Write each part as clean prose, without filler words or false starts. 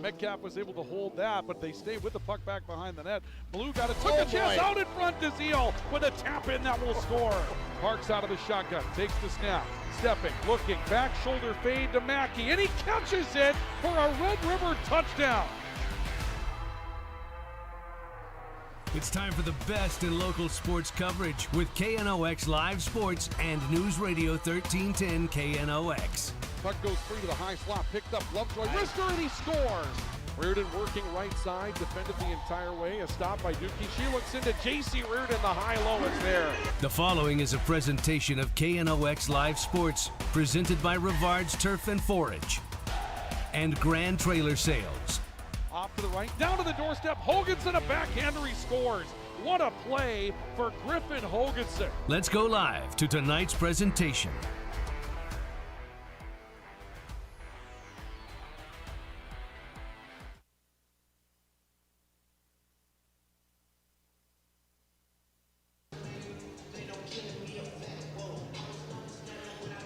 Metcalf was able to hold that, but they stayed with the puck back behind the net. Blue got it, took a chance out in front to Zeal with a tap in that will score. Parks out of the shotgun, takes the snap, stepping, looking, back shoulder fade to Mackey, and he catches it for a Red River touchdown. It's time for the best in local sports coverage with KNOX Live Sports and News Radio 1310 KNOX. Puck goes free to the high slot, picked up Lovejoy, wrister, and he scores. Reardon working right side, defended the entire way. A stop by Dookie. She looks into J.C. Reardon. The high-low is there. The following is a presentation of KNOX Live Sports, presented by Rivard's Turf and Forage and Grand Trailer Sales. Off to the right, down to the doorstep. Hoganson, a backhander, he scores. What a play for Griffin Hoganson. Let's go live to tonight's presentation.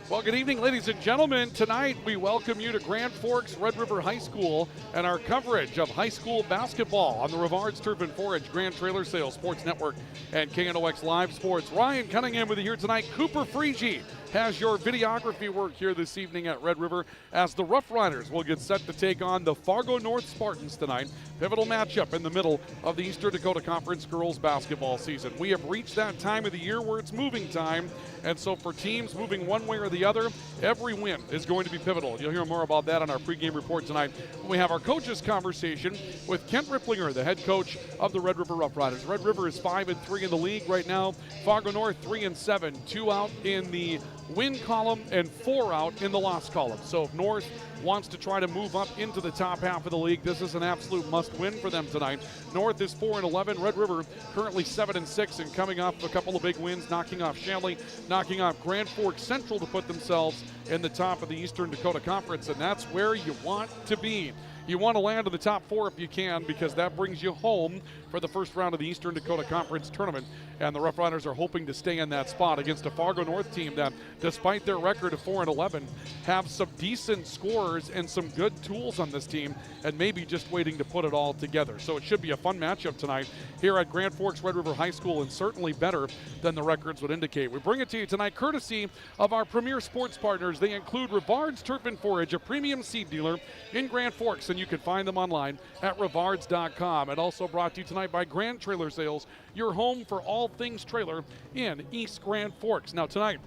Well, good evening, ladies and gentlemen. Tonight, we welcome you to Grand Forks Red River High School and our coverage of high school basketball on the Rivard's Turf and Forage, Grand Trailer Sales Sports Network, and KNOX Live Sports. Ryan Cunningham with you here tonight. Cooper Freege has your videography work here this evening at Red River as the Rough Riders will get set to take on the Fargo North Spartans tonight. Pivotal matchup in the middle of the Eastern Dakota Conference girls basketball season. We have reached that time of the year where it's moving time, and so for teams moving one way or the other, every win is going to be pivotal. You'll hear more about that on our pregame report tonight when we have our coaches conversation with Kent Ripplinger, the head coach of the Red River Rough Riders. Red River is 5-3 in the league right now. Fargo North 3-7, 2 out in the win column and 4 out in the loss column. So if North wants to try to move up into the top half of the league, this is an absolute must-win for them tonight. North is 4-11. Red River currently 7-6 and coming off a couple of big wins, knocking off Shanley, knocking off Grand Forks Central to put themselves in the top of the Eastern Dakota Conference, and that's where you want to be. You want to land in the top 4 if you can, because that brings you home for the first round of the Eastern Dakota Conference tournament. And the Rough Riders are hoping to stay in that spot against a Fargo North team that, despite their record of 4-11, have some decent scorers and some good tools on this team, and maybe just waiting to put it all together. So it should be a fun matchup tonight here at Grand Forks Red River High School, and certainly better than the records would indicate. We bring it to you tonight courtesy of our premier sports partners. They include Rivard's Turf and Forage, a premium seed dealer in Grand Forks, and you can find them online at rivards.com. And also brought to you tonight by Grand Trailer Sales, your home for all things trailer in East Grand Forks. Now tonight,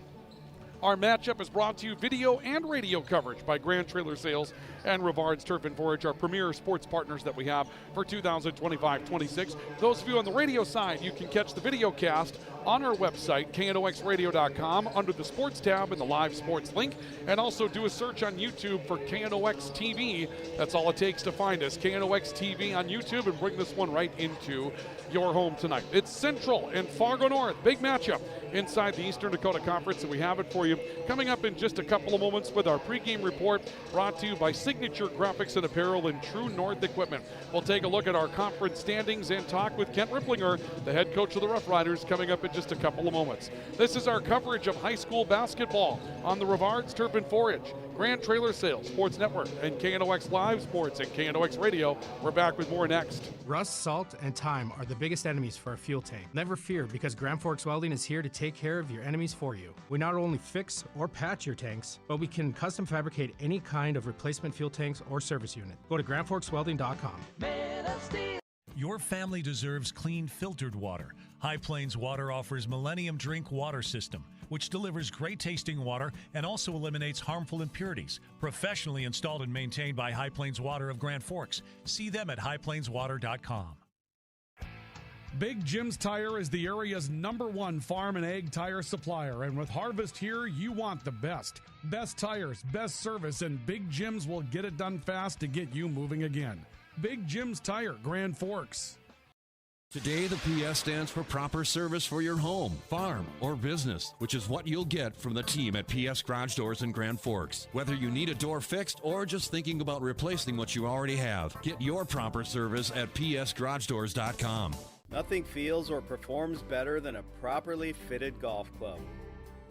our matchup is brought to you video and radio coverage by Grand Trailer Sales and Rivard's Turf and Forage, our premier sports partners that we have for 2025-26. Those of you on the radio side, you can catch the video cast on our website, knoxradio.com, under the sports tab in the live sports link, and also do a search on YouTube for KNOX TV. That's all it takes to find us, KNOX TV on YouTube, and bring this one right into your home tonight. It's Central and Fargo North, big matchup inside the Eastern Dakota Conference, and we have it for you coming up in just a couple of moments with our pregame report brought to you by Signature Graphics and Apparel and True North Equipment. We'll take a look at our conference standings and talk with Kent Ripplinger, the head coach of the Rough Riders, coming up in just a couple of moments. This is our coverage of high school basketball on the Rivard's Turf and Forage, Grand Trailer Sales Sports Network, and KNOX Live Sports and KNOX Radio. We're back with more next. Rust, salt, and time are the biggest enemies for a fuel tank. Never fear, because Grand Forks Welding is here to take care of your enemies for you. We not only fix or patch your tanks, but we can custom fabricate any kind of replacement fuel tanks or service unit. Go to grandforkswelding.com. Your family deserves clean, filtered water. High Plains Water offers Millennium Drink Water System, which delivers great tasting water and also eliminates harmful impurities. Professionally installed and maintained by High Plains Water of Grand Forks. See them at highplainswater.com. Big Jim's Tire is the area's #1 farm and ag tire supplier, and with Harvest here, you want the best. Best tires, best service, and Big Jim's will get it done fast to get you moving again. Big Jim's Tire, Grand Forks. Today, the PS stands for proper service for your home, farm, or business, which is what you'll get from the team at PS Garage Doors in Grand Forks. Whether you need a door fixed or just thinking about replacing what you already have, get your proper service at psgaragedoors.com. Nothing feels or performs better than a properly fitted golf club.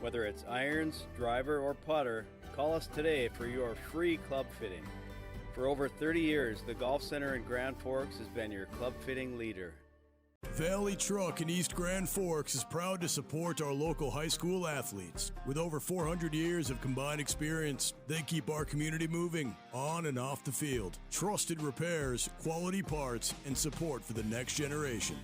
Whether it's irons, driver, or putter, call us today for your free club fitting. For over 30 years, the Golf Center in Grand Forks has been your club fitting leader. Valley Truck in East Grand Forks is proud to support our local high school athletes. With over 400 years of combined experience, they keep our community moving on and off the field. Trusted repairs, quality parts, and support for the next generation.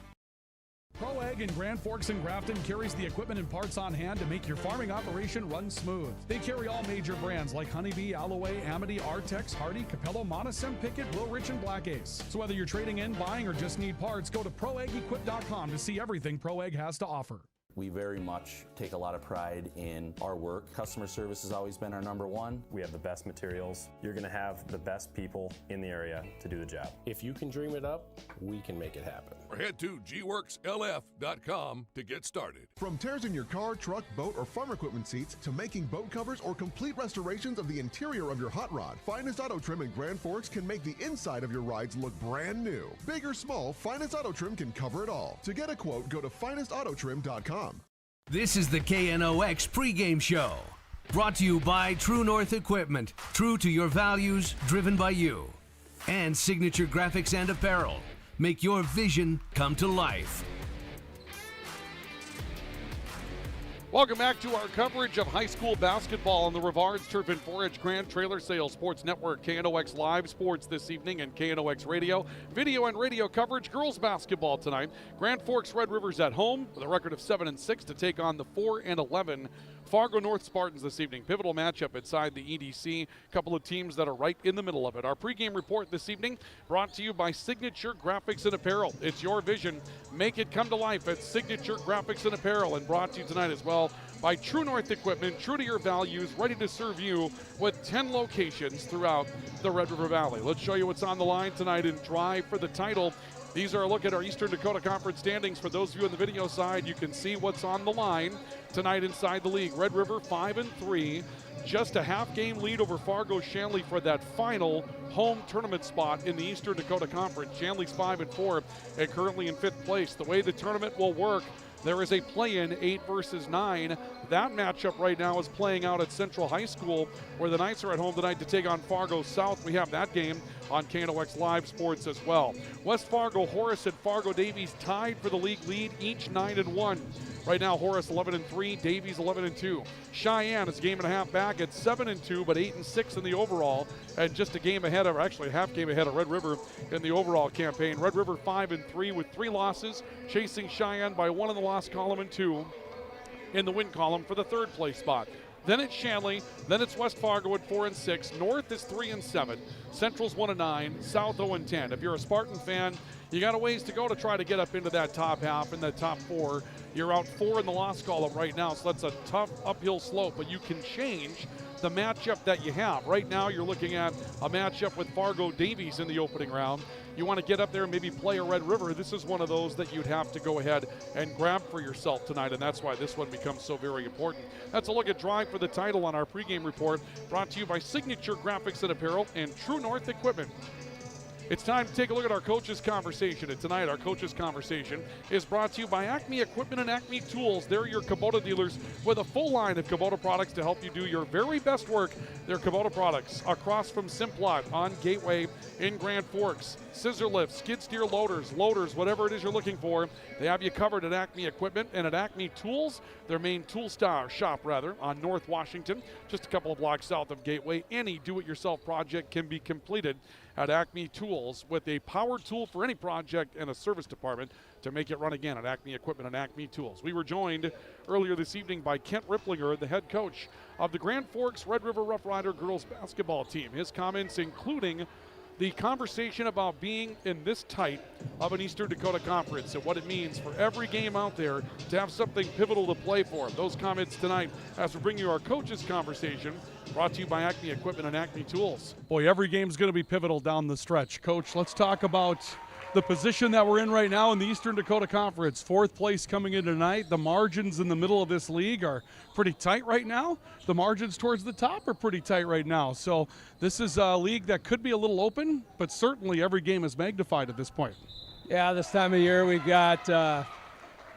Pro Ag in Grand Forks and Grafton carries the equipment and parts on hand to make your farming operation run smooth. They carry all major brands like Honeybee, Alloway, Amity, Artex, Hardy, Capello, Monosem, Pickett, Wilrich, and Black Ace. So whether you're trading in, buying, or just need parts, go to ProAgEquip.com to see everything Pro Ag has to offer. We very much take a lot of pride in our work. Customer service has always been our number one. We have the best materials. You're going to have the best people in the area to do the job. If you can dream it up, we can make it happen. Or head to gworkslf.com to get started. From tears in your car, truck, boat, or farm equipment seats to making boat covers or complete restorations of the interior of your hot rod, Finest Auto Trim in Grand Forks can make the inside of your rides look brand new. Big or small, Finest Auto Trim can cover it all. To get a quote, go to finestautotrim.com. This is the KNOX pregame show. Brought to you by True North Equipment. True to your values, driven by you. And Signature Graphics and Apparel. Make your vision come to life. Welcome back to our coverage of high school basketball on the Rivards Turf and 4-H Grand Trailer Sales Sports Network. KNOX Live Sports this evening and KNOX Radio. Video and radio coverage. Girls basketball tonight. Grand Forks Red Rivers at home with a record of 7-6 to take on the 4-11 Fargo North Spartans this evening. Pivotal matchup inside the EDC. Couple of teams that are right in the middle of it. Our pregame report this evening brought to you by Signature Graphics and Apparel. It's your vision. Make it come to life at Signature Graphics and Apparel, and brought to you tonight as well by True North Equipment, true to your values, ready to serve you with 10 locations throughout the Red River Valley. Let's show you what's on the line tonight in Drive for the Title. These are a look at our Eastern Dakota Conference standings. For those of you on the video side, you can see what's on the line tonight inside the league. Red River 5-3, just a half-game lead over Fargo Shanley for that final home tournament spot in the Eastern Dakota Conference. Shanley's 5-4 and currently in 5th place. The way the tournament will work, there is a play-in 8 versus 9. That matchup right now is playing out at Central High School, where the Knights are at home tonight to take on Fargo South. We have that game on KNOX Live Sports as well. West Fargo, Horace, and Fargo Davies tied for the league lead, each 9-1. Right now, Horace 11-3, Davies 11-2. Cheyenne is a game and a half back at 7-2, but 8-6 in the overall, and just a game ahead of, actually a half game ahead of Red River in the overall campaign. Red River 5-3 with 3 losses, chasing Cheyenne by 1 in the loss column and 2 in the win column for the 3rd place spot. Then it's Shanley, then it's West Fargo at 4-6. North is 3-7. Central's 1-9. South 0-10. If you're a Spartan fan, you got a ways to go to try to get up into that top half, in the top 4. You're out 4 in the loss column right now, so that's a tough uphill slope, but you can change the matchup that you have. Right now, you're looking at a matchup with Fargo Davies in the opening round. You want to get up there and maybe play a Red River. This is one of those that you'd have to go ahead and grab for yourself tonight, and that's why this one becomes so very important. That's a look at Drive for the Title on our pregame report, brought to you by Signature Graphics and Apparel and True North Equipment. It's time to take a look at our coaches' conversation. And tonight, our coaches' conversation is brought to you by Acme Equipment and Acme Tools. They're your Kubota dealers with a full line of Kubota products to help you do your very best work. They're Kubota products across from Simplot on Gateway in Grand Forks. Scissor lifts, skid steer loaders, whatever it is you're looking for, they have you covered at Acme Equipment and at Acme Tools, their main tool shop on North Washington, just a couple of blocks south of Gateway. Any do-it-yourself project can be completed at Acme Tools with a power tool for any project and a service department to make it run again at Acme Equipment and Acme Tools. We were joined earlier this evening by Kent Ripplinger, the head coach of the Grand Forks Red River Rough Rider girls basketball team. His comments including the conversation about being in this tight of an Eastern Dakota Conference and what it means for every game out there to have something pivotal to play for. Those comments tonight as we bring you our coaches' conversation, brought to you by Acme Equipment and Acme Tools. Boy, every game's going to be pivotal down the stretch. Coach, let's talk about the position that we're in right now in the Eastern Dakota Conference. 4th place coming in tonight. The margins in the middle of this league are pretty tight right now. The margins towards the top are pretty tight right now. So this is a league that could be a little open, but certainly every game is magnified at this point. Yeah, this time of year we've got,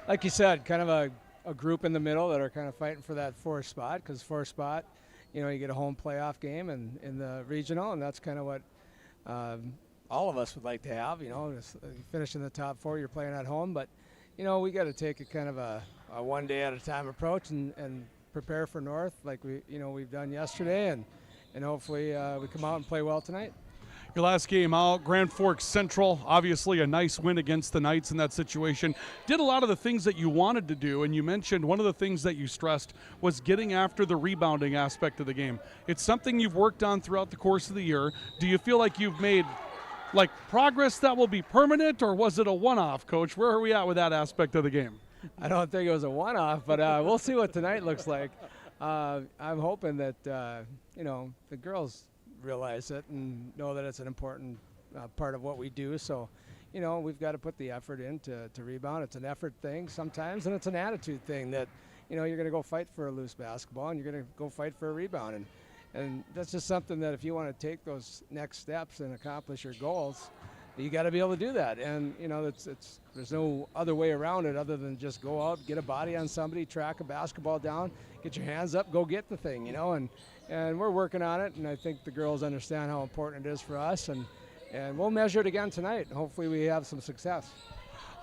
like you said, kind of a group in the middle that are kind of fighting for that 4th spot, because 4th spot, you know, you get a home playoff game and in the regional, and that's kind of what all of us would like to have. Just finish in the top 4. You're playing at home, but we got to take a kind of a one day at a time approach and prepare for North like we've done yesterday, and hopefully we come out and play well tonight. Your last game out, Grand Forks Central, obviously a nice win against the Knights in that situation. Did a lot of the things that you wanted to do, and you mentioned one of the things that you stressed was getting after the rebounding aspect of the game. It's something you've worked on throughout the course of the year. Do you feel like you've made progress that will be permanent, or was it a one-off, Coach? Where are we at with that aspect of the game? I don't think it was a one-off, but we'll see what tonight looks like. I'm hoping that the girls realize it and know that it's an important part of what we do. So, we've got to put the effort in to rebound. It's an effort thing sometimes, and it's an attitude thing that, you're going to go fight for a loose basketball and you're going to go fight for a rebound. And that's just something that if you want to take those next steps and accomplish your goals, you got to be able to do that. And, there's no other way around it other than just go out, get a body on somebody, track a basketball down, get your hands up, go get the thing, and we're working on it. And I think the girls understand how important it is for us. And we'll measure it again tonight. Hopefully we have some success.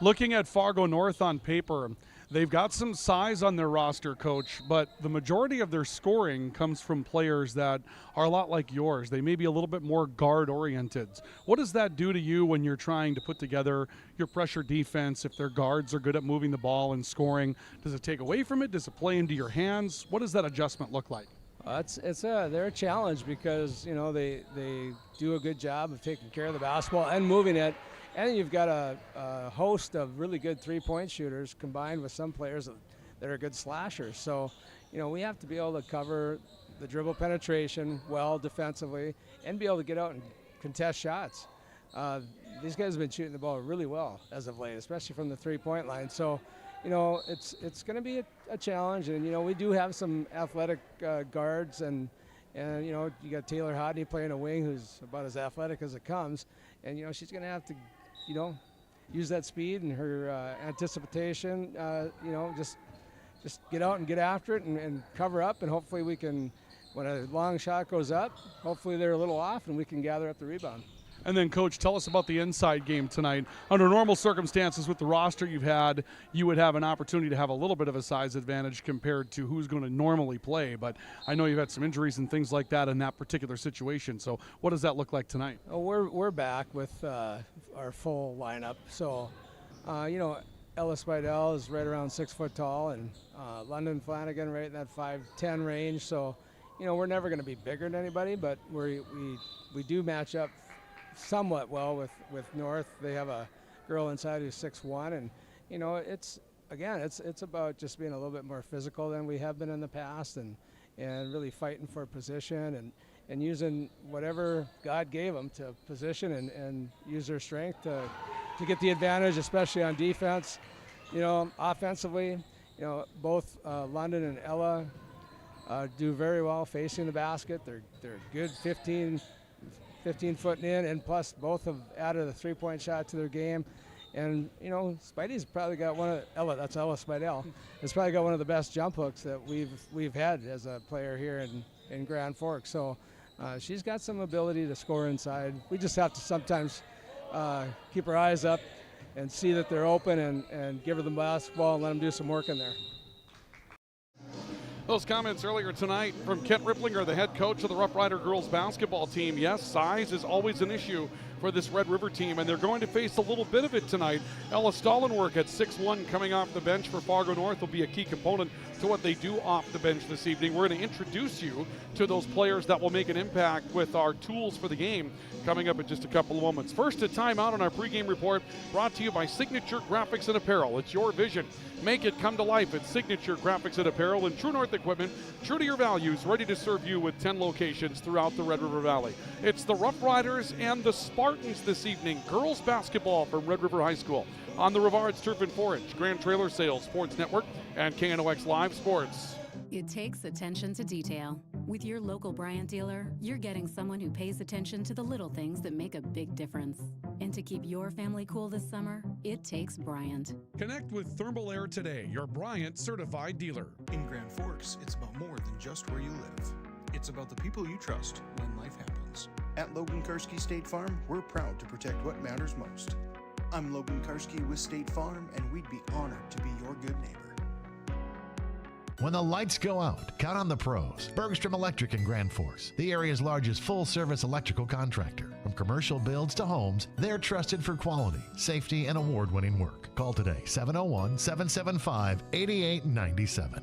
Looking at Fargo North on paper, they've got some size on their roster, Coach, but the majority of their scoring comes from players that are a lot like yours. They may be a little bit more guard-oriented. What does that do to you when you're trying to put together your pressure defense? If their guards are good at moving the ball and scoring, does it take away from it? Does it play into your hands? What does that adjustment look like? They're a challenge because, they do a good job of taking care of the basketball and moving it. And you've got a host of really good three-point shooters combined with some players that are good slashers. So, we have to be able to cover the dribble penetration well defensively and be able to get out and contest shots. These guys have been shooting the ball really well as of late, especially from the three-point line. So, it's going to be a challenge. And, we do have some athletic guards and you got Taylor Hodney playing a wing who's about as athletic as it comes. And, she's going to have to, use that speed and her anticipation, just get out and get after it and cover up. And hopefully we can, when a long shot goes up, hopefully they're a little off and we can gather up the rebound. And then, Coach, tell us about the inside game tonight. Under normal circumstances with the roster you've had, you would have an opportunity to have a little bit of a size advantage compared to who's going to normally play. But I know you've had some injuries and things like that in that particular situation. So what does that look like tonight? Oh, we're back with our full lineup. So, Ella Spidell is right around 6 foot tall, and London Flanagan right in that 5'10" range. So, we're never going to be bigger than anybody, but we do match up somewhat well with North. They have a girl inside who's 6'1", and it's about just being a little bit more physical than we have been in the past, and really fighting for position and using whatever God gave them to position and use their strength to get the advantage, especially on defense. Offensively, both London and Ella do very well facing the basket. They're good 15 foot in, and plus both have added a three-point shot to their game. And, Spidey's probably got that's Ella Spidell, has probably got one of the best jump hooks that we've had as a player here in Grand Forks. So she's got some ability to score inside. We just have to sometimes keep our eyes up and see that they're open and give her the basketball and let them do some work in there. Those comments earlier tonight from Kent Ripplinger, the head coach of the Rough Rider girls basketball team. Yes, size is always an issue for this Red River team, and they're going to face a little bit of it tonight. Ella Stallenwerk at 6'1", coming off the bench for Fargo North, will be a key component to what they do off the bench this evening. We're going to introduce you to those players that will make an impact with our tools for the game coming up in just a couple of moments. First, a timeout on our pregame report, brought to you by Signature Graphics and Apparel. It's your vision. Make it come to life at Signature Graphics and Apparel and True North Equipment, true to your values, ready to serve you with 10 locations throughout the Red River Valley. It's the Rough Riders and the Spartans this evening. Girls basketball from Red River High School on the Rivards Turf and Forage, Grand Trailer Sales Sports Network, and KNOX Live Sports. It takes attention to detail. With your local Bryant dealer, you're getting someone who pays attention to the little things that make a big difference. And to keep your family cool this summer, it takes Bryant. Connect with Thermal Air today, your Bryant certified dealer. In Grand Forks, it's about more than just where you live. It's about the people you trust when life happens. At Logan Karski State Farm, we're proud to protect what matters most. I'm Logan Karski with State Farm, and we'd be honored to be your good neighbor. When the lights go out, count on the pros. Bergstrom Electric in Grand Forks, the area's largest full-service electrical contractor. From commercial builds to homes, they're trusted for quality, safety, and award-winning work. Call today, 701-775-8897.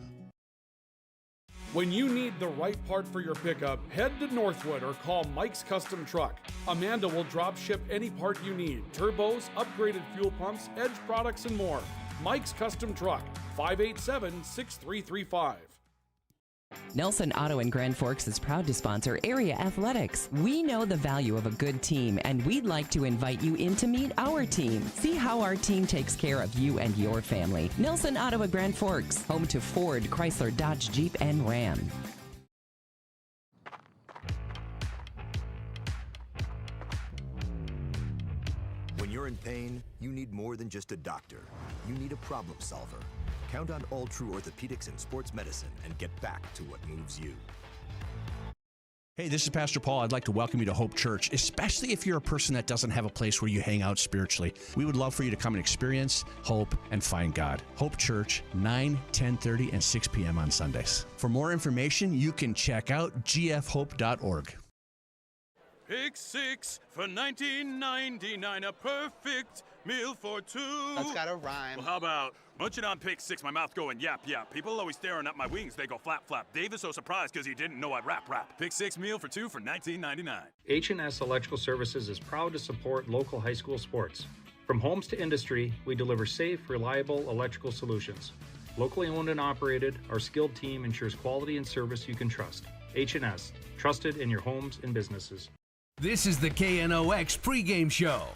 When you need the right part for your pickup, head to Northwood or call Mike's Custom Truck. Amanda will drop ship any part you need. Turbos, upgraded fuel pumps, Edge products, and more. Mike's Custom Truck, 587-6335. Nelson Auto in Grand Forks is proud to sponsor area athletics. We know the value of a good team, and we'd like to invite you in to meet our team. See how our team takes care of you and your family. Nelson Auto in Grand Forks, home to Ford, Chrysler, Dodge, Jeep, and Ram. When you're in pain, you need more than just a doctor. You need a problem solver. Count on All True Orthopedics and Sports Medicine and get back to what moves you. Hey, this is Pastor Paul. I'd like to welcome you to Hope Church, especially if you're a person that doesn't have a place where you hang out spiritually. We would love for you to come and experience hope and find God. Hope Church, 9, 10:30, and 6 p.m. on Sundays. For more information, you can check out gfhope.org. Pick 6 for $19.99, a perfect meal for two. That's gotta rhyme. Well, how about munching on Pick 6, my mouth going yap, yap. People always staring at my wings, they go flap, flap. Dave is so surprised because he didn't know I'd rap. Pick 6 meal for two for $19.99. H&S Electrical Services is proud to support local high school sports. From homes to industry, we deliver safe, reliable electrical solutions. Locally owned and operated, our skilled team ensures quality and service you can trust. H&S, trusted in your homes and businesses. This is the KNOX pregame show.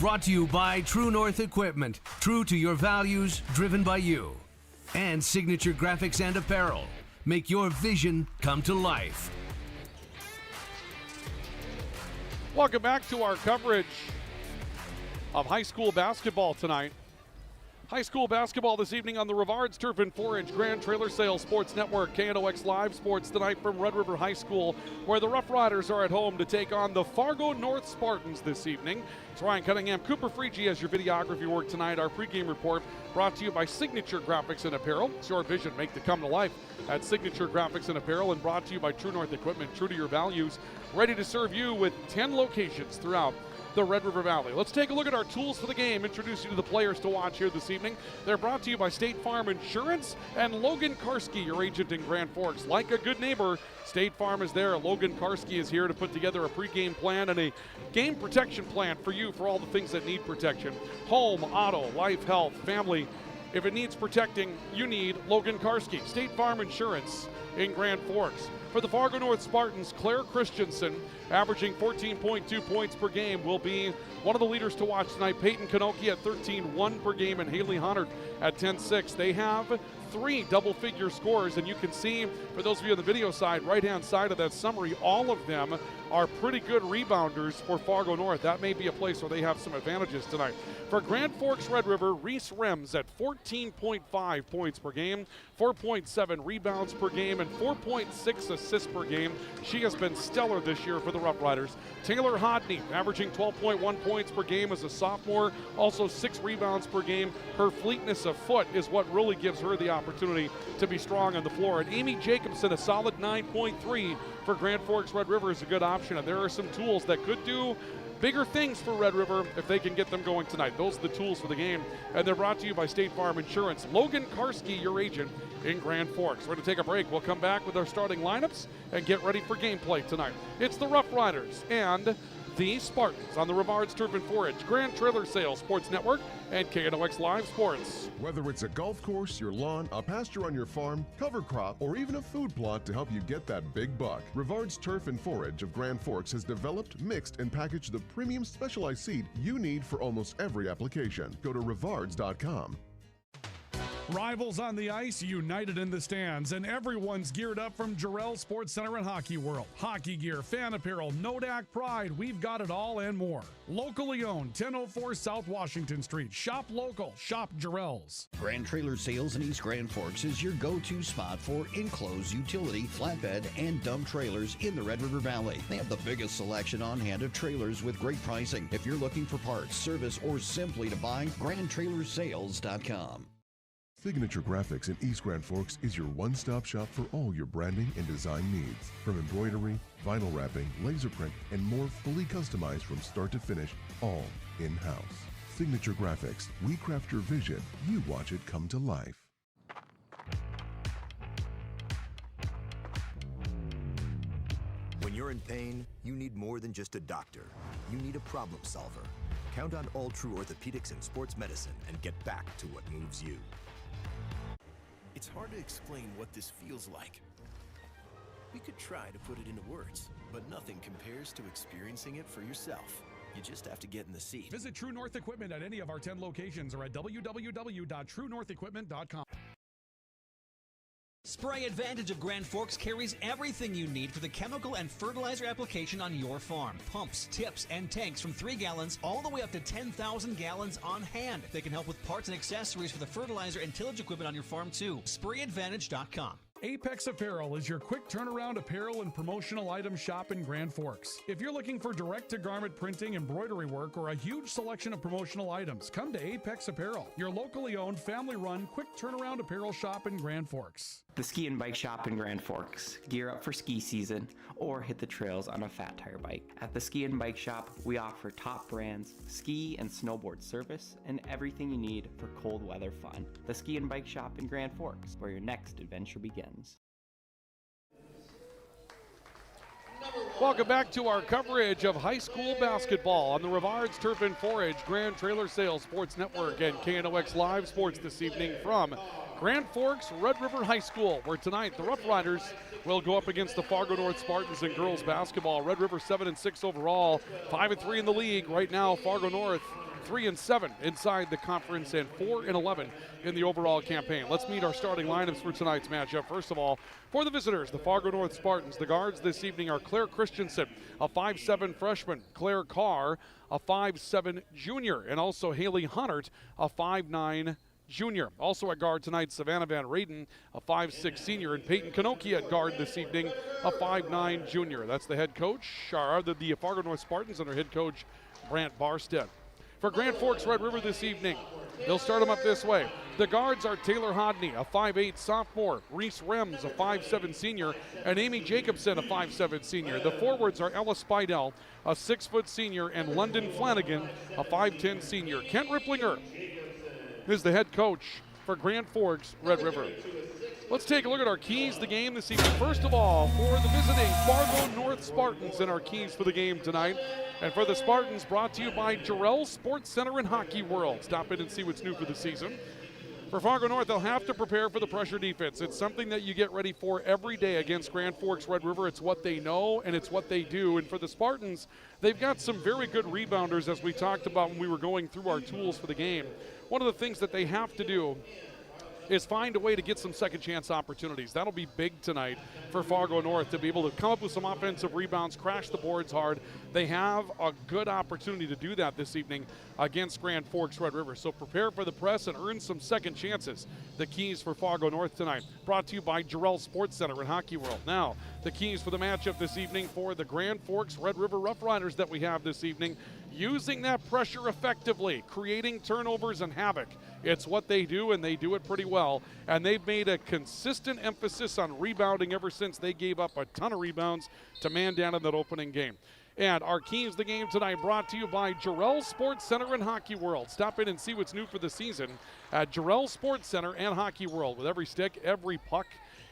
Brought to you by True North Equipment. True to your values, driven by you. And Signature Graphics and Apparel. Make your vision come to life. Welcome back to our coverage of high school basketball tonight. High school basketball this evening on the Rivards Turf and 4-Inch Grand Trailer Sales Sports Network. KNOX Live Sports tonight from Red River High School, where the Rough Riders are at home to take on the Fargo North Spartans this evening. It's Ryan Cunningham, Cooper Frigi as your videography work tonight. Our pregame report brought to you by Signature Graphics and Apparel. It's your vision, make the come to life at Signature Graphics and Apparel, and brought to you by True North Equipment, true to your values, ready to serve you with 10 locations throughout the Red River Valley. Let's take a look at our tools for the game, introduce you to the players to watch here this evening. They're brought to you by State Farm Insurance and Logan Karski, your agent in Grand Forks. Like a good neighbor, State Farm is there. Logan Karski is here to put together a pregame plan and a game protection plan for you for all the things that need protection. Home, auto, life, health, family. If it needs protecting, you need Logan Karski. State Farm Insurance in Grand Forks. For the Fargo North Spartans, Claire Christensen, averaging 14.2 points per game, will be one of the leaders to watch tonight. Peyton Kanoki at 13-1 per game and Haley Hunnard at 10-6. They have 3 double-figure scores, and you can see, for those of you on the video side, right-hand side of that summary, all of them are pretty good rebounders for Fargo North. That may be a place where they have some advantages tonight. For Grand Forks Red River, Reese Rems at 14.5 points per game, 4.7 rebounds per game, and 4.6 assists per game. She has been stellar this year for the Rough Riders. Taylor Hodney, averaging 12.1 points per game as a sophomore, also 6 rebounds per game. Her fleetness of foot is what really gives her the opportunity to be strong on the floor. And Amy Jacobson, a solid 9.3 for Grand Forks Red River, is a good option. And there are some tools that could do bigger things for Red River if they can get them going tonight. Those are the tools for the game, and they're brought to you by State Farm Insurance. Logan Karski, your agent in Grand Forks. We're going to take a break. We'll come back with our starting lineups and get ready for gameplay tonight. It's the Rough Riders and the Spartans on the Rivards Turf and 4-Inch Grand Trailer Sales Sports Network and KNOX Live Sports. Whether it's a golf course, your lawn, a pasture on your farm, cover crop, or even a food plot to help you get that big buck, Rivards Turf and Forage of Grand Forks has developed, mixed, and packaged the premium specialized seed you need for almost every application. Go to rivards.com. Rivals on the ice, united in the stands, and everyone's geared up from Jarrell Sports Center and Hockey World. Hockey gear, fan apparel, Nodak Pride, we've got it all and more. Locally owned, 1004 South Washington Street. Shop local, shop Jarrell's. Grand Trailer Sales in East Grand Forks is your go-to spot for enclosed utility, flatbed, and dump trailers in the Red River Valley. They have the biggest selection on hand of trailers with great pricing. If you're looking for parts, service, or simply to buy, GrandTrailersSales.com. Signature Graphics in East Grand Forks is your one-stop shop for all your branding and design needs. From embroidery, vinyl wrapping, laser print, and more, fully customized from start to finish, all in-house. Signature Graphics. We craft your vision. You watch it come to life. When you're in pain, you need more than just a doctor. You need a problem solver. Count on All True Orthopedics and Sports Medicine and get back to what moves you. It's hard to explain what this feels like. We could try to put it into words, but nothing compares to experiencing it for yourself. You just have to get in the seat. Visit True North Equipment at any of our 10 locations or at www.truenorthequipment.com. Spray Advantage of Grand Forks carries everything you need for the chemical and fertilizer application on your farm. Pumps, tips, and tanks from 3 gallons all the way up to 10,000 gallons on hand. They can help with parts and accessories for the fertilizer and tillage equipment on your farm too. SprayAdvantage.com. Apex Apparel is your quick turnaround apparel and promotional item shop in Grand Forks. If you're looking for direct-to-garment printing, embroidery work, or a huge selection of promotional items, come to Apex Apparel, your locally owned, family-run, quick turnaround apparel shop in Grand Forks. The Ski and Bike Shop in Grand Forks. Gear up for ski season or hit the trails on a fat tire bike. At the Ski and Bike Shop, we offer top brands, ski and snowboard service, and everything you need for cold weather fun. The Ski and Bike Shop in Grand Forks, where your next adventure begins. Welcome back to our coverage of high school basketball on the Rivards Turf and Forage Grand Trailer Sales Sports Network and KNOX Live Sports this evening from Grand Forks Red River High School, where tonight the Rough Riders will go up against the Fargo North Spartans in girls basketball. Red River 7-6 overall, 5-3 in the league. Right now, Fargo North 3-7 inside the conference and 4-11 in the overall campaign. Let's meet our starting lineups for tonight's matchup. First of all, for the visitors, the Fargo North Spartans. The guards this evening are Claire Christensen, a 5'7 freshman, Claire Carr, a 5'7 junior, and also Haley Hunnert, a 5'9 junior. Also at guard tonight, Savannah Van Raden, a 5'6 senior, and Peyton Kanoki at guard this evening, a 5'9 junior. That's the head coach, the Fargo North Spartans, and their head coach, Brant Barstead. For Grand Forks Red River this evening, they'll start them up this way. The guards are Taylor Hodney, a 5'8 sophomore, Reese Rems, a 5'7 senior, and Amy Jacobson, a 5'7 senior. The forwards are Ella Spidell, a 6' senior, and London Flanagan, a 5'10 senior. Kent Ripplinger is the head coach for Grand Forks Red River. Let's take a look at our keys to the game this evening. First of all, for the visiting Fargo North Spartans and our keys for the game tonight. And for the Spartans, brought to you by Jarrell Sports Center and Hockey World. Stop in and see what's new for the season. For Fargo North, they'll have to prepare for the pressure defense. It's something that you get ready for every day against Grand Forks Red River. It's what they know and it's what they do. And for the Spartans, they've got some very good rebounders, as we talked about when we were going through our tools for the game. One of the things that they have to do is find a way to get some second chance opportunities. That'll be big tonight for Fargo North, to be able to come up with some offensive rebounds, crash the boards hard. They have a good opportunity to do that this evening against Grand Forks Red River. So prepare for the press and earn some second chances. The keys for Fargo North tonight, brought to you by Jarrell Sports Center and Hockey World. Now, the keys for the matchup this evening for the Grand Forks Red River Rough Riders that we have this evening. Using that pressure effectively, creating turnovers and havoc. It's what they do, and they do it pretty well. And they've made a consistent emphasis on rebounding ever since they gave up a ton of rebounds to man down in that opening game. And our keys to the game tonight, brought to you by Jarrell Sports Center and Hockey World. Stop in and see what's new for the season at Jarrell Sports Center and Hockey World, with every stick, every puck,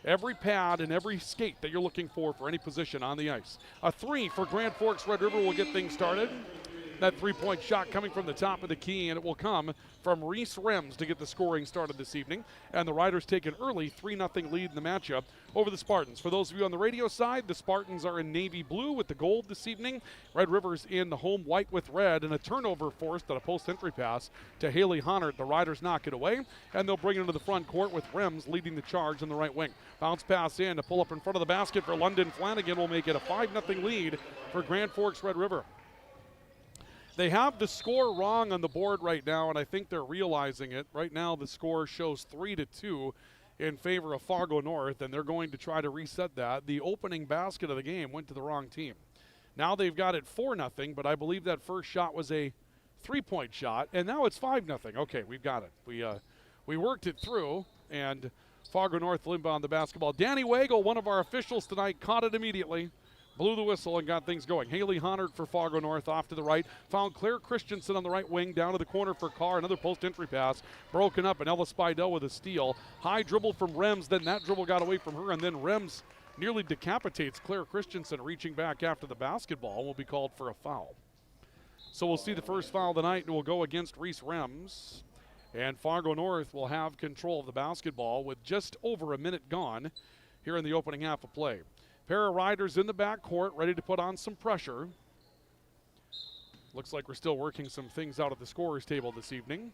every pad, and every skate that you're looking for any position on the ice. A 3 for Grand Forks Red River will get things started. That three-point shot coming from the top of the key, and it will come from Reese Rems to get the scoring started this evening. And the Riders take an early 3-0 lead in the matchup over the Spartans. For those of you on the radio side, the Spartans are in navy blue with the gold this evening. Red River's in the home white with red, and a turnover forced on a post-entry pass to Haley Honnert. The Riders knock it away, and they'll bring it into the front court with Rems leading the charge on the right wing. Bounce pass in to pull up in front of the basket for London Flanagan will make it a 5-0 lead for Grand Forks Red River. They have the score wrong on the board right now, and I think they're realizing it. Right now the score shows 3-2 in favor of Fargo North, and they're going to try to reset that. The opening basket of the game went to the wrong team. Now they've got it 4-0, but I believe that first shot was a three-point shot, and now it's 5-0. Okay, we've got it. We worked it through, and Fargo North will inbound the basketball. Danny Wagle, one of our officials tonight, caught it immediately. Blew the whistle and got things going. Haley Honnert for Fargo North off to the right. Found Claire Christensen on the right wing. Down to the corner for Carr. Another post-entry pass. Broken up, and Ella Spidell with a steal. High dribble from Rems. Then that dribble got away from her, and then Rems nearly decapitates Claire Christensen reaching back after the basketball and will be called for a foul. So we'll see the first foul of the night, and will go against Reese Rems. And Fargo North will have control of the basketball with just over a minute gone here in the opening half of play. Pair of Riders in the backcourt, ready to put on some pressure. Looks like we're still working some things out at the scorer's table this evening.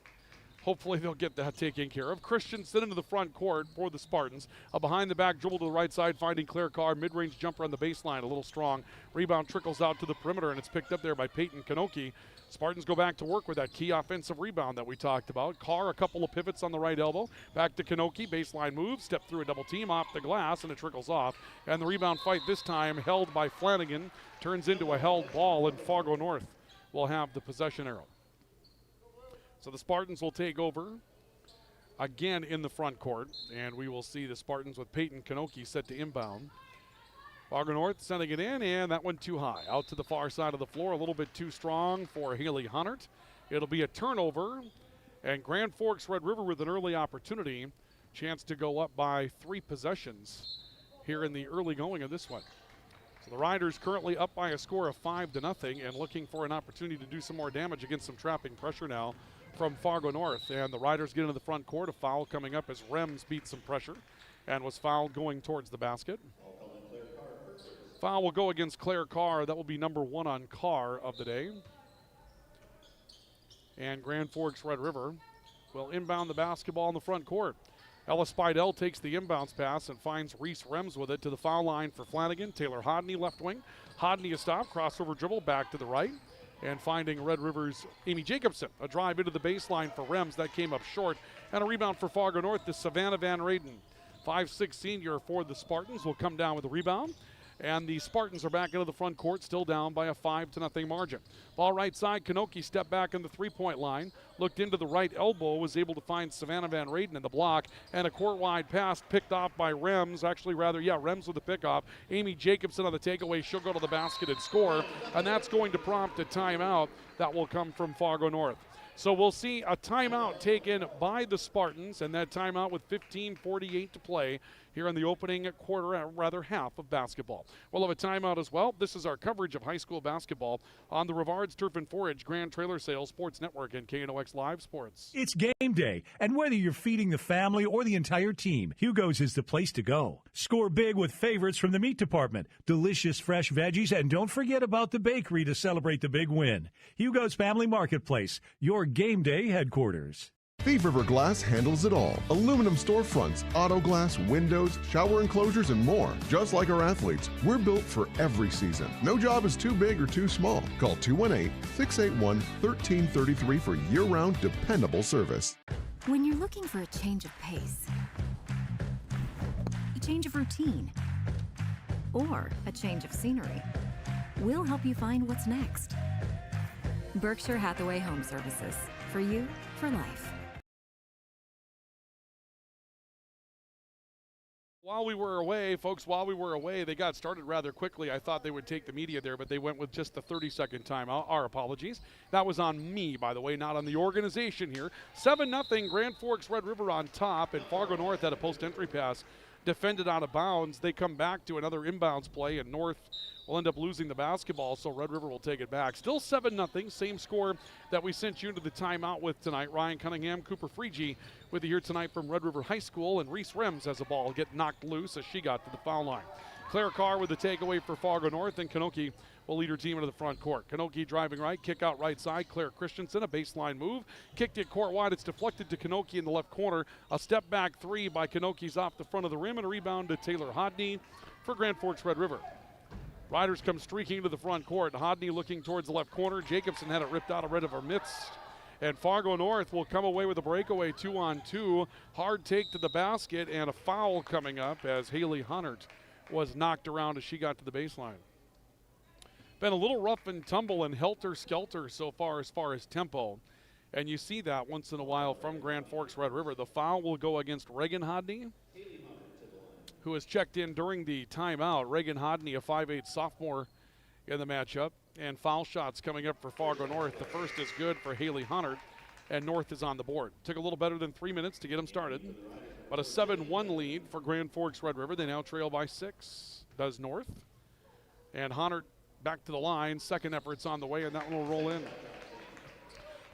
Hopefully they'll get that taken care of. Christensen into the front court for the Spartans. A behind-the-back dribble to the right side, finding Claire Carr. Mid-range jumper on the baseline, a little strong. Rebound trickles out to the perimeter, and it's picked up there by Peyton Kanoki. Spartans go back to work with that key offensive rebound that we talked about. Carr, a couple of pivots on the right elbow. Back to Kanoki, baseline move, step through a double team off the glass, and it trickles off. And the rebound fight this time held by Flanagan turns into a held ball, and Fargo North will have the possession arrow. So the Spartans will take over again in the front court, and we will see the Spartans with Peyton Kanoki set to inbound. Fargo North sending it in, and that one too high. Out to the far side of the floor, a little bit too strong for Haley Honnert. It'll be a turnover, and Grand Forks Red River with an early opportunity. Chance to go up by 3 possessions here in the early going of this one. So the Riders currently up by a score of 5-0 and looking for an opportunity to do some more damage against some trapping pressure now from Fargo North. And the Riders get into the front court. A foul coming up as Rems beat some pressure and was fouled going towards the basket. Foul will go against Claire Carr. That will be number 1 on Carr of the day. And Grand Forks Red River will inbound the basketball in the front court. Ella Spidell takes the inbounds pass and finds Reese Rems with it to the foul line for Flanagan. Taylor Hodney left wing. Hodney a stop, crossover dribble back to the right. And finding Red River's Amy Jacobson. A drive into the baseline for Rems. That came up short. And a rebound for Fargo North to Savannah Van Raden. 5'6" senior for the Spartans will come down with a rebound. And the Spartans are back into the front court, still down by a 5-0 margin. Ball right side, Kanoki stepped back in the three-point line, looked into the right elbow, was able to find Savannah Van Raden in the block, and a court-wide pass picked off by Rems. Rems with the pickoff. Amy Jacobson on the takeaway. She'll go to the basket and score, and that's going to prompt a timeout that will come from Fargo North. So we'll see a timeout taken by the Spartans, and that timeout with 15:48 to play here in the opening half of basketball. We'll have a timeout as well. This is our coverage of high school basketball on the Rivards Turf and Forage Grand Trailer Sales Sports Network and KNOX Live Sports. It's game day, and whether you're feeding the family or the entire team, Hugo's is the place to go. Score big with favorites from the meat department, delicious fresh veggies, and don't forget about the bakery to celebrate the big win. Hugo's Family Marketplace, your game day headquarters. Thief River Glass handles it all. Aluminum storefronts, auto glass, windows, shower enclosures, and more. Just like our athletes, we're built for every season. No job is too big or too small. Call 218-681-1333 for year-round dependable service. When you're looking for a change of pace, a change of routine, or a change of scenery, we'll help you find what's next. Berkshire Hathaway Home Services. For you, for life. While we were away, they got started rather quickly. I thought they would take the media there, but they went with just the 30-second timeout. Our apologies. That was on me, by the way, not on the organization here. 7-0, Grand Forks Red River on top, and Fargo North had a post-entry pass defended out of bounds. They come back to another inbounds play, and North will end up losing the basketball, so Red River will take it back. Still 7-0, same score that we sent you into the timeout with tonight. Ryan Cunningham, Cooper Freegee with you here tonight from Red River High School, and Reese Rems has a ball get knocked loose as she got to the foul line. Claire Carr with the takeaway for Fargo North, and Kanoki will lead her team into the front court. Kanoki driving right, kick out right side. Claire Christensen, a baseline move. Kicked it court wide. It's deflected to Kanoki in the left corner. A step back three by Kanoki's off the front of the rim, and a rebound to Taylor Hodney for Grand Forks Red River. Riders come streaking to the front court. Hodney looking towards the left corner. Jacobson had it ripped out of Red River midst. And Fargo North will come away with a breakaway 2-on-2. Hard take to the basket, and a foul coming up as Haley Hunnert was knocked around as she got to the baseline. Been a little rough and tumble and helter-skelter so far as tempo. And you see that once in a while from Grand Forks Red River. The foul will go against Reagan Hodney, who has checked in during the timeout. Reagan Hodney, a 5'8 sophomore in the matchup. And foul shots coming up for Fargo North. The first is good for Haley Hunnert, and North is on the board. Took a little better than 3 minutes to get them started. But a 7-1 lead for Grand Forks Red River. They now trail by 6, does North. And Hunnert back to the line. Second effort's on the way, and that one will roll in.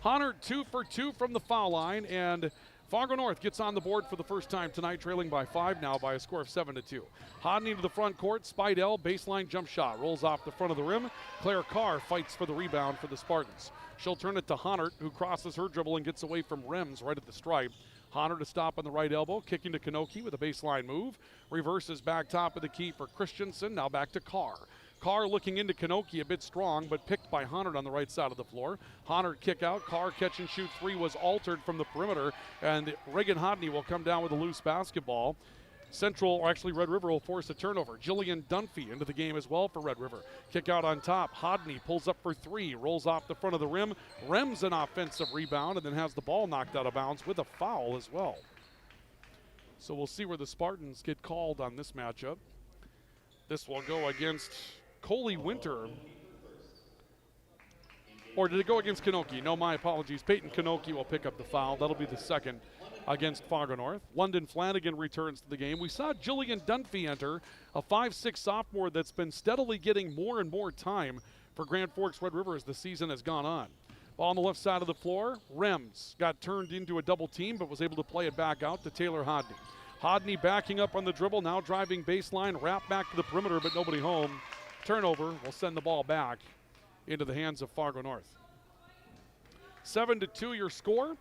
Hunnert 2 for 2 from the foul line, and Fargo North gets on the board for the first time tonight, trailing by 5 now by a score of 7-2. Hodney to the front court. Spidell, baseline jump shot. Rolls off the front of the rim. Claire Carr fights for the rebound for the Spartans. She'll turn it to Hunnert, who crosses her dribble and gets away from Rems right at the stripe. Hunnert to stop on the right elbow, kicking to Kanoki with a baseline move. Reverses back top of the key for Christensen. Now back to Carr. Carr looking into Kanoki, a bit strong, but picked by Hunnert on the right side of the floor. Hunnert kick out. Carr catch and shoot three was altered from the perimeter, and Reagan Hodney will come down with a loose basketball. Central, or actually Red River, will force a turnover. Jillian Dunphy into the game as well for Red River. Kick out on top. Hodney pulls up for three, rolls off the front of the rim. Rems an offensive rebound, and then has the ball knocked out of bounds with a foul as well. So we'll see where the Spartans get called on this matchup. This will go against Coley Winter. Or did it go against Kanoki? No, my apologies. Peyton Kanoki will pick up the foul. That'll be the second against Fargo North. London Flanagan returns to the game. We saw Jillian Dunphy enter, a 5'6 sophomore that's been steadily getting more and more time for Grand Forks Red River as the season has gone on. Ball on the left side of the floor. Rems got turned into a double team but was able to play it back out to Taylor Hodney. Hodney backing up on the dribble, now driving baseline, wrap back to the perimeter but nobody home. Turnover will send the ball back into the hands of Fargo North. 7-2 your score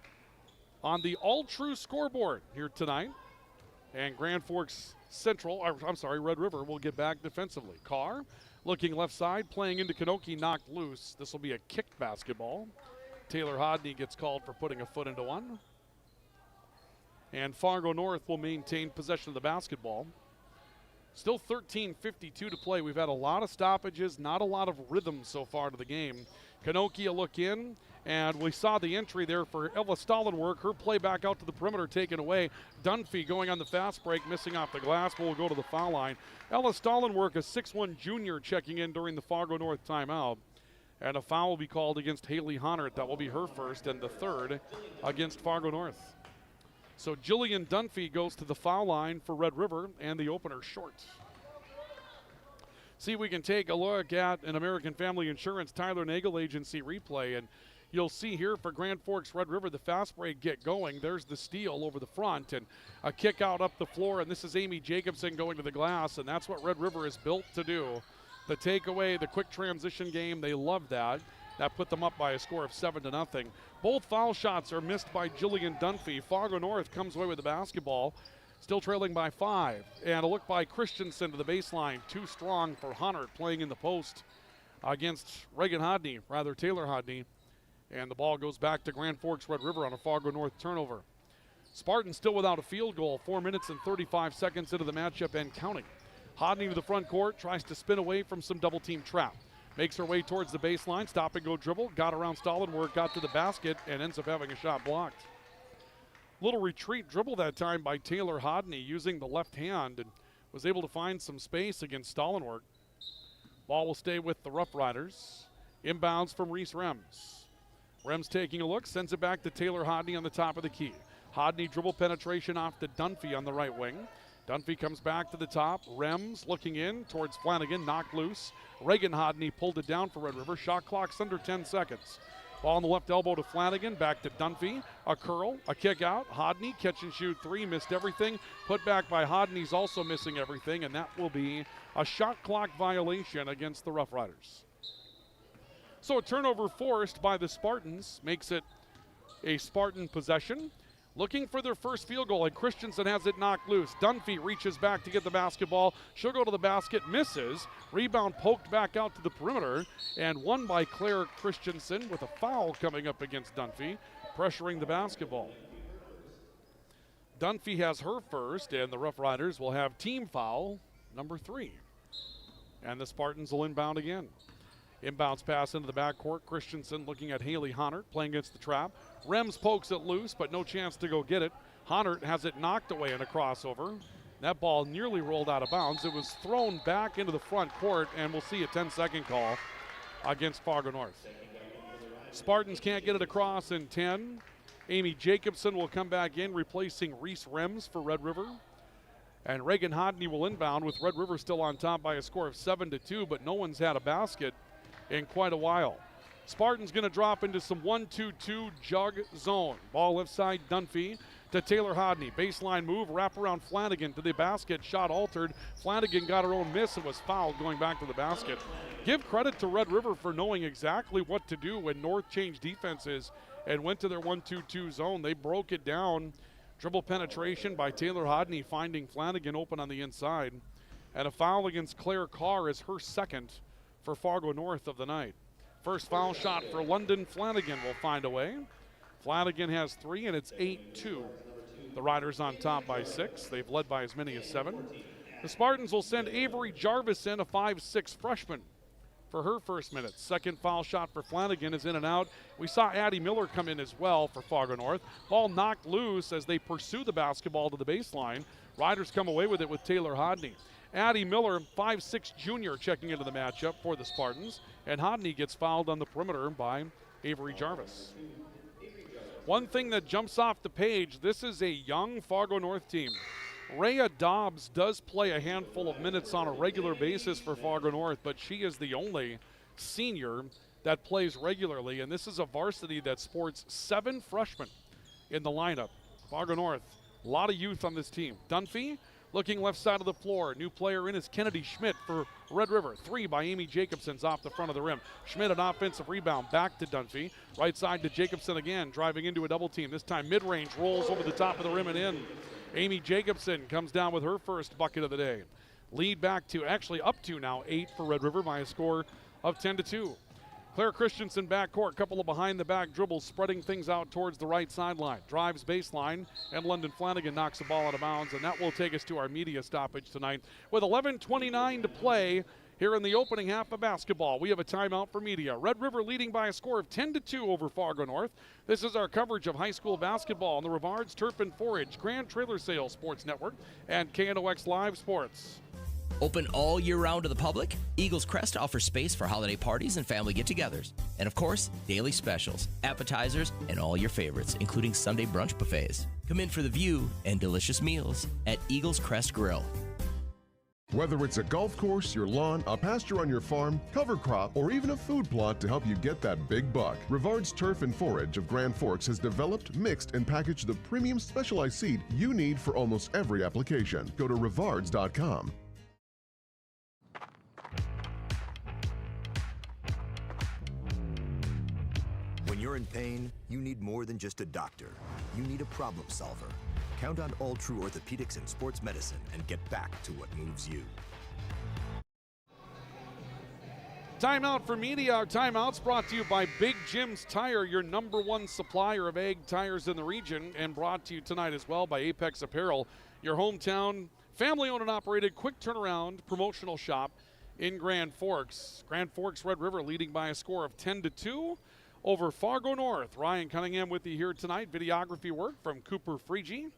on the all-true scoreboard here tonight. And Grand Forks Red River will get back defensively. Carr looking left side, playing into Kanoki, knocked loose. This will be a kicked basketball. Taylor Hodney gets called for putting a foot into one. And Fargo North will maintain possession of the basketball. Still 13:52 to play. We've had a lot of stoppages, not a lot of rhythm so far to the game. Kanoki a look in, and we saw the entry there for Ella Stallenwerk. Her play back out to the perimeter taken away. Dunphy going on the fast break, missing off the glass, but will go to the foul line. Ella Stallenwerk, a 6'1 junior, checking in during the Fargo North timeout. And a foul will be called against Haley Hunnert. That will be her first and the third against Fargo North. So Jillian Dunphy goes to the foul line for Red River, and the opener short. See if we can take a look at an American Family Insurance Tyler Nagel Agency replay, and you'll see here for Grand Forks Red River the fast break get going. There's the steal over the front and a kick out up the floor, and this is Amy Jacobson going to the glass, and that's what Red River is built to do. The takeaway, the quick transition game, they love that. That put them up by a score of 7-0. Both foul shots are missed by Jillian Dunphy. Fargo North comes away with the basketball, still trailing by 5. And a look by Christensen to the baseline. Too strong for Hunnert, playing in the post against Taylor Hodney. And the ball goes back to Grand Forks Red River on a Fargo North turnover. Spartans still without a field goal. 4 minutes and 35 seconds into the matchup and counting. Hodney to the front court, tries to spin away from some double team trap. Makes her way towards the baseline, stop and go dribble, got around Stallenwerk, got to the basket, and ends up having a shot blocked. Little retreat dribble that time by Taylor Hodney using the left hand and was able to find some space against Stallenwerk. Ball will stay with the Rough Riders. Inbounds from Reese Rems. Rems taking a look, sends it back to Taylor Hodney on the top of the key. Hodney dribble penetration off to Dunphy on the right wing. Dunphy comes back to the top. Rems looking in towards Flanagan, knocked loose. Reagan Hodney pulled it down for Red River. Shot clock's under 10 seconds. Ball on the left elbow to Flanagan, back to Dunphy. A curl, a kick out. Hodney, catch and shoot three, missed everything. Put back by Hodney's also missing everything, and that will be a shot clock violation against the Rough Riders. So a turnover forced by the Spartans makes it a Spartan possession. Looking for their first field goal, and Christensen has it knocked loose. Dunphy reaches back to get the basketball. She'll go to the basket, misses. Rebound poked back out to the perimeter, and won by Claire Christensen with a foul coming up against Dunphy, pressuring the basketball. Dunphy has her first, and the Rough Riders will have team foul number 3. And the Spartans will inbound again. Inbounds pass into the backcourt. Christensen looking at Haley Honert, playing against the trap. Rems pokes it loose, but no chance to go get it. Honert has it knocked away in a crossover. That ball nearly rolled out of bounds. It was thrown back into the front court, and we'll see a 10-second call against Fargo North. Spartans can't get it across in 10. Amy Jacobson will come back in, replacing Reese Rems for Red River. And Reagan Hodney will inbound with Red River still on top by a score of 7-2, but no one's had a basket in quite a while. Spartans going to drop into some 1-2-2 jug zone. Ball left side, Dunphy to Taylor Hodney. Baseline move, wrap around Flanagan to the basket. Shot altered. Flanagan got her own miss and was fouled going back to the basket. Give credit to Red River for knowing exactly what to do when North changed defenses and went to their 1-2-2 zone. They broke it down. Dribble penetration by Taylor Hodney, finding Flanagan open on the inside. And a foul against Claire Carr is her second for Fargo North of the night. First foul shot for London Flanagan will find a way. Flanagan has 3, and it's 8-2. The Riders on top by 6. They've led by as many as 7. The Spartans will send Avery Jarvis in, a 5'6" freshman, for her first minute. Second foul shot for Flanagan is in and out. We saw Addie Miller come in as well for Fargo North. Ball knocked loose as they pursue the basketball to the baseline. Riders come away with it with Taylor Hodney. Addie Miller, 5'6" junior, checking into the matchup for the Spartans. And Hodney gets fouled on the perimeter by Avery Jarvis. One thing that jumps off the page, this is a young Fargo North team. Rhea Dobbs does play a handful of minutes on a regular basis for Fargo North, but she is the only senior that plays regularly, and this is a varsity that sports 7 freshmen in the lineup. Fargo North, a lot of youth on this team. Dunphy, looking left side of the floor. New player in is Kennedy Schmidt for Red River. 3 by Amy Jacobson's off the front of the rim. Schmidt, an offensive rebound, back to Dunphy. Right side to Jacobson again, driving into a double team. This time mid-range, rolls over the top of the rim and in. Amy Jacobson comes down with her first bucket of the day. Lead back to, actually up to now 8 for Red River by a score of 10-2. Claire Christensen backcourt, couple of behind-the-back dribbles, spreading things out towards the right sideline. Drives baseline, and London Flanagan knocks the ball out of bounds, and that will take us to our media stoppage tonight. With 11:29 to play here in the opening half of basketball, we have a timeout for media. Red River leading by a score of 10-2 over Fargo North. This is our coverage of high school basketball on the Rivards Turf and Forage, Grand Trailer Sales Sports Network, and KNOX Live Sports. Open all year round to the public, Eagles Crest offers space for holiday parties and family get-togethers. And of course, daily specials, appetizers, and all your favorites, including Sunday brunch buffets. Come in for the view and delicious meals at Eagles Crest Grill. Whether it's a golf course, your lawn, a pasture on your farm, cover crop, or even a food plot to help you get that big buck, Rivards Turf and Forage of Grand Forks has developed, mixed, and packaged the premium specialized seed you need for almost every application. Go to rivards.com. When you're in pain, you need more than just a doctor. You need a problem solver. Count on All True Orthopedics and Sports Medicine and get back to what moves you. Timeout for media. Our timeout's brought to you by Big Jim's Tire, your #1 supplier of egg tires in the region, and brought to you tonight as well by Apex Apparel, your hometown family-owned and operated quick turnaround promotional shop in Grand Forks. Grand Forks Red River leading by a score of 10-2 over Fargo North. Ryan Cunningham with you here tonight. Videography work from Cooper Freegee.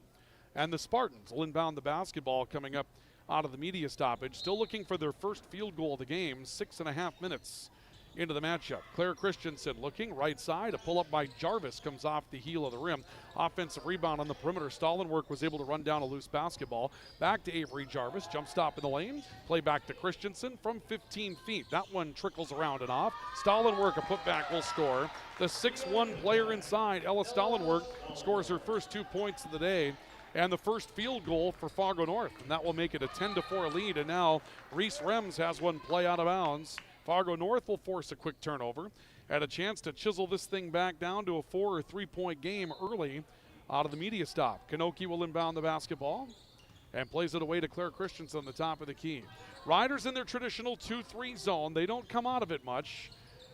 And the Spartans will inbound the basketball coming up out of the media stoppage. Still looking for their first field goal of the game. 6.5 minutes into the matchup. Claire Christensen looking right side. A pull up by Jarvis comes off the heel of the rim. Offensive rebound on the perimeter. Stallenwerk was able to run down a loose basketball. Back to Avery Jarvis. Jump stop in the lane. Play back to Christensen from 15 feet. That one trickles around and off. Stallenwerk, a putback, will score. The 6'1 player inside, Ella Stallenwerk, scores her first 2 points of the day and the first field goal for Fargo North. And that will make it a 10-4 lead. And now Reese Rems has one play out of bounds. Fargo North will force a quick turnover and a chance to chisel this thing back down to a 4 or 3 point game early out of the media stop. KNOX will inbound the basketball and plays it away to Claire Christensen on the top of the key. Riders in their traditional 2-3 zone. They don't come out of it much.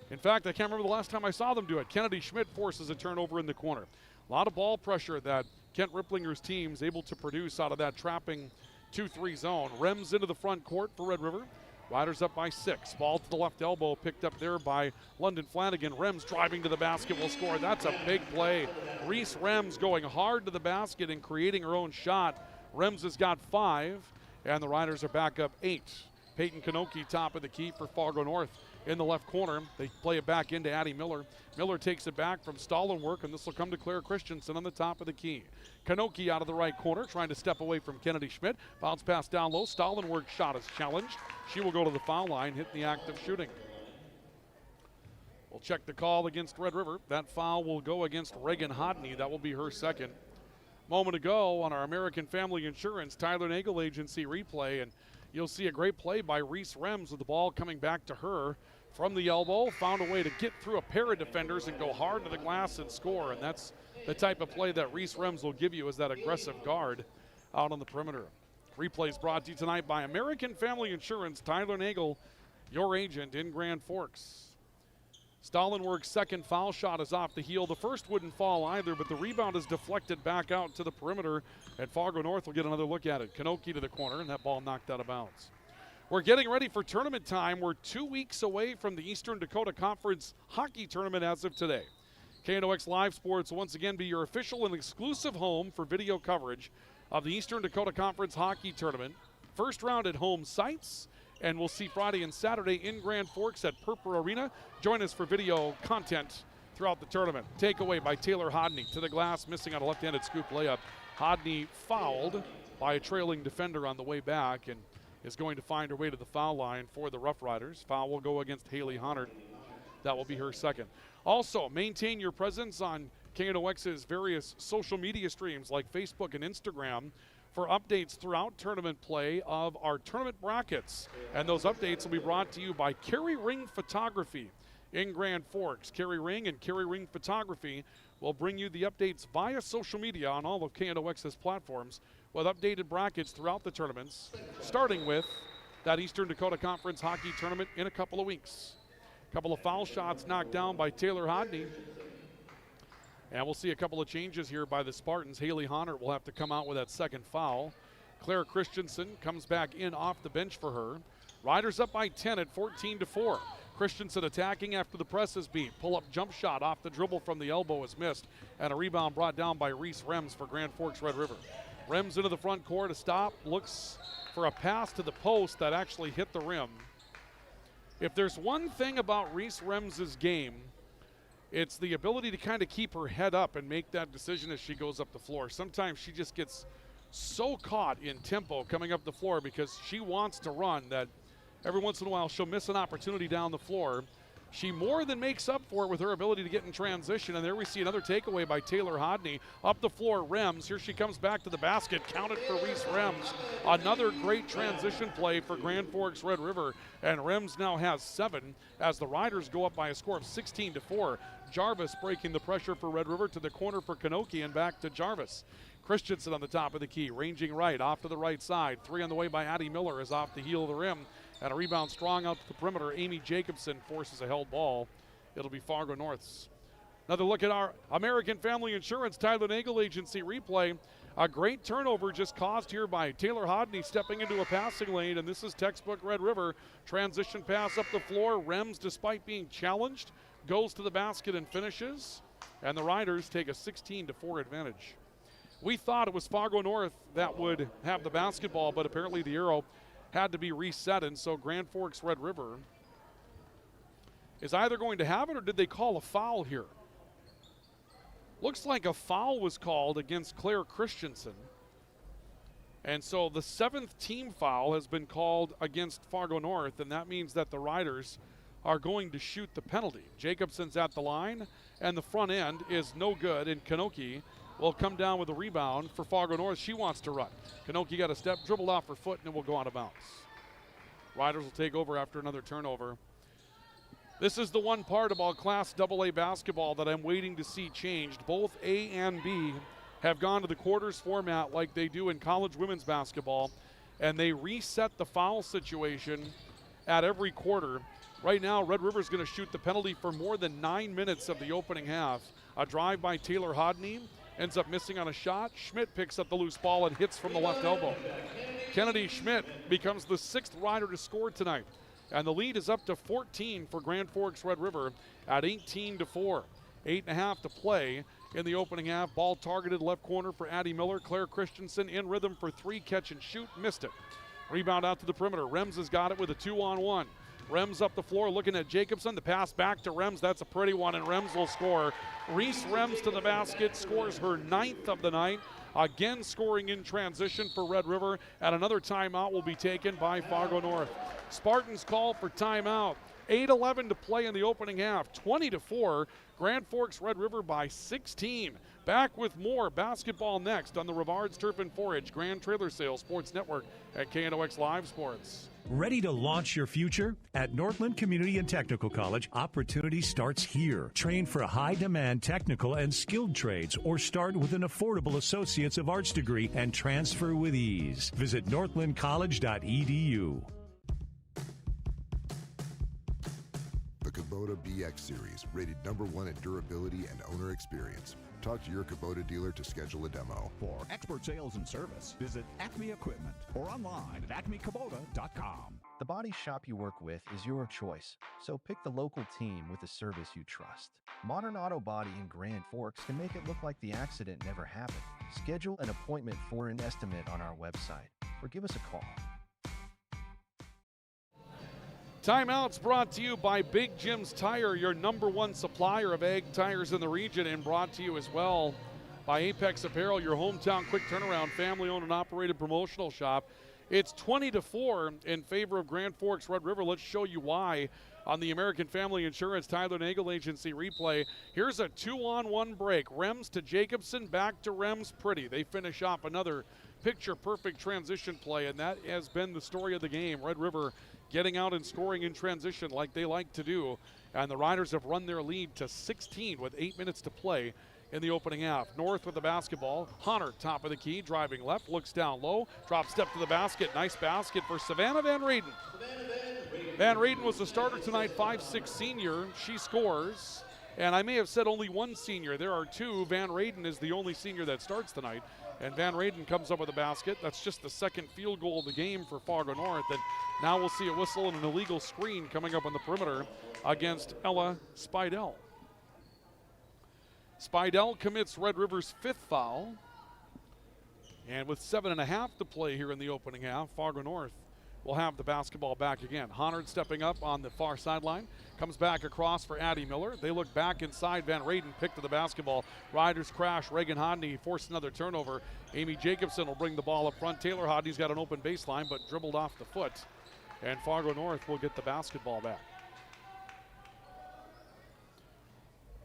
In fact, I can't remember the last time I saw them do it. Kennedy Schmidt forces a turnover in the corner. A lot of ball pressure that Kent Ripplinger's team is able to produce out of that trapping 2-3 zone. Rems into the front court for Red River. Riders up by 6. Ball to the left elbow, picked up there by London Flanagan. Rems driving to the basket will score. That's a big play. Reese Rems going hard to the basket and creating her own shot. Rems has got 5, and the Riders are back up 8. Peyton Kanoki, top of the key for Fargo North in the left corner. They play it back into Addie Miller. Miller takes it back from Stallenwerk, and this will come to Claire Christensen on the top of the key. Kanoki out of the right corner, trying to step away from Kennedy Schmidt. Bounce pass down low. Stallenwerk shot is challenged. She will go to the foul line, hit the act of shooting. We'll check the call against Red River. That foul will go against Reagan Hodney. That will be her second. Moment ago on our American Family Insurance Tyler Nagel Agency replay, and you'll see a great play by Reese Rems with the ball coming back to her from the elbow. Found a way to get through a pair of defenders and go hard to the glass and score. And that's the type of play that Reese Rems will give you, as that aggressive guard out on the perimeter. Replays brought to you tonight by American Family Insurance. Tyler Nagel, your agent in Grand Forks. Stallenwerk's second foul shot is off the heel. The first wouldn't fall either, but the rebound is deflected back out to the perimeter, and Fargo North will get another look at it. Kanoki to the corner, and that ball knocked out of bounds. We're getting ready for tournament time. We're 2 weeks away from the Eastern Dakota Conference Hockey Tournament as of today. KNOX Live Sports will once again be your official and exclusive home for video coverage of the Eastern Dakota Conference Hockey Tournament. First round at home sites, and we'll see Friday and Saturday in Grand Forks at Purpur Arena. Join us for video content throughout the tournament. Takeaway by Taylor Hodney to the glass, missing on a left-handed scoop layup. Hodney fouled by a trailing defender on the way back and is going to find her way to the foul line for the Rough Riders. Foul will go against Haley Honert. That will be her second. Also, maintain your presence on KNOX's various social media streams like Facebook and Instagram for updates throughout tournament play of our tournament brackets. And those updates will be brought to you by Carey Ring Photography in Grand Forks. Carey Ring and Carey Ring Photography will bring you the updates via social media on all of KNOX's platforms with updated brackets throughout the tournaments, starting with that Eastern Dakota Conference Hockey Tournament in a couple of weeks. A couple of foul shots knocked down by Taylor Hodney. And we'll see a couple of changes here by the Spartans. Haley Honert will have to come out with that second foul. Claire Christensen comes back in off the bench for her. Riders up by 10 at 14-4. Christensen attacking after the press is beat. Pull-up jump shot off the dribble from the elbow is missed. And a rebound brought down by Reese Rems for Grand Forks Red River. Rems into the front court, a stop, looks for a pass to the post that actually hit the rim. If there's one thing about Reese Rems' game, it's the ability to kind of keep her head up and make that decision as she goes up the floor. Sometimes she just gets so caught in tempo coming up the floor because she wants to run that every once in a while she'll miss an opportunity down the floor. She more than makes up for it with her ability to get in transition. And there we see another takeaway by Taylor Hodney. Up the floor, Rems. Here she comes back to the basket. Counted for Reese Rems. Another great transition play for Grand Forks Red River. And Rems now has 7 as the Riders go up by a score of 16-4. Jarvis breaking the pressure for Red River to the corner for Kanoki and back to Jarvis. Christensen on the top of the key, ranging right, off to the right side. 3 on the way by Addie Miller is off the heel of the rim. And a rebound strong out to the perimeter. Amy Jacobson forces a held ball. It'll be Fargo North's. Another look at our American Family Insurance Tyler Nagel Agency replay. A great turnover just caused here by Taylor Hodney stepping into a passing lane, and this is textbook Red River. Transition pass up the floor. Rems, despite being challenged, goes to the basket and finishes. And the Riders take a 16-4 advantage. We thought it was Fargo North that would have the basketball, but apparently the arrow had to be reset, and so Grand Forks Red River is either going to have it or did they call a foul here? Looks like a foul was called against Claire Christensen. And so the 7th team foul has been called against Fargo North, and that means that the Riders are going to shoot the penalty. Jacobson's at the line, and the front end is no good, and Kanoki will come down with a rebound for Fargo North. She wants to run. Kanoki got a step, dribbled off her foot, and it will go out of bounds. Riders will take over after another turnover. This is the one part about Class AA basketball that I'm waiting to see changed. Both A and B have gone to the quarters format like they do in college women's basketball, and they reset the foul situation at every quarter. Right now, Red River's going to shoot the penalty for more than 9 minutes of the opening half. A drive by Taylor Hodney ends up missing on a shot. Schmidt picks up the loose ball and hits from the left elbow. Kennedy Schmidt becomes the 6th Rider to score tonight. And the lead is up to 14 for Grand Forks Red River at 18-4. 8.5 to play in the opening half. Ball targeted left corner for Addie Miller. Claire Christensen in rhythm for 3, catch and shoot, missed it. Rebound out to the perimeter. Rems has got it with a 2-on-1. Rems up the floor looking at Jacobson. The pass back to Rems. That's a pretty one, and Rems will score. Reese Rems to the basket, scores her 9th of the night. Again scoring in transition for Red River, and another timeout will be taken by Fargo North. Spartans call for timeout. 8:11 to play in the opening half. 20-4. Grand Forks Red River by 16. Back with more basketball next on the Rivards Turf and Forage Grand Trailer Sales Sports Network at KNOX Live Sports. Ready to launch your future? At Northland Community and Technical College, opportunity starts here. Train for high-demand technical and skilled trades or start with an affordable Associates of Arts degree and transfer with ease. Visit northlandcollege.edu. The Kubota BX Series, rated #1 in durability and owner experience. Talk to your Kubota dealer to schedule a demo. For expert sales and service, visit Acme Equipment or online at acmekubota.com. The body shop you work with is your choice, so pick the local team with the service you trust. Modern Auto Body in Grand Forks can make it look like the accident never happened. Schedule an appointment for an estimate on our website or give us a call. Timeouts brought to you by Big Jim's Tire, your #1 supplier of ag tires in the region, and brought to you as well by Apex Apparel, your hometown quick turnaround, family-owned and operated promotional shop. It's 20-4 in favor of Grand Forks Red River. Let's show you why on the American Family Insurance Tyler Nagel Agency replay. Here's a 2-on-1 break. Rems to Jacobson, back to Rems. Pretty. They finish off another picture-perfect transition play, and that has been the story of the game. Red River getting out and scoring in transition like they like to do. And the Riders have run their lead to 16 with 8 minutes to play in the opening half. North with the basketball. Hunter, top of the key, driving left, looks down low, drop step to the basket. Nice basket for Savannah Van Raden. Van Raden was the starter tonight, 5'6" senior. She scores. And I may have said only one senior. There are two. Van Raden is the only senior that starts tonight. And Van Raden comes up with a basket. That's just the second field goal of the game for Fargo North. And now we'll see a whistle and an illegal screen coming up on the perimeter against Ella Spidell. Spidell commits Red River's 5th foul. And with 7.5 to play here in the opening half, Fargo North will have the basketball back again. Honard stepping up on the far sideline. Comes back across for Addie Miller. They look back inside. Van Raden picked to the basketball. Riders crash. Reagan Hodney forced another turnover. Amy Jacobson will bring the ball up front. Taylor Hodney's got an open baseline, but dribbled off the foot. And Fargo North will get the basketball back.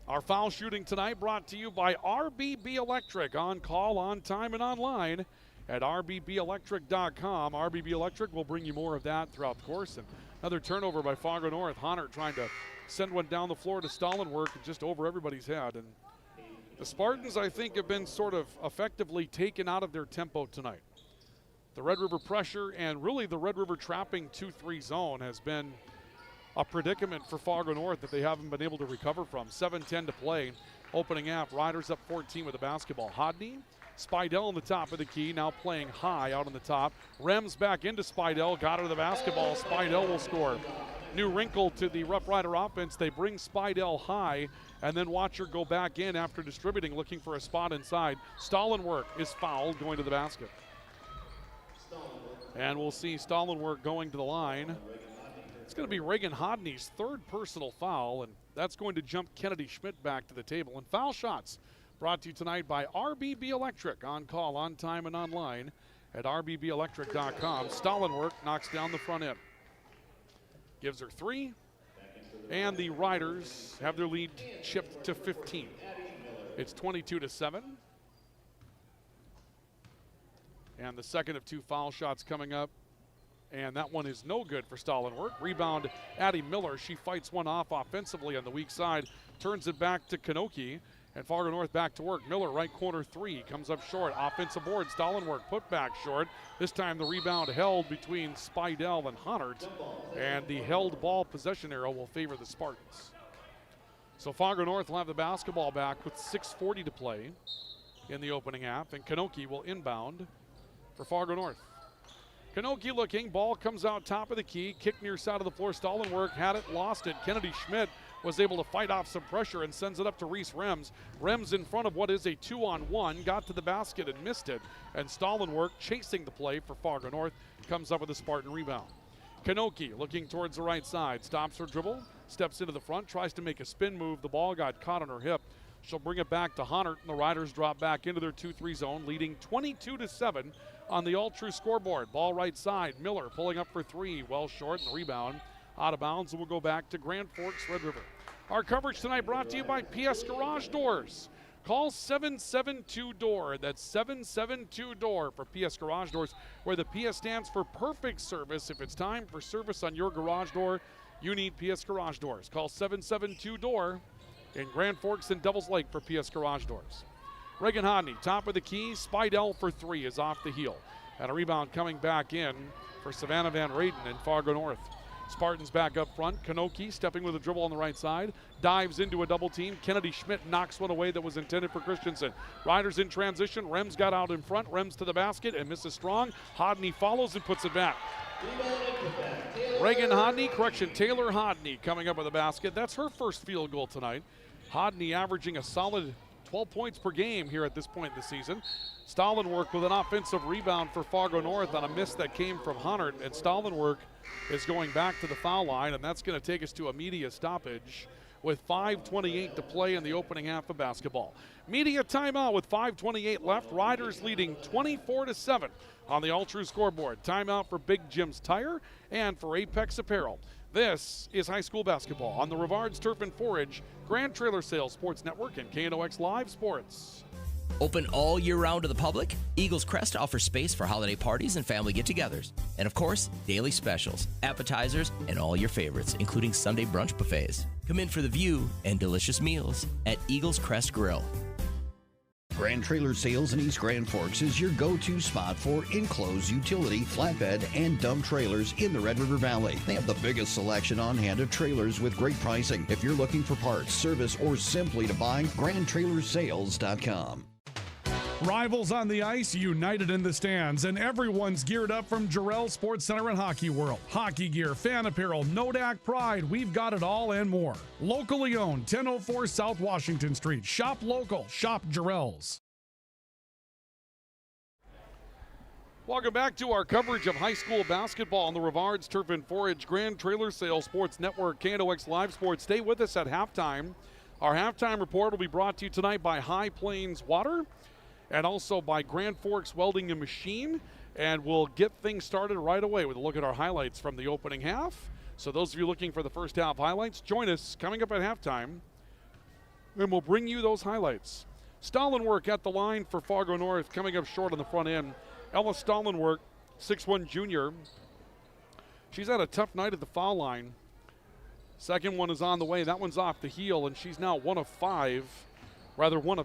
Our foul shooting tonight brought to you by RBB Electric. On call, on time, and online at rbbelectric.com. RBB Electric will bring you more of that throughout the course. And another turnover by Fargo North. Honert trying to send one down the floor to Stallenwork just over everybody's head. And the Spartans, I think, have been sort of effectively taken out of their tempo tonight. The Red River pressure and really the Red River trapping 2-3 zone has been a predicament for Fargo North that they haven't been able to recover from. 7:10 to play. Opening half. Riders up 14 with the basketball. Hodney, Spidell on the top of the key, now playing high out on the top. Rems back into Spidell, got her to the basketball. Spidell will score. New wrinkle to the Rough Rider offense. They bring Spidell high and then watch her go back in after distributing, looking for a spot inside. Stallenwork is fouled, going to the basket. And we'll see Stallenwork going to the line. It's going to be Reagan Hodney's third personal foul, and that's going to jump Kennedy Schmidt back to the table. And foul shots brought to you tonight by RBB Electric, on call, on time, and online at rbbelectric.com. Stallenwerk knocks down the front end. Gives her 3, and the Riders have their lead chipped to 15. It's 22-7. And the second of 2 foul shots coming up. And that one is no good for Stallenwerk. Rebound, Addie Miller. She fights one off offensively on the weak side. Turns it back to Knoche. And Fargo North back to work. Miller, right corner 3. Comes up short. Offensive board. Stallenwerk put back short. This time the rebound held between Spidell and Honert. And the held ball possession arrow will favor the Spartans. So Fargo North will have the basketball back with 6:40 to play in the opening half. And Knoche will inbound for Fargo North. Knoche looking, ball comes out top of the key, kick near side of the floor. Stallenwerk had it, lost it. Kennedy Schmidt was able to fight off some pressure and sends it up to Reese Rems. Rems in front of what is a 2-on-1, got to the basket and missed it. And Stallenwerk, chasing the play for Fargo North, comes up with a Spartan rebound. Knoche looking towards the right side, stops her dribble, steps into the front, tries to make a spin move. The ball got caught on her hip. She'll bring it back to Honert, and the Riders drop back into their 2-3 zone, leading 22-7 on the all-true scoreboard. Ball right side, Miller pulling up for 3, well short, and the rebound out of bounds, and we'll go back to Grand Forks, Red River. Our coverage tonight brought to you by PS Garage Doors. Call 772-DOOR. That's 772-DOOR for PS Garage Doors, where the PS stands for perfect service. If it's time for service on your garage door, you need PS Garage Doors. Call 772-DOOR in Grand Forks and Devils Lake for PS Garage Doors. Reagan Hodney, top of the key. Spidell for 3 is off the heel. And a rebound coming back in for Savannah Van Rayden in Fargo North. Spartans back up front. Knoche stepping with a dribble on the right side. Dives into a double team. Kennedy Schmidt knocks one away that was intended for Christensen. Riders in transition. Rems got out in front. Rems to the basket and misses strong. Hodney follows and puts it back. Reagan Hodney, Taylor Hodney coming up with a basket. That's her first field goal tonight. Hodney averaging a solid 12 points per game here at this point in the season. Stallenwerk with an offensive rebound for Fargo North on a miss that came from Honert, and Stallenwerk is going back to the foul line, and that's going to take us to a media stoppage with 5:28 to play in the opening half of basketball. Media timeout with 5:28 left. Riders leading 24-7 on the all-true scoreboard. Timeout for Big Jim's Tire and for Apex Apparel. This is high school basketball on the Rivards Turf and Forage Grand Trailer Sales Sports Network and KNOX Live Sports. Open all year round to the public, Eagles Crest offers space for holiday parties and family get-togethers. And of course, daily specials, appetizers, and all your favorites, including Sunday brunch buffets. Come in for the view and delicious meals at Eagles Crest Grill. Grand Trailer Sales in East Grand Forks is your go-to spot for enclosed utility, flatbed, and dump trailers in the Red River Valley. They have the biggest selection on hand of trailers with great pricing. If you're looking for parts, service, or simply to buy, GrandTrailersales.com. Rivals on the ice, united in the stands, and everyone's geared up from Jarrell Sports Center and Hockey World. Hockey gear, fan apparel, Nodak Pride, we've got it all and more. Locally owned, 1004 South Washington Street. Shop local, shop Jarrell's. Welcome back to our coverage of high school basketball on the Rivards Turf and Forage Grand Trailer Sales Sports Network, KNOX Live Sports. Stay with us at halftime. Our halftime report will be brought to you tonight by High Plains Water and also by Grand Forks Welding and Machine. And we'll get things started right away with a look at our highlights from the opening half. So those of you looking for the first half highlights, join us coming up at halftime, and we'll bring you those highlights. Stallenwerk at the line for Fargo North, coming up short on the front end. Ella Stallenwerk, 6'1" junior. She's had a tough night at the foul line. Second one is on the way. That one's off the heel, and she's now one of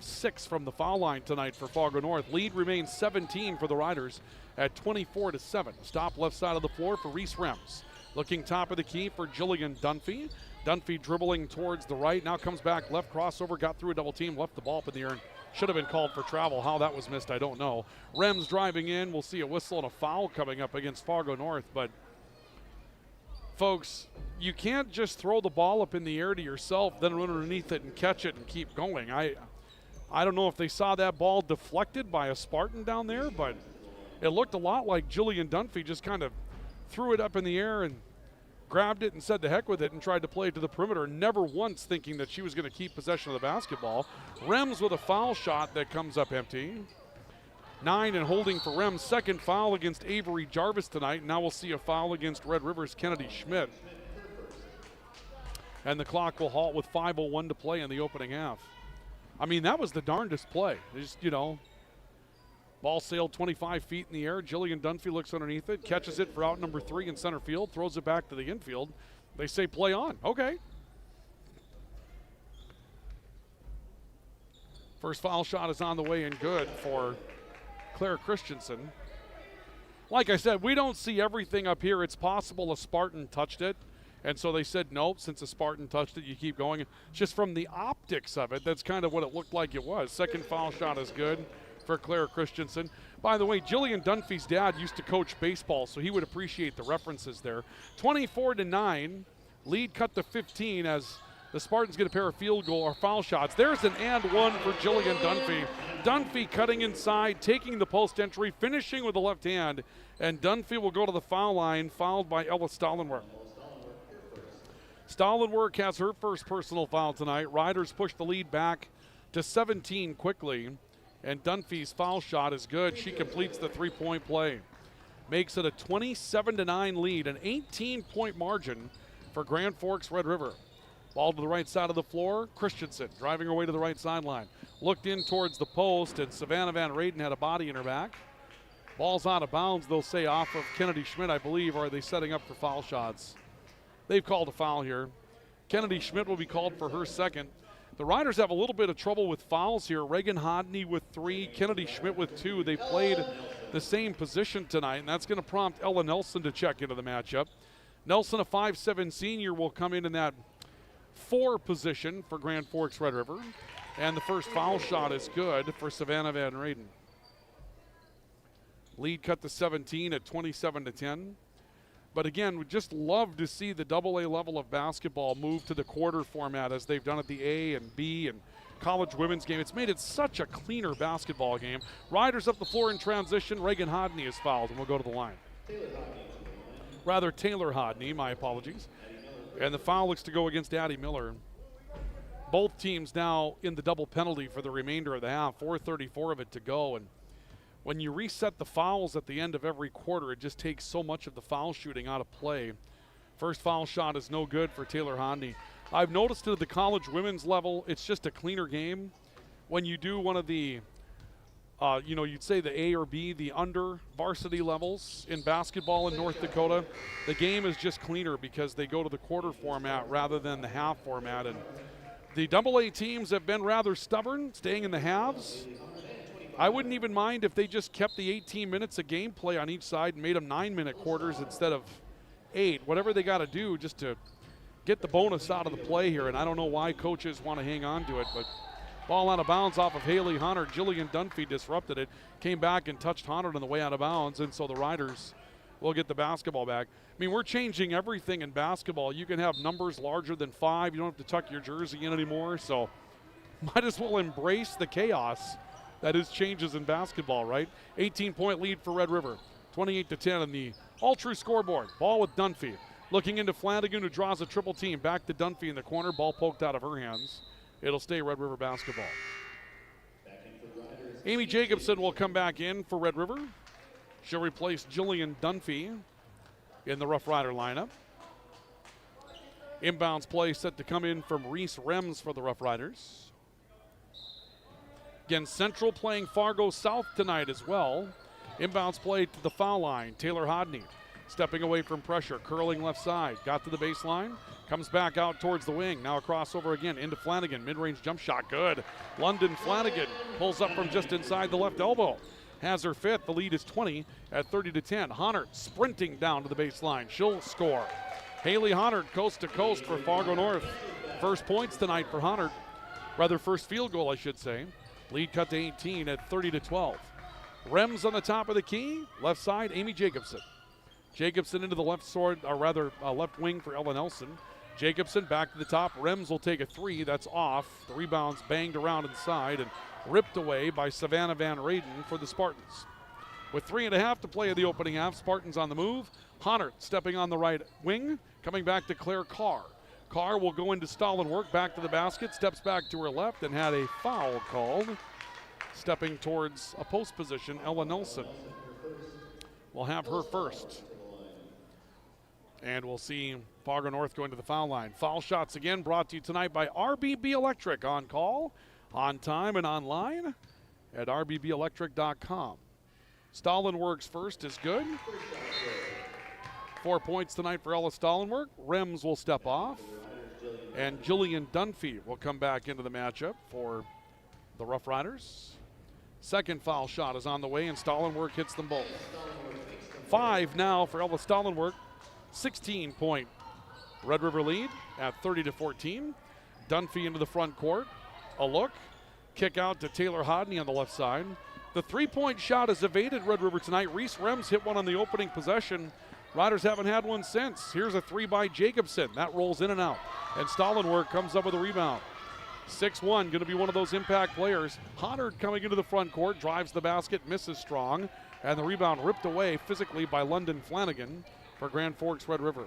6 from the foul line tonight for Fargo North. Lead remains 17 for the Riders at 24-7. Stop left side of the floor for Reese Rems. Looking top of the key for Jillian Dunphy. Dunphy dribbling towards the right. Now comes back left, crossover, got through a double team, left the ball up in the air. Should have been called for travel. How that was missed, I don't know. Rems driving in. We'll see a whistle and a foul coming up against Fargo North. But, folks, you can't just throw the ball up in the air to yourself, then run underneath it and catch it and keep going. I don't know if they saw that ball deflected by a Spartan down there, but it looked a lot like Jillian Dunphy just kind of threw it up in the air and grabbed it and said the heck with it and tried to play it to the perimeter, never once thinking that she was going to keep possession of the basketball. Rems with a foul shot that comes up empty. 9 and holding for Rems. Second foul against Avery Jarvis tonight. Now we'll see a foul against Red River's Kennedy Schmidt. And the clock will halt with 5:01 to play in the opening half. I mean, that was the darndest play. Just, ball sailed 25 feet in the air. Jillian Dunphy looks underneath it, catches it for out number 3 in center field, throws it back to the infield. They say play on. Okay. First foul shot is on the way and good for Claire Christensen. Like I said, we don't see everything up here. It's possible a Spartan touched it. And so they said, nope, since a Spartan touched it, you keep going. Just from the optics of it, that's kind of what it looked like it was. Second foul shot is good for Claire Christensen. By the way, Jillian Dunphy's dad used to coach baseball, so he would appreciate the references there. 24-9, lead cut to 15 as the Spartans get a pair of field goal or foul shots. There's an and one for Jillian Dunphy. Dunphy cutting inside, taking the post entry, finishing with the left hand, and Dunphy will go to the foul line, fouled by Ella Stallenwerk. Stallenwerk has her first personal foul tonight. Riders push the lead back to 17 quickly, and Dunphy's foul shot is good. She completes the three-point play. Makes it a 27-9 lead, an 18-point margin for Grand Forks Red River. Ball to the right side of the floor. Christensen driving her way to the right sideline. Looked in towards the post, and Savannah Van Raden had a body in her back. Ball's out of bounds, they'll say, off of Kennedy Schmidt, I believe, or are they setting up for foul shots? They've called a foul here. Kennedy Schmidt will be called for her second. The Riders have a little bit of trouble with fouls here. Reagan Hodney with 3, Kennedy Schmidt with 2. They played the same position tonight, and that's going to prompt Ella Nelson to check into the matchup. Nelson, a 5'7" senior, will come in that 4 position for Grand Forks Red River. And the first foul shot is good for Savannah Van Raden. Lead cut to 17 at 27-10. But again, we just love to see the AA level of basketball move to the quarter format as they've done at the A and B and college women's game. It's made it such a cleaner basketball game. Riders up the floor in transition. Reagan Hodney is fouled and will go to the line. Taylor Hodney, my apologies. And the foul looks to go against Addie Miller. Both teams now in the double penalty for the remainder of the half. 4:34 of it to go. And when you reset the fouls at the end of every quarter, it just takes so much of the foul shooting out of play. First foul shot is no good for Taylor Hodney. I've noticed at the college women's level, it's just a cleaner game. When you do one of the, you'd say the A or B, the under varsity levels in basketball in North Dakota, the game is just cleaner because they go to the quarter format rather than the half format. And the AA teams have been rather stubborn, staying in the halves. I wouldn't even mind if they just kept the 18 minutes of gameplay on each side and made them 9-minute quarters instead of 8. Whatever they got to do just to get the bonus out of the play here. And I don't know why coaches want to hang on to it, but ball out of bounds off of Haley Hunter. Jillian Dunphy disrupted it, came back and touched Hunter on the way out of bounds, and so the Riders will get the basketball back. I mean, we're changing everything in basketball. You can have numbers larger than 5. You don't have to tuck your jersey in anymore, so might as well embrace the chaos that is changes in basketball, right? 18-point lead for Red River, 28-10 on the all-true scoreboard. Ball with Dunphy. Looking into Flanagan, who draws a triple team. Back to Dunphy in the corner. Ball poked out of her hands. It'll stay Red River basketball. Amy Jacobson will come back in for Red River. She'll replace Jillian Dunphy in the Rough Rider lineup. Inbounds play set to come in from Reese Rems for the Rough Riders. Again, Central playing Fargo South tonight as well. Inbounds play to the foul line. Taylor Hodney stepping away from pressure, curling left side. Got to the baseline, comes back out towards the wing. Now a crossover again into Flanagan. Mid-range jump shot, good. London Flanagan pulls up from just inside the left elbow. Has her fifth. The lead is 20 at 30-10. Hunter sprinting down to the baseline. She'll score. Haley Hunter coast to coast for Fargo North. First points tonight for Hunter. Rather, first field goal, I should say. Lead cut to 18 at 30-12. Rems on the top of the key. Left side, Amy Jacobson. Jacobson into the left sword, or rather left wing for Ella Nelson. Jacobson back to the top. Rems will take a 3. That's off. The rebound's banged around inside and ripped away by Savannah Van Raden for the Spartans. With 3.5 to play in the opening half, Spartans on the move. Hunter stepping on the right wing. Coming back to Claire Carr. Carr will go into stall and work, back to the basket, steps back to her left and had a foul called. Stepping towards a post position, Ella Nelson will have her first. And we'll see Fargo North going to the foul line. Foul shots again brought to you tonight by RBB Electric, on call, on time, and online at rbbelectric.com. Stallenwork's first is good. 4 points tonight for Ella Stallenwork. Rems will step off. And Jillian Dunphy will come back into the matchup for the Rough Riders. Second foul shot is on the way, and Stallenwork hits them both. 5 now for Ella Stallenwork. 16-point Red River lead at 30-14. Dunphy into the front court. A look. Kick out to Taylor Hodney on the left side. The three-point shot is evaded Red River tonight. Reese Rems hit one on the opening possession. Riders haven't had one since. Here's a three by Jacobson. That rolls in and out. And Stallenwork comes up with a rebound. 6'1", going to be one of those impact players. Hoddard coming into the front court, drives the basket, misses strong. And the rebound ripped away physically by London Flanagan for Grand Forks Red River.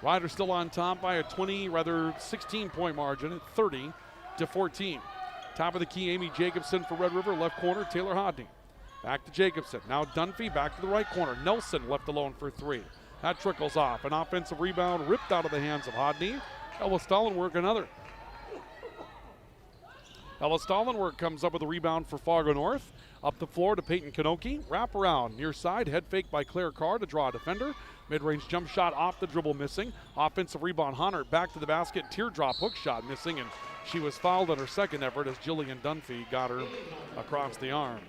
Riders still on top by a 16-point margin at 30-14. Top of the key, Amy Jacobson for Red River. Left corner, Taylor Hodney. Back to Jacobson. Now Dunphy back to the right corner. Nelson left alone for three. That trickles off. An offensive rebound ripped out of the hands of Hodney. Ella Stallenwork another. Ella Stallenwork comes up with a rebound for Fargo North. Up the floor to Peyton Kanoki. Wrap around near side. Head fake by Claire Carr to draw a defender. Mid-range jump shot off the dribble missing. Offensive rebound Hunter back to the basket. Teardrop hook shot missing, and she was fouled on her second effort as Jillian Dunphy got her across the arm.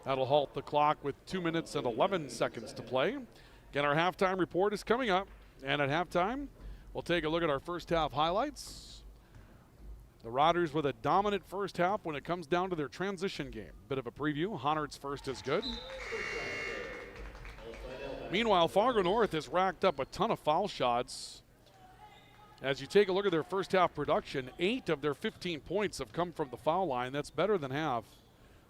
That'll halt the clock with 2 minutes and 11 seconds to play. Again, our halftime report is coming up. And at halftime, we'll take a look at our first half highlights. The Riders with a dominant first half when it comes down to their transition game. Bit of a preview. Honard's first is good. Meanwhile, Fargo North has racked up a ton of foul shots. As you take a look at their first half production, 8 of their 15 points have come from the foul line. That's better than half.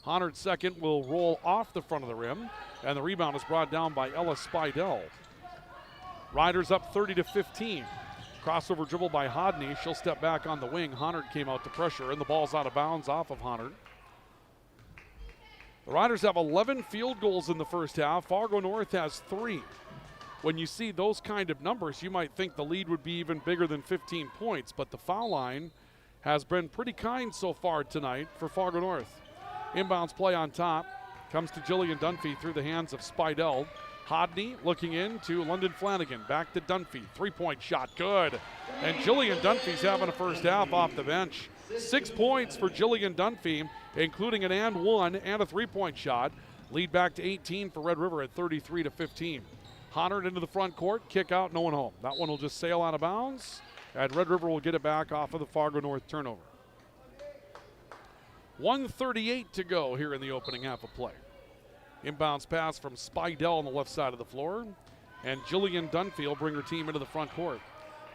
Honard's second will roll off the front of the rim, and the rebound is brought down by Ella Spidell. Riders up 30-15. Crossover dribble by Hodney. She'll step back on the wing. Honard came out to pressure, and the ball's out of bounds off of Honard. The Riders have 11 field goals in the first half. Fargo North has 3. When you see those kind of numbers, you might think the lead would be even bigger than 15 points, but the foul line has been pretty kind so far tonight for Fargo North. Inbounds play on top. Comes to Jillian Dunphy through the hands of Spidell. Hodney looking in to London Flanagan. Back to Dunphy. Three-point shot. Good. And Jillian Dunphy's having a first half off the bench. 6 points for Jillian Dunphy, including an and one and a three-point shot. Lead back to 18 for Red River at 33-15. Honard into the front court. Kick out. No one home. That one will just sail out of bounds. And Red River will get it back off of the Fargo North turnover. 1:38 to go here in the opening half of play. Inbounds pass from Spidell on the left side of the floor. And Jillian Dunphy will bring her team into the front court.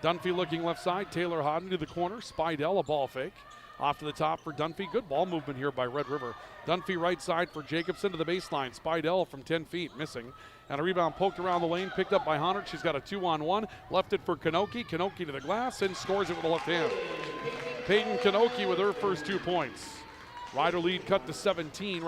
Dunphy looking left side. Taylor Hodney to the corner. Spidell a ball fake. Off to the top for Dunphy. Good ball movement here by Red River. Dunphy right side for Jacobson to the baseline. Spidell from 10 feet missing. And a rebound poked around the lane. Picked up by Honard. She's got a 2-on-1. Left it for Kanoki. Kanoki to the glass and scores it with the left hand. Peyton Kanoki with her first 2 points. Rider lead cut to 16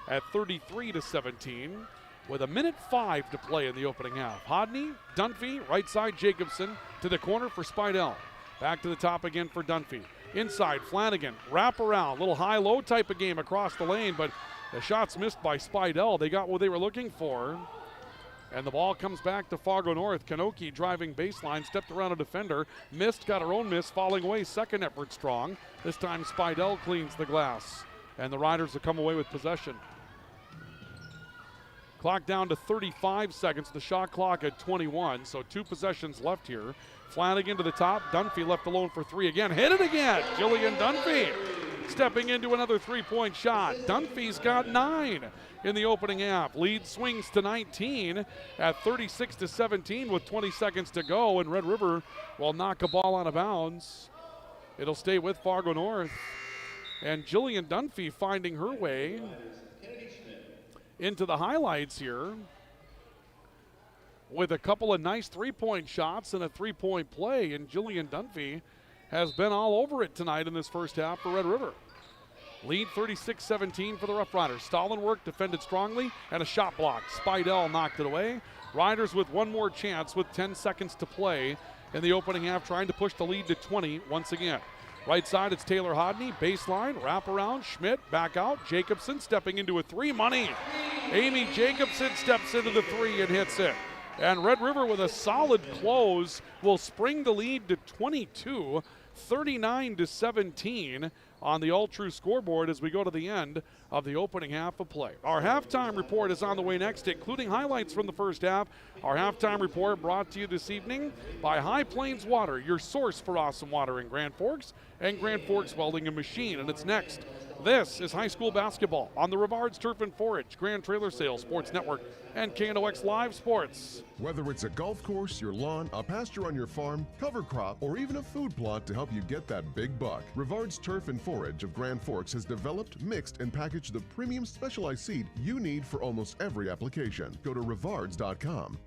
at 33-17 with 1:05 to play in the opening half. Hodney, Dunphy, right side Jacobson to the corner for Spidell. Back to the top again for Dunphy. Inside, Flanagan, wrap around, little high-low type of game across the lane, but the shot's missed by Spidell. They got what they were looking for. And the ball comes back to Fargo North. Kanoki driving baseline, stepped around a defender, missed, got her own miss, falling away. Second effort strong. This time Spidell cleans the glass. And the Riders will come away with possession. Clock down to 35 seconds. The shot clock at 21, so 2 possessions left here. Flanagan to the top. Dunphy left alone for 3 again. Hit it again. Jillian Dunphy stepping into another 3-point shot. Dunphy's got 9 in the opening half. Lead swings to 19 at 36-17 with 20 seconds to go, and Red River will knock a ball out of bounds. It'll stay with Fargo North. And Jillian Dunphy finding her way into the highlights here. with a couple of nice three-point shots and a three-point play, and Jillian Dunphy has been all over it tonight in this first half for Red River. Lead 36-17 for the Rough Riders. Stallenwork defended strongly, and a shot block. Spidell knocked it away. Riders with one more chance with 10 seconds to play in the opening half, trying to push the lead to 20 once again. Right side, it's Taylor Hodney, baseline, wraparound, Schmidt, back out, Jacobson stepping into a three, money. Amy Jacobson steps into the three and hits it. And Red River with a solid close will spring the lead to 22, 39-17 on the all-true scoreboard as we go to the end of the opening half of play. Our halftime report is on the way next, including highlights from the first half. Our halftime report brought to you this evening by High Plains Water, your source for awesome water in Grand Forks, and Grand Forks Welding and Machine. And it's next. This is high school basketball on the Rivards Turf and Forage, Grand Trailer Sales Sports Network, and KNOX Live Sports. Whether it's a golf course, your lawn, a pasture on your farm, cover crop, or even a food plot to help you get that big buck, Rivards Turf and Forage of Grand Forks has developed, mixed, and packaged the premium specialized seed you need for almost every application. Go to rivards.com.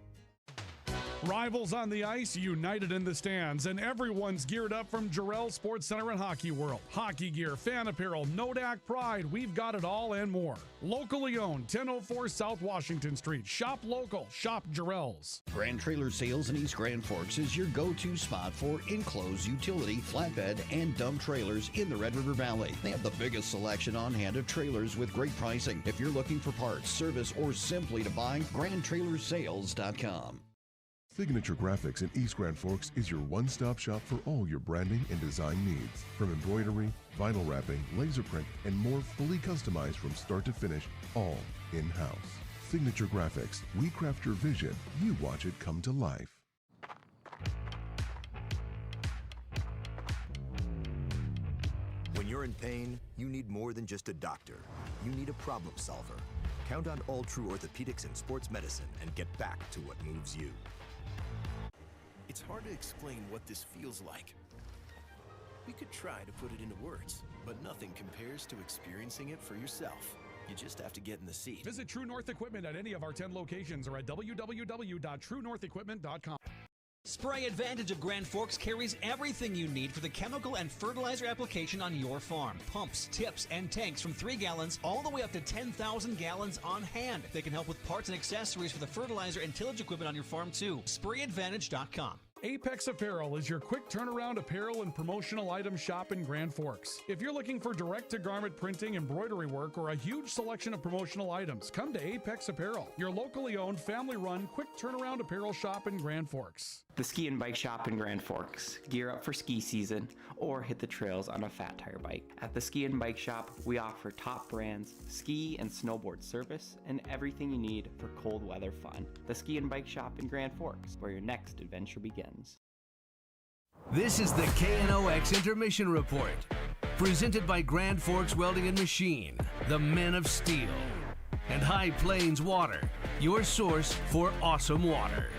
Rivals on the ice, united in the stands, and everyone's geared up from Jarrell Sports Center and Hockey World. Hockey gear, fan apparel, Nodak Pride, we've got it all and more. Locally owned, 1004 South Washington Street. Shop local, shop Jarrell's. Grand Trailer Sales in East Grand Forks is your go-to spot for enclosed utility, flatbed, and dump trailers in the Red River Valley. They have the biggest selection on hand of trailers with great pricing. If you're looking for parts, service, or simply to buy, GrandTrailersales.com. Signature Graphics in East Grand Forks is your one-stop shop for all your branding and design needs. From embroidery, vinyl wrapping, laser print, and more, fully customized from start to finish, all in-house. Signature Graphics. We craft your vision. You watch it come to life. When you're in pain, you need more than just a doctor. You need a problem solver. Count on All True Orthopedics and Sports Medicine and get back to what moves you. It's hard to explain what this feels like. We could try to put it into words, but nothing compares to experiencing it for yourself. You just have to get in the seat. Visit True North Equipment at any of our 10 locations or at www.truenorthequipment.com. Spray Advantage of Grand Forks carries everything you need for the chemical and fertilizer application on your farm. Pumps, tips, and tanks from 3 gallons all the way up to 10,000 gallons on hand. They can help with parts and accessories for the fertilizer and tillage equipment on your farm too. SprayAdvantage.com. Apex Apparel is your quick turnaround apparel and promotional item shop in Grand Forks. If you're looking for direct-to-garment printing, embroidery work, or a huge selection of promotional items, come to Apex Apparel, your locally owned, family-run, quick turnaround apparel shop in Grand Forks. The Ski and Bike Shop in Grand Forks. Gear up for ski season or hit the trails on a fat tire bike. At the Ski and Bike Shop, we offer top brands, ski and snowboard service, and everything you need for cold weather fun. The Ski and Bike Shop in Grand Forks, where your next adventure begins. This is the KNOX Intermission Report, presented by Grand Forks Welding and Machine, the Men of Steel, and High Plains Water, your source for awesome water.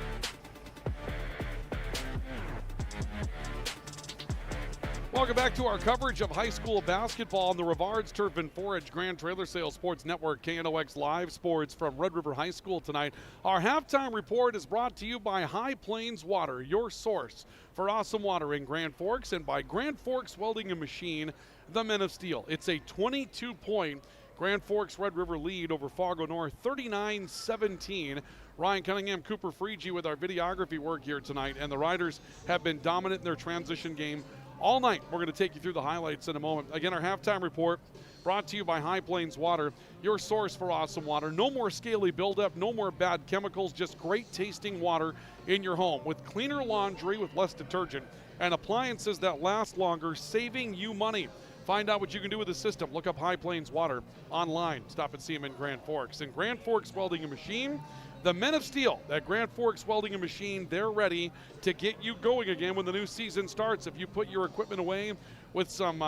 Welcome back to our coverage of high school basketball on the Rivards Turf and Forage Grand Trailer Sales Sports Network, KNOX Live Sports from Red River High School tonight. Our halftime report is brought to you by High Plains Water, your source for awesome water in Grand Forks, and by Grand Forks Welding and Machine, the Men of Steel. It's a 22-point Grand Forks Red River lead over Fargo North, 39-17. Ryan Cunningham, Cooper Freege with our videography work here tonight, and the Riders have been dominant in their transition game all night. We're going to take you through the highlights in a moment. Again, our halftime report brought to you by High Plains Water, your source for awesome water. No more scaly buildup, no more bad chemicals, just great tasting water in your home with cleaner laundry with less detergent and appliances that last longer, saving you money. Find out what you can do with the system. Look up High Plains Water online. Stop and see them in Grand Forks. And Grand Forks Welding and Machine, the Men of Steel at Grand Forks Welding and Machine, they're ready to get you going again when the new season starts. If you put your equipment away with some,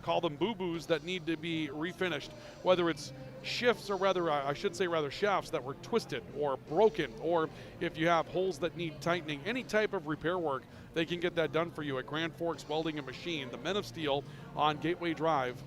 call them boo-boos that need to be refinished, whether it's shifts or rather shafts that were twisted or broken, or if you have holes that need tightening, any type of repair work, they can get that done for you at Grand Forks Welding and Machine, the Men of Steel on Gateway Drive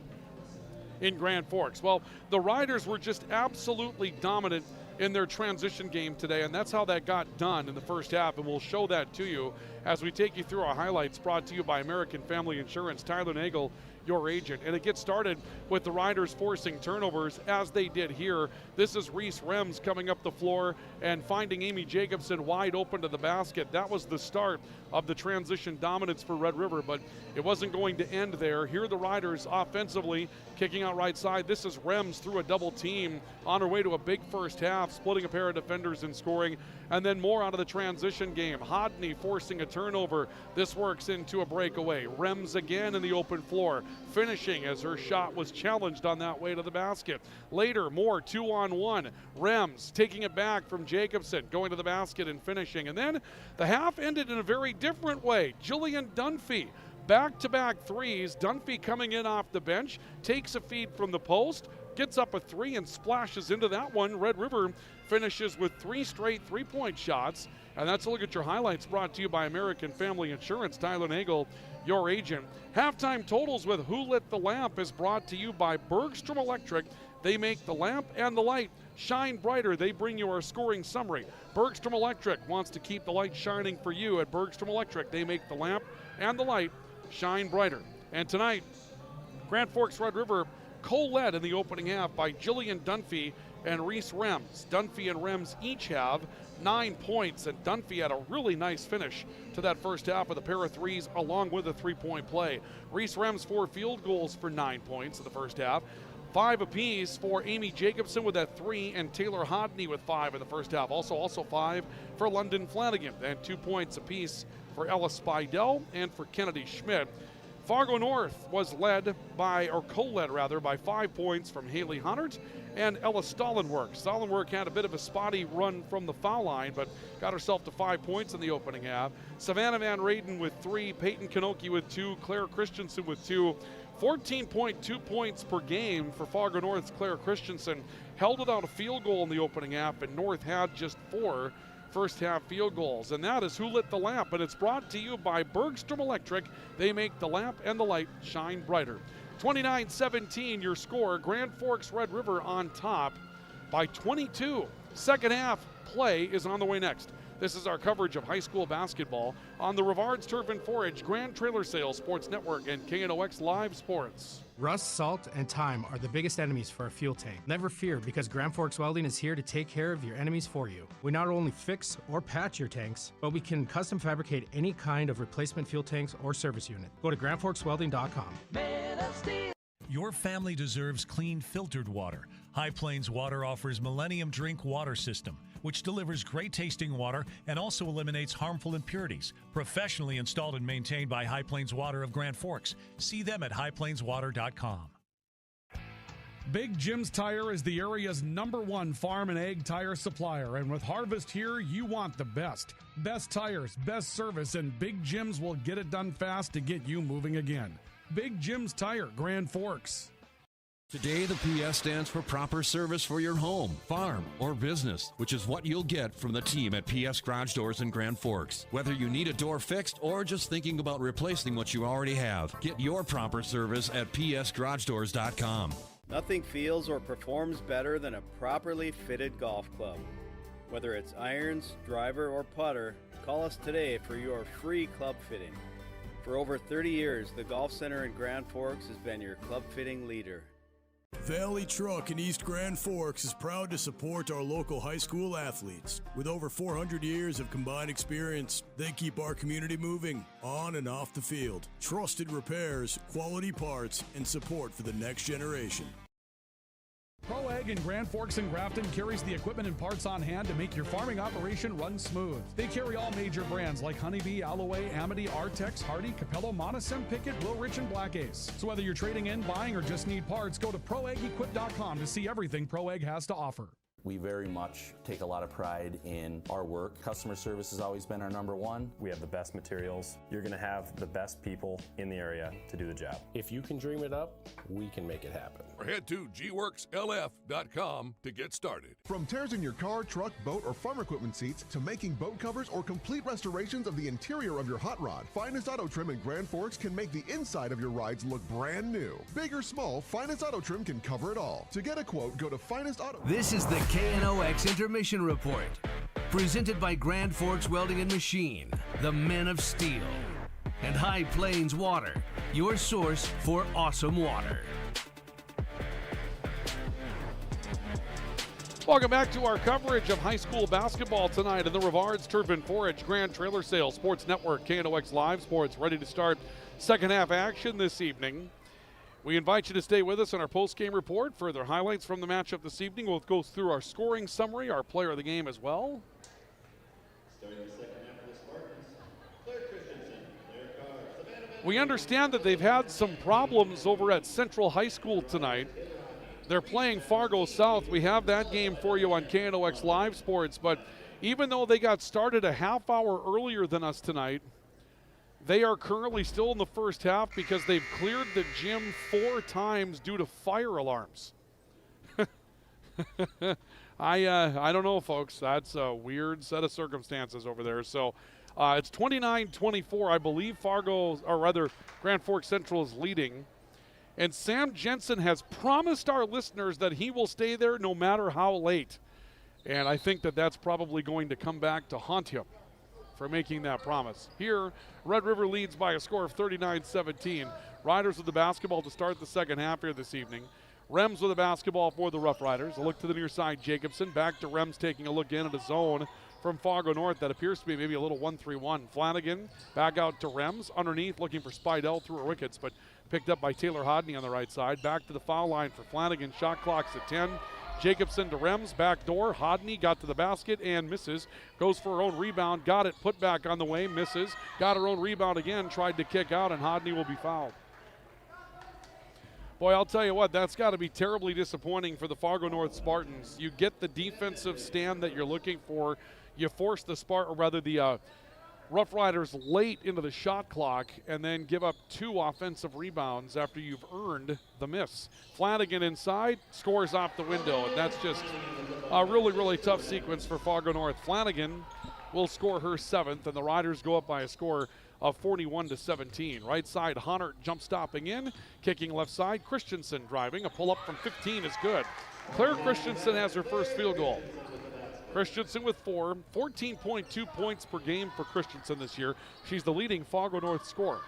in Grand Forks. Well, the Riders were just absolutely dominant in their transition game today, and that's how that got done in the first half, and we'll show that to you as we take you through our highlights brought to you by American Family Insurance. Tyler Nagel, your agent. And it gets started with the Riders forcing turnovers as they did here. This is Reese Rems coming up the floor and finding Amy Jacobson wide open to the basket. That was the start of the transition dominance for Red River, but it wasn't going to end there. Here are the Riders offensively kicking out right side. This is Rems through a double team on her way to a big first half, splitting a pair of defenders and scoring. And then more out of the transition game. Hodney forcing a turnover. This works into a breakaway. Rems again in the open floor, finishing as her shot was challenged on that way to the basket. Later, more 2-on-1. Rems taking it back from Jacobson, going to the basket and finishing. And then the half ended in a very different way. Jillian Dunphy, back-to-back threes. Dunphy coming in off the bench, takes a feed from the post, gets up a three and splashes into that one. Red River finishes with 3 straight three-point shots. And that's a look at your highlights brought to you by American Family Insurance. Tyler Nagel, your agent. Halftime totals with Who Lit the Lamp is brought to you by Bergstrom Electric. They make the lamp and the light shine brighter. They bring you our scoring summary. Bergstrom Electric wants to keep the light shining for you at Bergstrom Electric. They make the lamp and the light shine brighter. And tonight, Grand Forks Red River co-led in the opening half by Jillian Dunphy and Reese Rems. Dunphy and Rems each have 9 points, and Dunphy had a really nice finish to that first half with a pair of threes along with a three-point play. Reese Rems 4 field goals for 9 points in the first half. 5 apiece for Amy Jacobson with that 3, and Taylor Hodney with 5 in the first half. Also 5 for London Flanagan, and 2 points apiece for Ella Spidell and for Kennedy Schmidt. Fargo North was led by, or co-led rather, by 5 points from Haley Hunnert and Ella Stollenwerk. Stollenwerk had a bit of a spotty run from the foul line, but got herself to 5 points in the opening half. Savannah Van Raden with 3, Peyton Kanoki with 2, Claire Christensen with 2. 14.2 points per game for Fargo North's Claire Christensen. Held without a field goal in the opening half, and North had just 4 first half field goals. And that is Who Lit the Lamp, and it's brought to you by Bergstrom Electric. They make the lamp and the light shine brighter. 29-17 your score. Grand Forks Red River on top by 22. Second half play is on the way next. This is our coverage of high school basketball on the Rivards Turf and Forage, Grand Trailer Sales Sports Network, and KNOX Live Sports. Rust, salt, and time are the biggest enemies for a fuel tank. Never fear, because Grand Forks Welding is here to take care of your enemies for you. We not only fix or patch your tanks, but we can custom fabricate any kind of replacement fuel tanks or service unit. Go to grandforkswelding.com. Your family deserves clean, filtered water. High Plains Water offers Millennium Drink Water System, which delivers great tasting water and also eliminates harmful impurities. Professionally installed and maintained by High Plains Water of Grand Forks. See them at highplainswater.com. Big Jim's Tire is the area's #1 farm and ag tire supplier, and with Harvest here, you want the best. Best tires, best service, and Big Jim's will get it done fast to get you moving again. Big Jim's Tire, Grand Forks. Today, the PS stands for proper service for your home, farm, or business, which is what you'll get from the team at PS Garage Doors in Grand Forks. Whether you need a door fixed or just thinking about replacing what you already have, get your proper service at psgaragedoors.com. Nothing feels or performs better than a properly fitted golf club. Whether it's irons, driver, or putter, call us today for your free club fitting. For over 30 years, the Golf Center in Grand Forks has been your club fitting leader. Valley Truck in East Grand Forks is proud to support our local high school athletes. With over 400 years of combined experience, they keep our community moving on and off the field. Trusted repairs, quality parts, and support for the next generation. Pro Ag in Grand Forks and Grafton carries the equipment and parts on hand to make your farming operation run smooth. They carry all major brands like Honeybee, Alloway, Amity, Artex, Hardy, Capello, Monosem, Pickett, Wilrich, and Black Ace. So whether you're trading in, buying, or just need parts, go to ProAgEquip.com to see everything Pro Ag has to offer. We very much take a lot of pride in our work. Customer service has always been our #1. We have the best materials. You're going to have the best people in the area to do the job. If you can dream it up, we can make it happen. or head to gworkslf.com to get started. From tears in your car, truck, boat, or farm equipment seats to making boat covers or complete restorations of the interior of your hot rod, Finest Auto Trim in Grand Forks can make the inside of your rides look brand new. Big or small, Finest Auto Trim can cover it all. To get a quote, go to Finest Auto. This is the KNOX Intermission Report, presented by Grand Forks Welding and Machine, the Men of Steel, and High Plains Water, your source for awesome water. Welcome back to our coverage of high school basketball tonight in the Rivards Turf and Forage Grand Trailer Sales Sports Network. KNOX Live Sports ready to start second half action this evening. We invite you to stay with us on our post-game report. Further highlights from the matchup this evening. We'll go through our scoring summary, our player of the game as well. Starting the second half for the Spartans, Claire Christensen, Claire Carr, Savannah. We understand that they've had some problems over at Central High School tonight. They're playing Fargo South. We have that game for you on KNOX Live Sports, but even though they got started a half hour earlier than us tonight, they are currently still in the first half because they've cleared the gym 4 times due to fire alarms. I don't know, folks. That's a weird set of circumstances over there. So it's 29-24. I believe Fargo, or rather Grand Forks Central, is leading. And Sam Jensen has promised our listeners that he will stay there no matter how late. And I think that that's probably going to come back to haunt him for making that promise. Here, Red River leads by a score of 39-17. Riders with the basketball to start the second half here this evening. Rems with the basketball for the Rough Riders. A look to the near side, Jacobson. Back to Rems, taking a look in at a zone from Fargo North that appears to be maybe a little 1-3-1. Flanagan back out to Rems. Underneath, looking for Spidell through her wickets, but picked up by Taylor Hodney on the right side. Back to the foul line for Flanagan. Shot clock's at 10. Jacobson to Rems, back door. Hodney got to the basket and misses. Goes for her own rebound, got it, put back on the way, misses. Got her own rebound again, tried to kick out, and Hodney will be fouled. Boy, I'll tell you what, that's got to be terribly disappointing for the Fargo North Spartans. You get the defensive stand that you're looking for. You force the Rough Riders late into the shot clock and then give up 2 offensive rebounds after you've earned the miss. Flanagan inside, scores off the window, and that's just a really, really tough sequence for Fargo North. Flanagan will score her 7th, and the Riders go up by a score of 41-17. Right side, Honert jump stopping in, kicking left side. Christensen driving, a pull-up from 15 is good. Claire Christensen has her first field goal. Christensen with 4, 14.2 points per game for Christensen this year. She's the leading Fargo North scorer,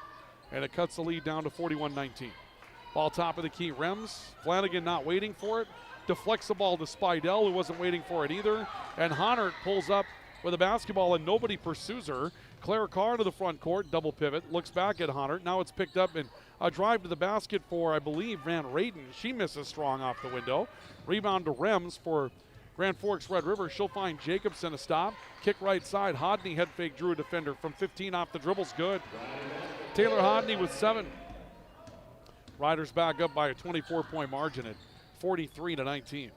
and it cuts the lead down to 41-19. Ball top of the key, Rems. Flanagan not waiting for it. Deflects the ball to Spidell, who wasn't waiting for it either. And Honert pulls up with a basketball, and nobody pursues her. Claire Carr to the front court, double pivot, looks back at Honert. Now it's picked up and a drive to the basket for, I believe, Van Raden. She misses strong off the window. Rebound to Rems for Grand Forks Red River. She'll find Jacobson a stop. Kick right side. Hodney head fake drew a defender from 15 off the dribbles. Good. Taylor Hodney with 7. Riders back up by a 24-point margin at 43-19.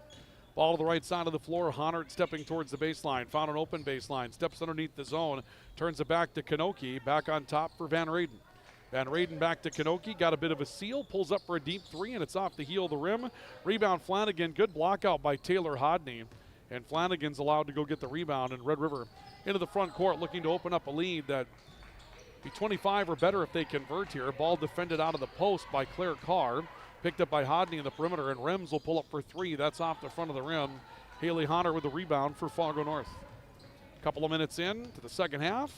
Ball to the right side of the floor. Honert stepping towards the baseline. Found an open baseline. Steps underneath the zone. Turns it back to Kanoki. Back on top for Van Raden. Van Raden back to Kanoki. Got a bit of a seal. Pulls up for a deep 3, and it's off the heel of the rim. Rebound Flanagan. Good block out by Taylor Hodney. And Flanagan's allowed to go get the rebound. And Red River into the front court looking to open up a lead that be 25 or better if they convert here. Ball defended out of the post by Claire Carr. Picked up by Hodney in the perimeter, and Rems will pull up for 3. That's off the front of the rim. Haley Honner with the rebound for Fargo North. Couple of minutes in to the second half.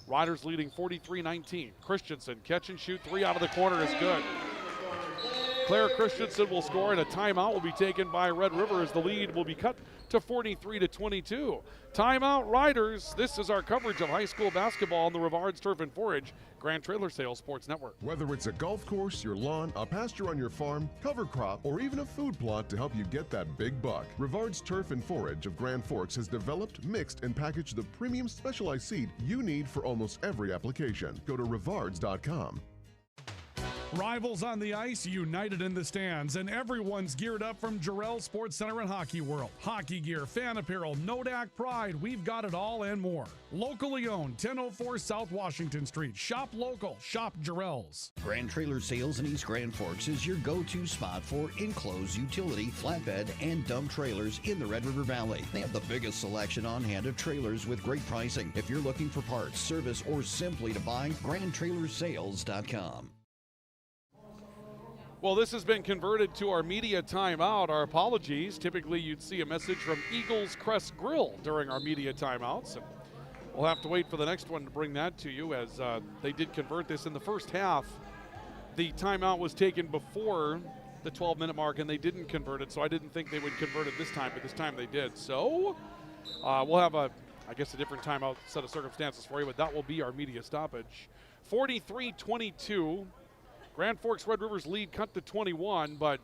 Riders leading 43-19. Christensen catch and shoot 3 out of the corner is good. Claire Christensen will score, and a timeout will be taken by Red River as the lead will be cut to 43-22. Timeout, Riders. This is our coverage of high school basketball on the Rivards Turf and Forage Grand Trailer Sales Sports Network. Whether it's a golf course, your lawn, a pasture on your farm, cover crop, or even a food plot to help you get that big buck, Rivards Turf and Forage of Grand Forks has developed, mixed, and packaged the premium specialized seed you need for almost every application. Go to rivards.com. Rivals on the ice, united in the stands, and everyone's geared up from Jarrell Sports Center and Hockey World. Hockey gear, fan apparel, Nodak Pride, we've got it all and more. Locally owned, 1004 South Washington Street. Shop local, shop Jarrell's. Grand Trailer Sales in East Grand Forks is your go-to spot for enclosed utility, flatbed, and dump trailers in the Red River Valley. They have the biggest selection on hand of trailers with great pricing. If you're looking for parts, service, or simply to buy, GrandTrailersales.com. Well, this has been converted to our media timeout. Our apologies. Typically, you'd see a message from Eagles Crest Grill during our media timeouts. And we'll have to wait for the next one to bring that to you, as they did convert this in the first half. The timeout was taken before the 12-minute mark, and they didn't convert it, so I didn't think they would convert it this time, but this time they did. So we'll have I guess a different timeout set of circumstances for you, but that will be our media stoppage. 43-22. Grand Forks Red River's lead cut to 21, but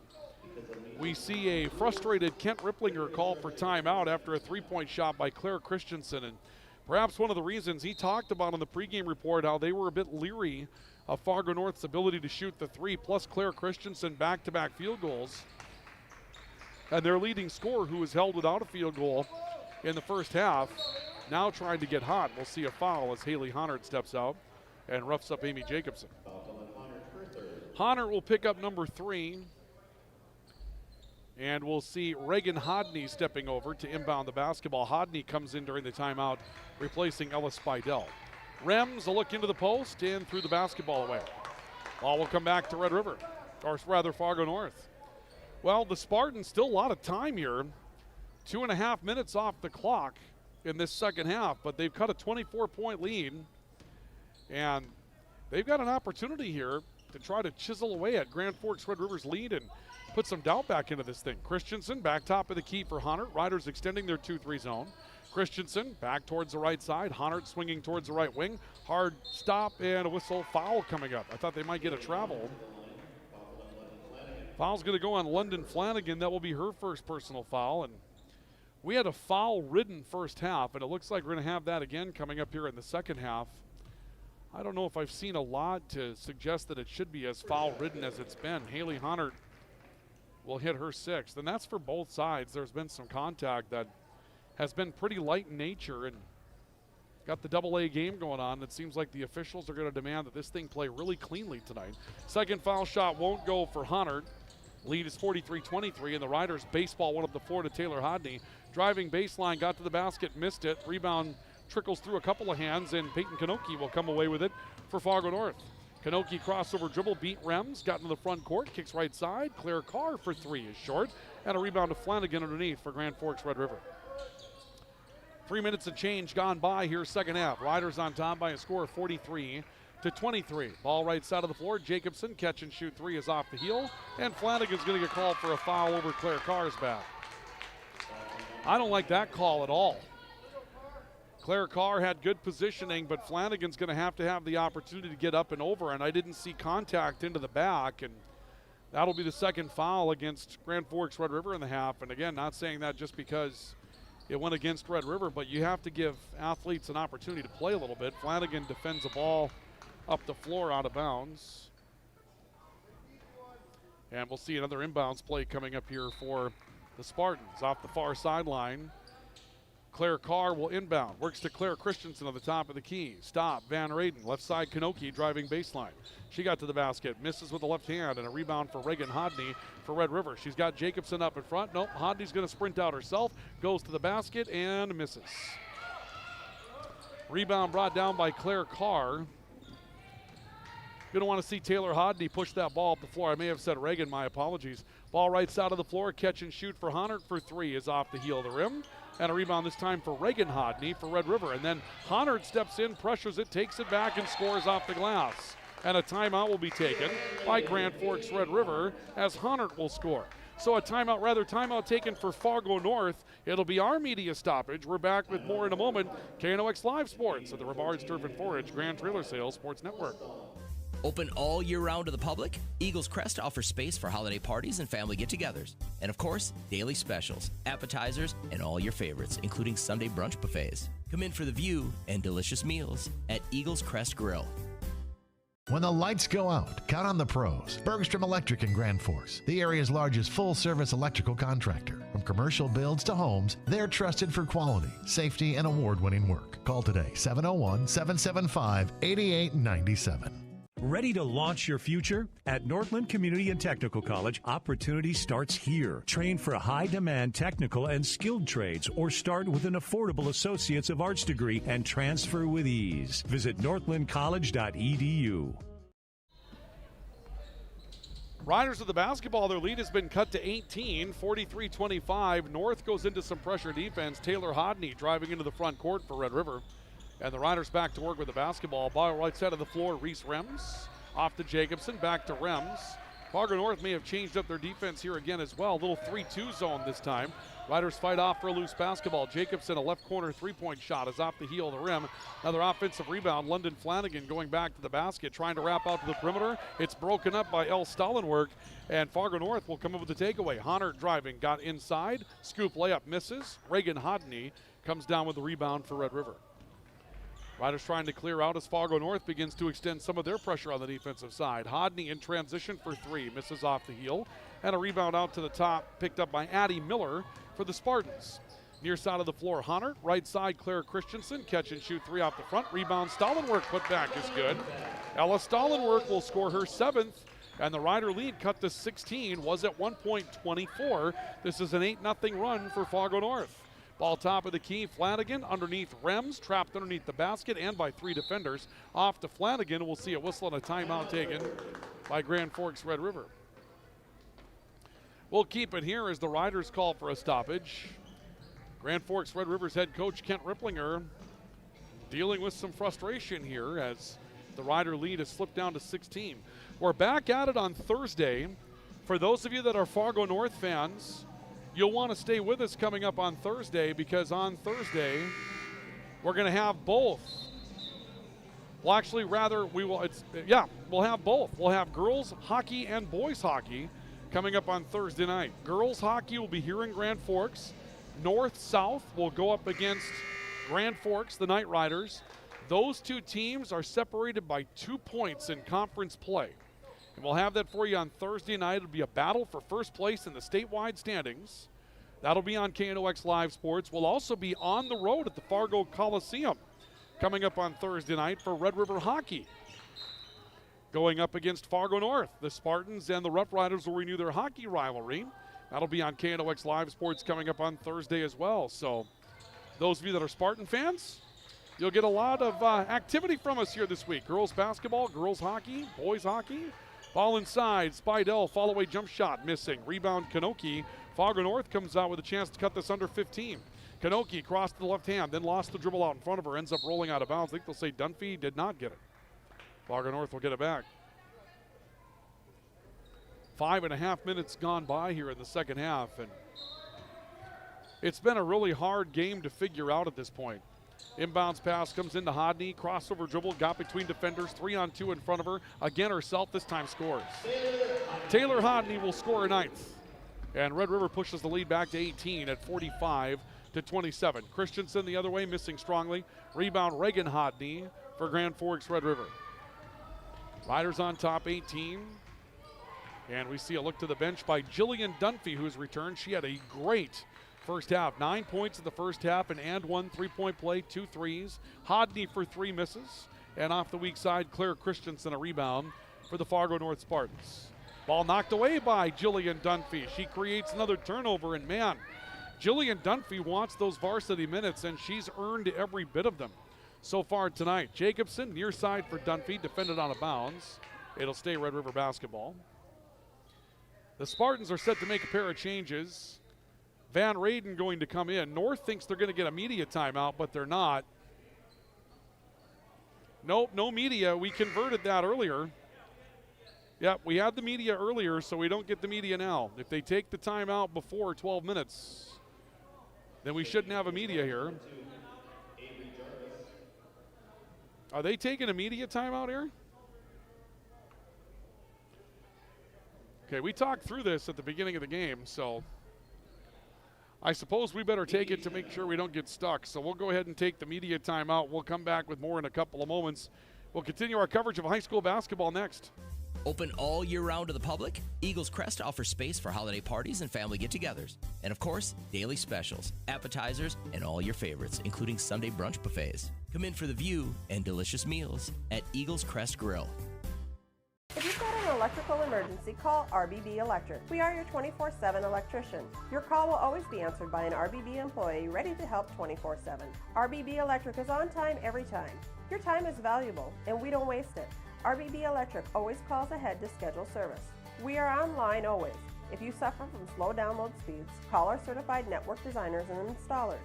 we see a frustrated Kent Ripplinger call for timeout after a three-point shot by Claire Christensen. And perhaps one of the reasons he talked about on the pregame report how they were a bit leery of Fargo North's ability to shoot the three, plus Claire Christensen back-to-back field goals. And their leading scorer, who was held without a field goal in the first half, now trying to get hot. We'll see a foul as Haley Honard steps out and roughs up Amy Jacobson. Honor will pick up number 3. And we'll see Reagan Hodney stepping over to inbound the basketball. Hodney comes in during the timeout, replacing Ellis Spidell. Rems a look into the post and threw the basketball away. Ball will come back to Red River, or rather Fargo North. Well, the Spartans still a lot of time here. 2.5 minutes off the clock in this second half, but they've cut a 24-point lead. And they've got an opportunity here to try to chisel away at Grand Forks Red River's lead and put some doubt back into this thing. Christensen back top of the key for Honert. Riders extending their 2-3 zone. Christensen back towards the right side. Honert swinging towards the right wing. Hard stop and a whistle. Foul coming up. I thought they might get a travel. Foul's going to go on London Flanagan. That will be her first personal foul. And we had a foul-ridden first half, and it looks like we're going to have that again coming up here in the second half. I don't know if I've seen a lot to suggest that it should be as foul-ridden as it's been. Haley Honert will hit her 6th, and that's for both sides. There's been some contact that has been pretty light in nature, and got the AA game going on. It seems like the officials are going to demand that this thing play really cleanly tonight. Second foul shot won't go for Honert. Lead is 43-23, and the Riders baseball one up the floor to Taylor Hodney. Driving baseline, got to the basket, missed it. Rebound trickles through a couple of hands, and Peyton Kanoki will come away with it for Fargo North. Kanoki crossover dribble, beat Rems, got into the front court, kicks right side. Claire Carr for 3 is short, and a rebound to Flanagan underneath for Grand Forks Red River. 3 minutes of change gone by here, second half. Riders on top by a score of 43-23. Ball right side of the floor. Jacobson catch and shoot 3 is off the heel, and Flanagan's going to get called for a foul over Claire Carr's back. I don't like that call at all. Claire Carr had good positioning, but Flanagan's going to have the opportunity to get up and over, and I didn't see contact into the back, and that'll be the second foul against Grand Forks Red River in the half. And again, not saying that just because it went against Red River, but you have to give athletes an opportunity to play a little bit. Flanagan defends the ball up the floor out of bounds. And we'll see another inbounds play coming up here for the Spartans off the far sideline. Claire Carr will inbound. Works to Claire Christensen on the top of the key. Stop. Van Raden. Left side Kanoki driving baseline. She got to the basket. Misses with the left hand. And a rebound for Reagan Hodney for Red River. She's got Jacobson up in front. Nope. Hodney's going to sprint out herself. Goes to the basket and misses. Rebound brought down by Claire Carr. Going to want to see Taylor Hodney push that ball up the floor. I may have said Reagan. My apologies. Ball right side of the floor. Catch and shoot for Honert for 3 is off the heel of the rim. And a rebound this time for Reagan Hodney for Red River. And then Honard steps in, pressures it, takes it back, and scores off the glass. And a timeout will be taken by Grand Forks Red River as Honard will score. So a timeout taken for Fargo North. It'll be our media stoppage. We're back with more in a moment. KNOX Live Sports at the Rivards Turf and Forage Grand Trailer Sales Sports Network. Open all year round to the public, Eagles Crest offers space for holiday parties and family get-togethers. And of course, daily specials, appetizers, and all your favorites, including Sunday brunch buffets. Come in for the view and delicious meals at Eagles Crest Grill. When the lights go out, count on the pros. Bergstrom Electric in Grand Forks, the area's largest full-service electrical contractor. From commercial builds to homes, they're trusted for quality, safety, and award-winning work. Call today, 701-775-8897. Ready to launch your future? At Northland Community and Technical College, opportunity starts here. Train for high-demand technical and skilled trades or start with an affordable Associates of Arts degree and transfer with ease. Visit northlandcollege.edu. Riders of the basketball, their lead has been cut to 18, 43-25. North goes into some pressure defense. Taylor Hodney driving into the front court for Red River. And the Riders back to work with the basketball. Ball right side of the floor, Reese Rems. Off to Jacobson, back to Rems. Fargo North may have changed up their defense here again as well. A little 3-2 zone this time. Riders fight off for a loose basketball. Jacobson, a left corner three-point shot, is off the heel of the rim. Another offensive rebound. London Flanagan going back to the basket, trying to wrap out to the perimeter. It's broken up by El Stallenwerk, and Fargo North will come up with the takeaway. Honert driving, got inside. Scoop layup misses. Reagan Hodney comes down with the rebound for Red River. Riders trying to clear out as Fargo North begins to extend some of their pressure on the defensive side. Hodney in transition for three, misses off the heel. And a rebound out to the top, picked up by Addie Miller for the Spartans. Near side of the floor, Honert. Right side, Claire Christensen. Catch and shoot three off the front. Rebound, Stallenwerk put back is good. Ella Stallenwerk will score her seventh. And the Rider lead cut to 16, was at one point 24. This is an 8-0 run for Fargo North. Ball top of the key, Flanagan underneath Rems, trapped underneath the basket and by three defenders. Off to Flanagan, we'll see a whistle and a timeout taken by Grand Forks Red River. We'll keep it here as the Riders call for a stoppage. Grand Forks Red River's head coach Kent Ripplinger dealing with some frustration here as the Rider lead has slipped down to 16. We're back at it on Thursday. For those of you that are Fargo North fans, you'll want to stay with us coming up on Thursday, because on Thursday we're going to have both. Well, actually, rather, we'll have both. We'll have girls hockey and boys hockey coming up on Thursday night. Girls hockey will be here in Grand Forks. North-South will go up against Grand Forks, the Night Riders. Those two teams are separated by 2 points in conference play. And we'll have that for you on Thursday night. It'll be a battle for first place in the statewide standings. That'll be on KNOX Live Sports. We'll also be on the road at the Fargo Coliseum coming up on Thursday night for Red River Hockey. Going up against Fargo North, the Spartans and the Rough Riders will renew their hockey rivalry. That'll be on KNOX Live Sports coming up on Thursday as well. So those of you that are Spartan fans, you'll get a lot of activity from us here this week. Girls basketball, girls hockey, boys hockey. Ball inside, Spidell, fall-away jump shot missing. Rebound, Kanoki. Fargo North comes out with a chance to cut this under 15. Kanoki crossed to the left hand, then lost the dribble out in front of her, ends up rolling out of bounds. I think they'll say Dunphy did not get it. Fargo North will get it back. 5.5 minutes gone by here in the second half, and it's been a really hard game to figure out at this point. Inbounds pass comes into Hodney, crossover dribble, got between defenders, 3-on-2 in front of her. Again, herself this time scores. Taylor Hodney will score a ninth. And Red River pushes the lead back to 18 at 45-27. Christensen the other way, missing strongly. Rebound, Reagan Hodney for Grand Forks Red River. Riders on top, 18. And we see a look to the bench by Jillian Dunphy, who's returned. She had a great first half. 9 points in the first half, and 1 3-point play, 2 threes. Hodney for 3 misses. And off the weak side, Claire Christensen a rebound for the Fargo North Spartans. Ball knocked away by Jillian Dunphy. She creates another turnover, and man, Jillian Dunphy wants those varsity minutes, and she's earned every bit of them so far tonight. Jacobson near side for Dunphy, defended out of bounds. It'll stay Red River basketball. The Spartans are set to make a pair of changes. Van Raden going to come in. North thinks they're going to get a media timeout, but they're not. Nope, no media. We converted that earlier. Yep, we had the media earlier, so we don't get the media now. If they take the timeout before 12 minutes, then we shouldn't have a media here. Are they taking a media timeout here? Okay, we talked through this at the beginning of the game, so I suppose we better take it to make sure we don't get stuck. So we'll go ahead and take the media timeout. We'll come back with more in a couple of moments. We'll continue our coverage of high school basketball next. Open all year round to the public, Eagles Crest offers space for holiday parties and family get-togethers. And of course, daily specials, appetizers, and all your favorites, including Sunday brunch buffets. Come in for the view and delicious meals at Eagles Crest Grill. If you've got an electrical emergency, call RBB Electric. We are your 24/7 electrician. Your call will always be answered by an RBB employee ready to help 24/7. RBB Electric is on time every time. Your time is valuable, and we don't waste it. RBB Electric always calls ahead to schedule service. We are online always. If you suffer from slow download speeds, call our certified network designers and installers.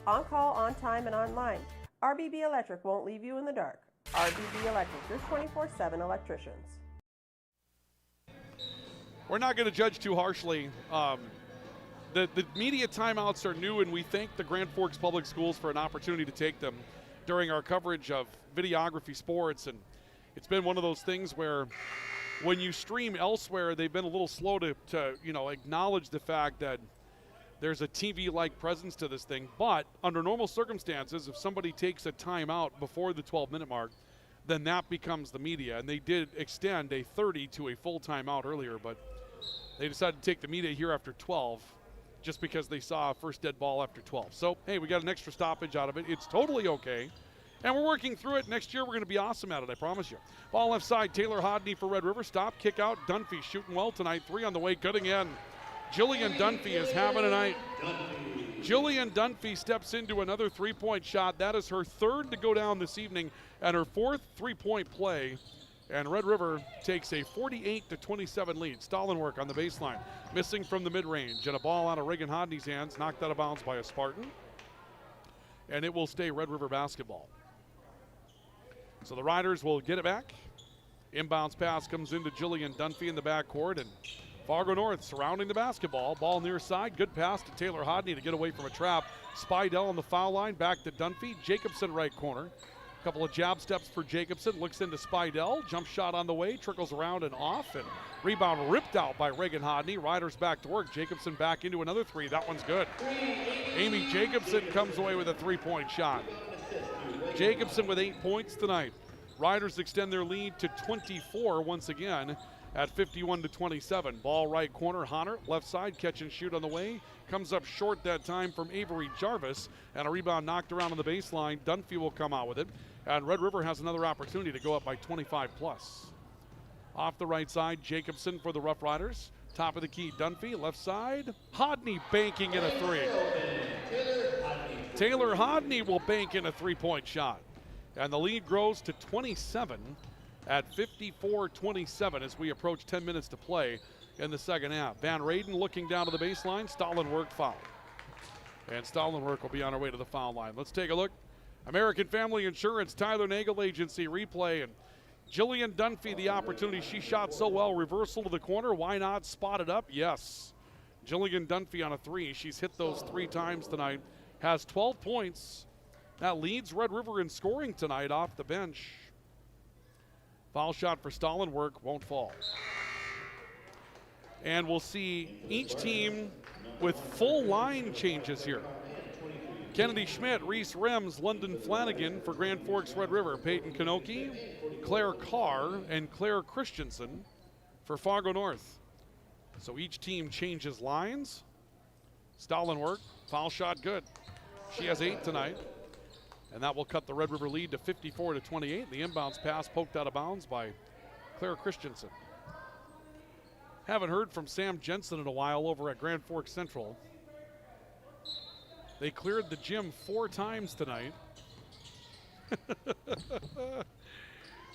On call, on time, and online. RBB Electric won't leave you in the dark. RBB Electric, your 24/7 electricians. We're not going to judge too harshly. The media timeouts are new, and we thank the Grand Forks Public Schools for an opportunity to take them during our coverage of videography sports. And it's been one of those things where when you stream elsewhere, they've been a little slow to acknowledge the fact that there's a TV-like presence to this thing. But under normal circumstances, if somebody takes a timeout before the 12-minute mark, then that becomes the media. And they did extend a 30 to a full timeout earlier, but they decided to take the media here after 12 just because they saw a first dead ball after 12. So, hey, we got an extra stoppage out of it. It's totally okay. And we're working through it. Next year, we're going to be awesome at it, I promise you. Ball left side, Taylor Hodney for Red River. Stop, kick out. Dunphy shooting well tonight. 3 on the way, cutting in. Jillian Dunphy is having a night. Jillian Dunphy steps into another three-point shot. That is her third to go down this evening and her fourth three-point play. And Red River takes a 48-27 lead. Stallenwork on the baseline, missing from the mid-range. And a ball out of Reagan Hodney's hands, knocked out of bounds by a Spartan. And it will stay Red River basketball. So the Riders will get it back. Inbounds pass comes into Jillian Dunphy in the backcourt, and Fargo North surrounding the basketball. Ball near side, good pass to Taylor Hodney to get away from a trap. Spidell on the foul line, back to Dunphy. Jacobson right corner. Couple of jab steps for Jacobson, looks into Spidell. Jump shot on the way, trickles around and off, and rebound ripped out by Reagan Hodney. Riders back to work. Jacobson back into another three. That one's good. Amy Jacobson comes away with a three-point shot. Jacobson with 8 points tonight. Riders extend their lead to 24 once again at 51-27. Ball right corner, Honor, left side, catch and shoot on the way. Comes up short that time from Avery Jarvis, and a rebound knocked around on the baseline. Dunphy will come out with it, and Red River has another opportunity to go up by 25 plus. Off the right side, Jacobson for the Rough Riders. Top of the key, Dunphy, left side. Hodney banking in a three. Taylor Hodney will bank in a three-point shot. And the lead grows to 27 at 54-27 as we approach 10 minutes to play in the second half. Van Raden looking down to the baseline. Stallenwork foul. And Stallenwork will be on her way to the foul line. Let's take a look. American Family Insurance, Tyler Nagel Agency replay. And Jillian Dunphy, the opportunity. She shot so well. Reversal to the corner. Why not? Spot it up. Yes. Jillian Dunphy on a three. She's hit those 3 times tonight. Has 12 points. That leads Red River in scoring tonight off the bench. Foul shot for Stallenwork won't fall. And we'll see each team with full line changes here. Kennedy Schmidt, Reese Rems, London Flanagan for Grand Forks Red River. Peyton Kanoki, Claire Carr, and Claire Christensen for Fargo North. So each team changes lines. Stallenwork, foul shot good. She has 8 tonight. And that will cut the Red River lead to 54-28. The inbounds pass poked out of bounds by Claire Christensen. Haven't heard from Sam Jensen in a while over at Grand Forks Central. They cleared the gym 4 times tonight.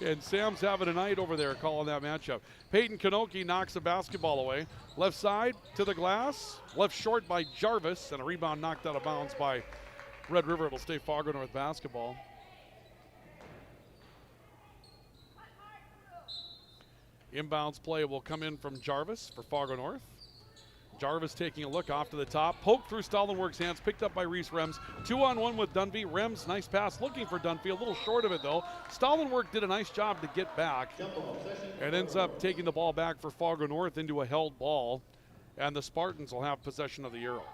And Sam's having a night over there calling that matchup. Peyton Kanoki knocks the basketball away. Left side to the glass. Left short by Jarvis, and a rebound knocked out of bounds by Red River. It'll stay Fargo North basketball. Inbounds play will come in from Jarvis for Fargo North. Jarvis taking a look off to the top. Poke through Stallenwork's hands, picked up by Reese Rems. 2-on-1 with Dunphy. Rems, nice pass, looking for Dunphy. A little short of it, though. Stallenwork did a nice job to get back and ends up taking the ball back for Fargo North into a held ball. And the Spartans will have possession of the arrow.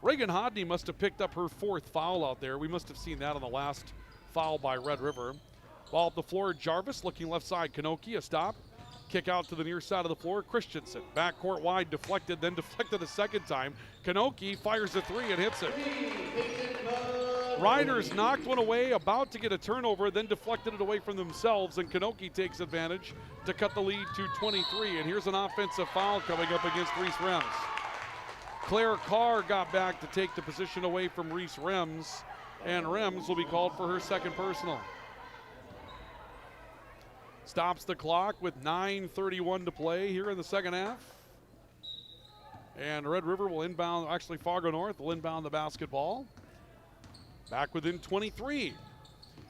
Reagan Hodney must have picked up her 4th foul out there. We must have seen that on the last foul by Red River. Ball up the floor, Jarvis looking left side, Kanoki, a stop. Kick out to the near side of the floor, Christensen. Backcourt wide, deflected, then deflected a second time. Kanoki fires a three and hits it. Riders knocked one away, about to get a turnover, then deflected it away from themselves, and Kanoki takes advantage to cut the lead to 23. And here's an offensive foul coming up against Reese Rems. Claire Carr got back to take the position away from Reese Rems, and Rems will be called for her second personal. Stops the clock with 9:31 to play here in the second half. And Red River will inbound, actually Fargo North will inbound the basketball. Back within 23.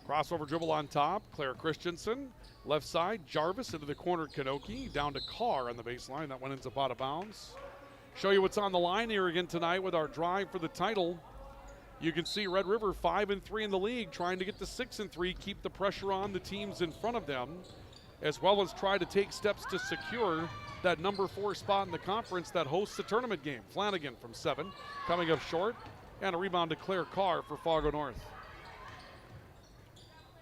Crossover dribble on top, Claire Christensen. Left side, Jarvis into the corner, Kanoki. Down to Carr on the baseline, that one ends up out of bounds. Show you what's on the line here again tonight with our drive for the title. You can see Red River 5-3 in the league, trying to get to 6-3, keep the pressure on the teams in front of them, as well as try to take steps to secure that number 4 spot in the conference that hosts the tournament game. Flanagan from 7, coming up short, and a rebound to Claire Carr for Fargo North.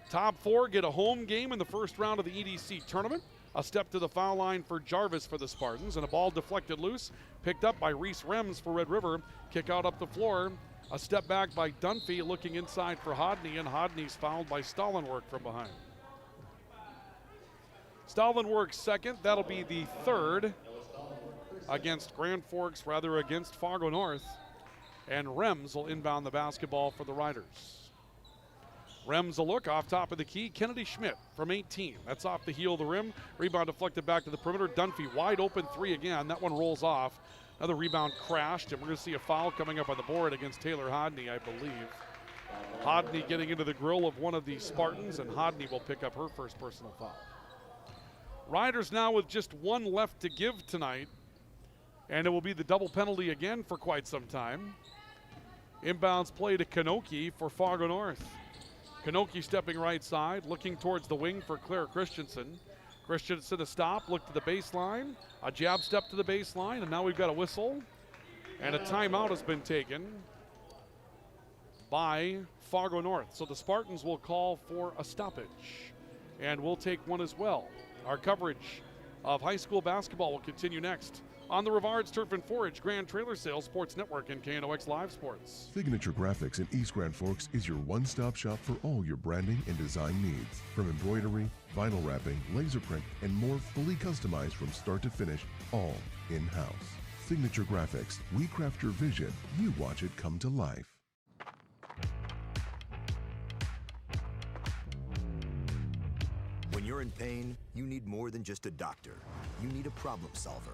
Top 4 get a home game in the first round of the EDC tournament. A step to the foul line for Jarvis for the Spartans, and a ball deflected loose, picked up by Reese Rems for Red River. Kick out up the floor. A step back by Dunphy, looking inside for Hodney, and Hodney's fouled by Stallenwerk from behind. Stallenwerk second, that'll be the third against against Fargo North. And Rems will inbound the basketball for the Riders. Rems a look off top of the key. Kennedy Schmidt from 18. That's off the heel of the rim. Rebound deflected back to the perimeter. Dunphy wide open three again. That one rolls off. Another rebound crashed, and we're going to see a foul coming up on the board against Taylor Hodney, I believe. Hodney getting into the grill of one of the Spartans, and Hodney will pick up her first personal foul. Riders now with just one left to give tonight, and it will be the double penalty again for quite some time. Inbounds play to Kanoki for Fargo North. Kanoki stepping right side, looking towards the wing for Claire Christensen. Christensen a stop, look to the baseline, a jab step to the baseline, and now we've got a whistle. And a timeout has been taken by Fargo North. So the Spartans will call for a stoppage, and we'll take one as well. Our coverage of high school basketball will continue next on the Rivards Turf and Forage Grand Trailer Sales Sports Network and KNOX Live Sports. Signature Graphics in East Grand Forks is your one-stop shop for all your branding and design needs. From embroidery, vinyl wrapping, laser print, and more, fully customized from start to finish, all in-house. Signature Graphics. We craft your vision. You watch it come to life. When you're in pain, you need more than just a doctor. You need a problem solver.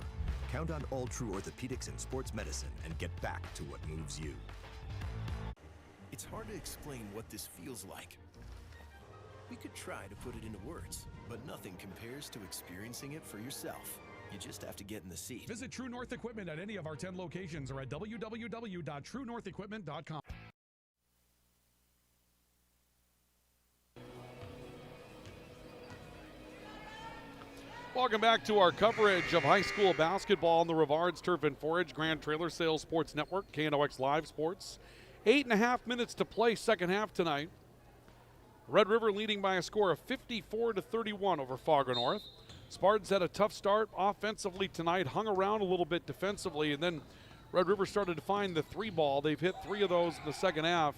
Count on All True Orthopedics and Sports Medicine and get back to what moves you. It's hard to explain what this feels like. We could try to put it into words, but nothing compares to experiencing it for yourself. You just have to get in the seat. Visit True North Equipment at any of our 10 locations or at www.truenorthequipment.com. Welcome back to our coverage of high school basketball on the Rivards Turf and Forage Grand Trailer Sales Sports Network, KNOX Live Sports. 8.5 minutes to play second half tonight. Red River leading by a score of 54-31 over Fargo North. Spartans had a tough start offensively tonight, hung around a little bit defensively, and then Red River started to find the three ball. They've hit 3 of those in the second half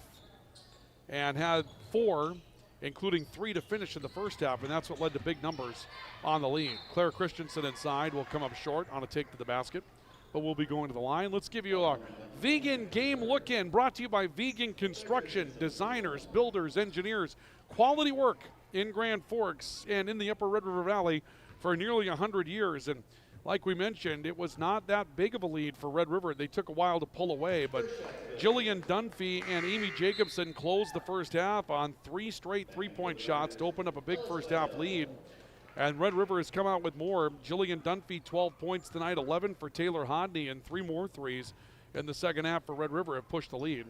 and had 4, including 3 to finish in the first half, and that's what led to big numbers on the lead. Claire Christensen inside will come up short on a take to the basket, but we'll be going to the line. Let's give you a vegan game look-in brought to you by Vegan Construction, designers, builders, engineers, quality work in Grand Forks and in the upper Red River Valley for nearly 100 years. And like we mentioned, it was not that big of a lead for Red River. They took a while to pull away, but Jillian Dunphy and Amy Jacobson closed the first half on 3 straight three-point shots to open up a big first half lead. And Red River has come out with more. Jillian Dunphy, 12 points tonight, 11 for Taylor Hodney, and 3 more threes in the second half for Red River have pushed the lead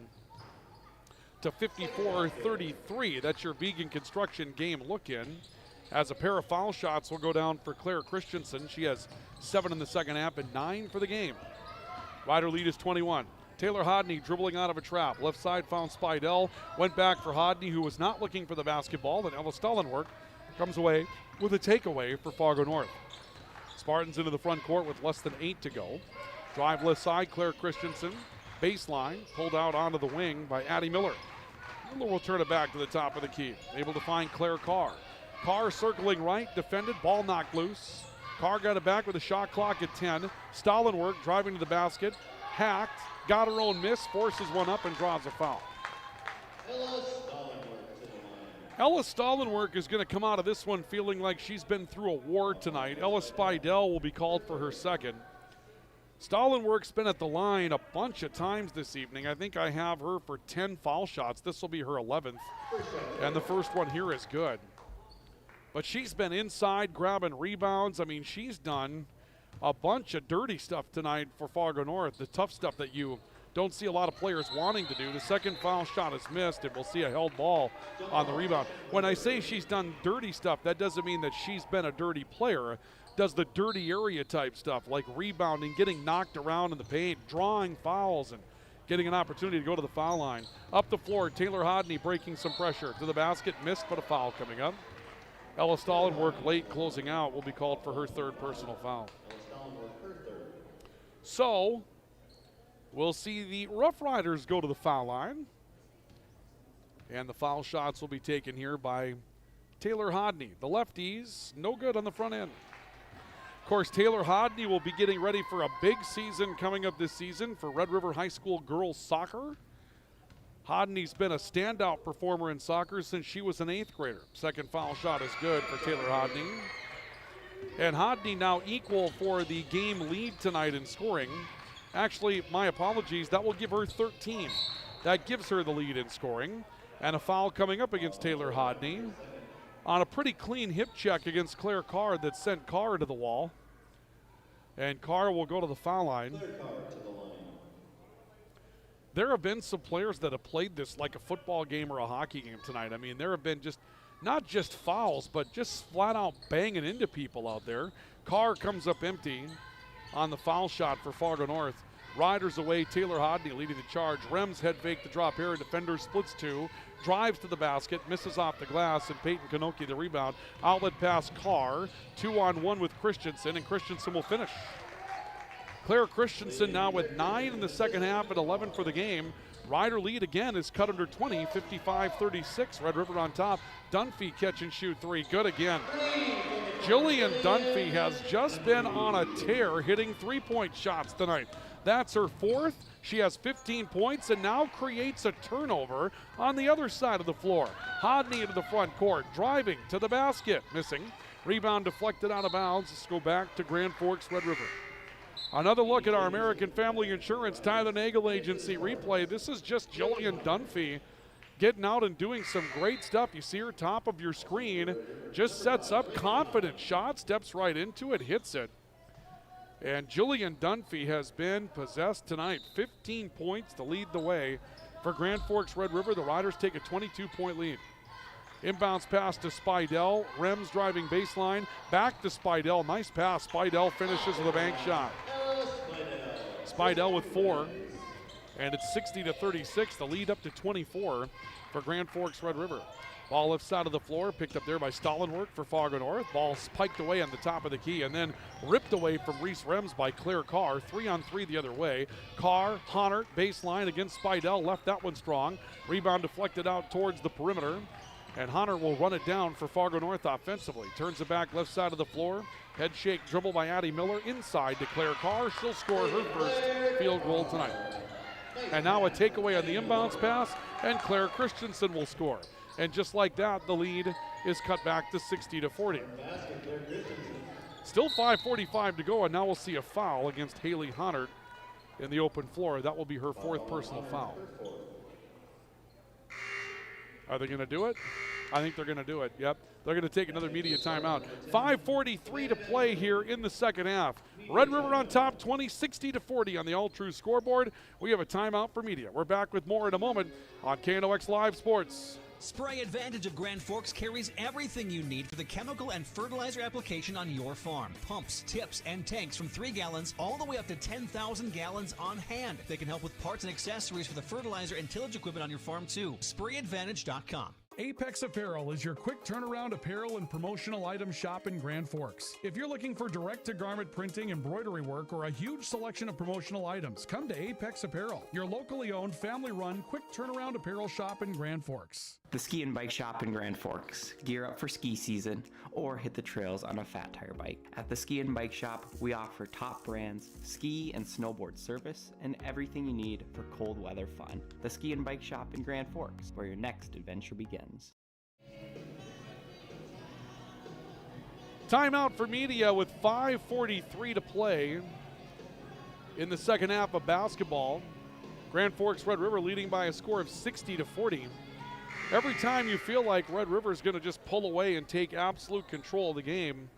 to 54-33. That's your Vegan Construction game look-in. As a pair of foul shots will go down for Claire Christensen. She has 7 in the second half and 9 for the game. Rider lead is 21. Taylor Hodney dribbling out of a trap. Left side found Spidell. Went back for Hodney, who was not looking for the basketball. Then Ella Stollenwerk comes away with a takeaway for Fargo North. Spartans into the front court with less than 8 to go. Drive left side, Claire Christensen. Baseline, pulled out onto the wing by Addie Miller. Miller will turn it back to the top of the key. Able to find Claire Carr. Carr circling right, defended, ball knocked loose. Carr got it back with a shot clock at 10. Stollenwerk driving to the basket, hacked, got her own miss, forces one up and draws a foul. Ella Stollenwerk is going to come out of this one feeling like she's been through a war tonight. Ella Spidell will be called for her second. Stollenwerk's been at the line a bunch of times this evening. I think I have her for 10 foul shots. This will be her 11th, and the first one here is good. But she's been inside grabbing rebounds. I mean, she's done a bunch of dirty stuff tonight for Fargo North, the tough stuff that you don't see a lot of players wanting to do. The second foul shot is missed, and we'll see a held ball on the rebound. When I say she's done dirty stuff, that doesn't mean that she's been a dirty player. Does the dirty area type stuff like rebounding, getting knocked around in the paint, drawing fouls, and getting an opportunity to go to the foul line. Up the floor, Taylor Hodney breaking some pressure. To the basket, missed, but a foul coming up. Ella Stollenwerk late closing out will be called for her third personal foul. So, we'll see the Rough Riders go to the foul line. And the foul shots will be taken here by Taylor Hodney. The lefties, no good on the front end. Of course, Taylor Hodney will be getting ready for a big season coming up this season for Red River High School girls soccer. Hodney's been a standout performer in soccer since she was an 8th grader. Second foul shot is good for Taylor Hodney. And Hodney now equal for the game lead tonight in scoring. Actually, my apologies, that will give her 13. That gives her the lead in scoring. And a foul coming up against Taylor Hodney on a pretty clean hip check against Claire Carr that sent Carr to the wall. And Carr will go to the foul line. There have been some players that have played this like a football game or a hockey game tonight. I mean, there have been just, not just fouls, but just flat out banging into people out there. Carr comes up empty on the foul shot for Fargo North. Riders away, Taylor Hodney leading the charge. Rems head fake the drop here, defender splits 2, drives to the basket, misses off the glass, and Peyton Kanoki the rebound. Outlet pass Carr, 2-on-1 with Christensen, and Christensen will finish. Claire Christensen now with 9 in the second half and 11 for the game. Rider lead again is cut under 20, 55-36. Red River on top. Dunphy catch and shoot 3, good again. Jillian Dunphy has just been on a tear, hitting 3-point shots tonight. That's her 4th. She has 15 points and now creates a turnover on the other side of the floor. Hodney into the front court, driving to the basket, missing. Rebound deflected out of bounds. Let's go back to Grand Forks, Red River. Another look at our American Family Insurance Tyler Nagel Agency replay. This is just Jillian Dunphy getting out and doing some great stuff. You see her top of your screen, just sets up, confident shot, steps right into it, hits it. And Jillian Dunphy has been possessed tonight. 15 points to lead the way for Grand Forks Red River. The Riders take a 22-point lead. Inbounds pass to Spidell. Rems driving baseline. Back to Spidell. Nice pass. Spidell finishes with a bank shot. Spidell with 4. And it's 60-36. The lead up to 24 for Grand Forks Red River. Ball left side of the floor, picked up there by Stollenwerk for Fargo North. Ball spiked away on the top of the key and then ripped away from Reese Rems by Claire Carr. 3-on-3 the other way. Carr, Honert, baseline against Spidell, left that one strong. Rebound deflected out towards the perimeter. And Honert will run it down for Fargo North offensively. Turns it back left side of the floor. Head shake dribble by Addie Miller inside to Claire Carr. She'll score her first field goal tonight. And now a takeaway on the inbounds pass, and Claire Christensen will score. And just like that, the lead is cut back to 60-40. Still 5:45 to go, and now we'll see a foul against Haley Honert in the open floor. That will be her 4th personal foul. Are they going to do it? I think they're going to do it, yep. They're going to take another media timeout. 5:43 to play here in the second half. Red River on top, 60-40 on the All True scoreboard. We have a timeout for media. We're back with more in a moment on KNOX Live Sports. Spray Advantage of Grand Forks carries everything you need for the chemical and fertilizer application on your farm. Pumps, tips, and tanks from 3 gallons all the way up to 10,000 gallons on hand. They can help with parts and accessories for the fertilizer and tillage equipment on your farm too. SprayAdvantage.com. Apex Apparel is your quick turnaround apparel and promotional item shop in Grand Forks. If you're looking for direct-to-garment printing, embroidery work, or a huge selection of promotional items, come to Apex Apparel, your locally owned, family-run, quick turnaround apparel shop in Grand Forks. The Ski and Bike Shop in Grand Forks. Gear up for ski season or hit the trails on a fat tire bike. At the Ski and Bike Shop, we offer top brands, ski and snowboard service, and everything you need for cold weather fun. The Ski and Bike Shop in Grand Forks, where your next adventure begins. Timeout for media with 5:43 to play in the second half of basketball. Grand Forks Red River leading by a score of 60-40. Every time you feel like Red River is going to just pull away and take absolute control of the game,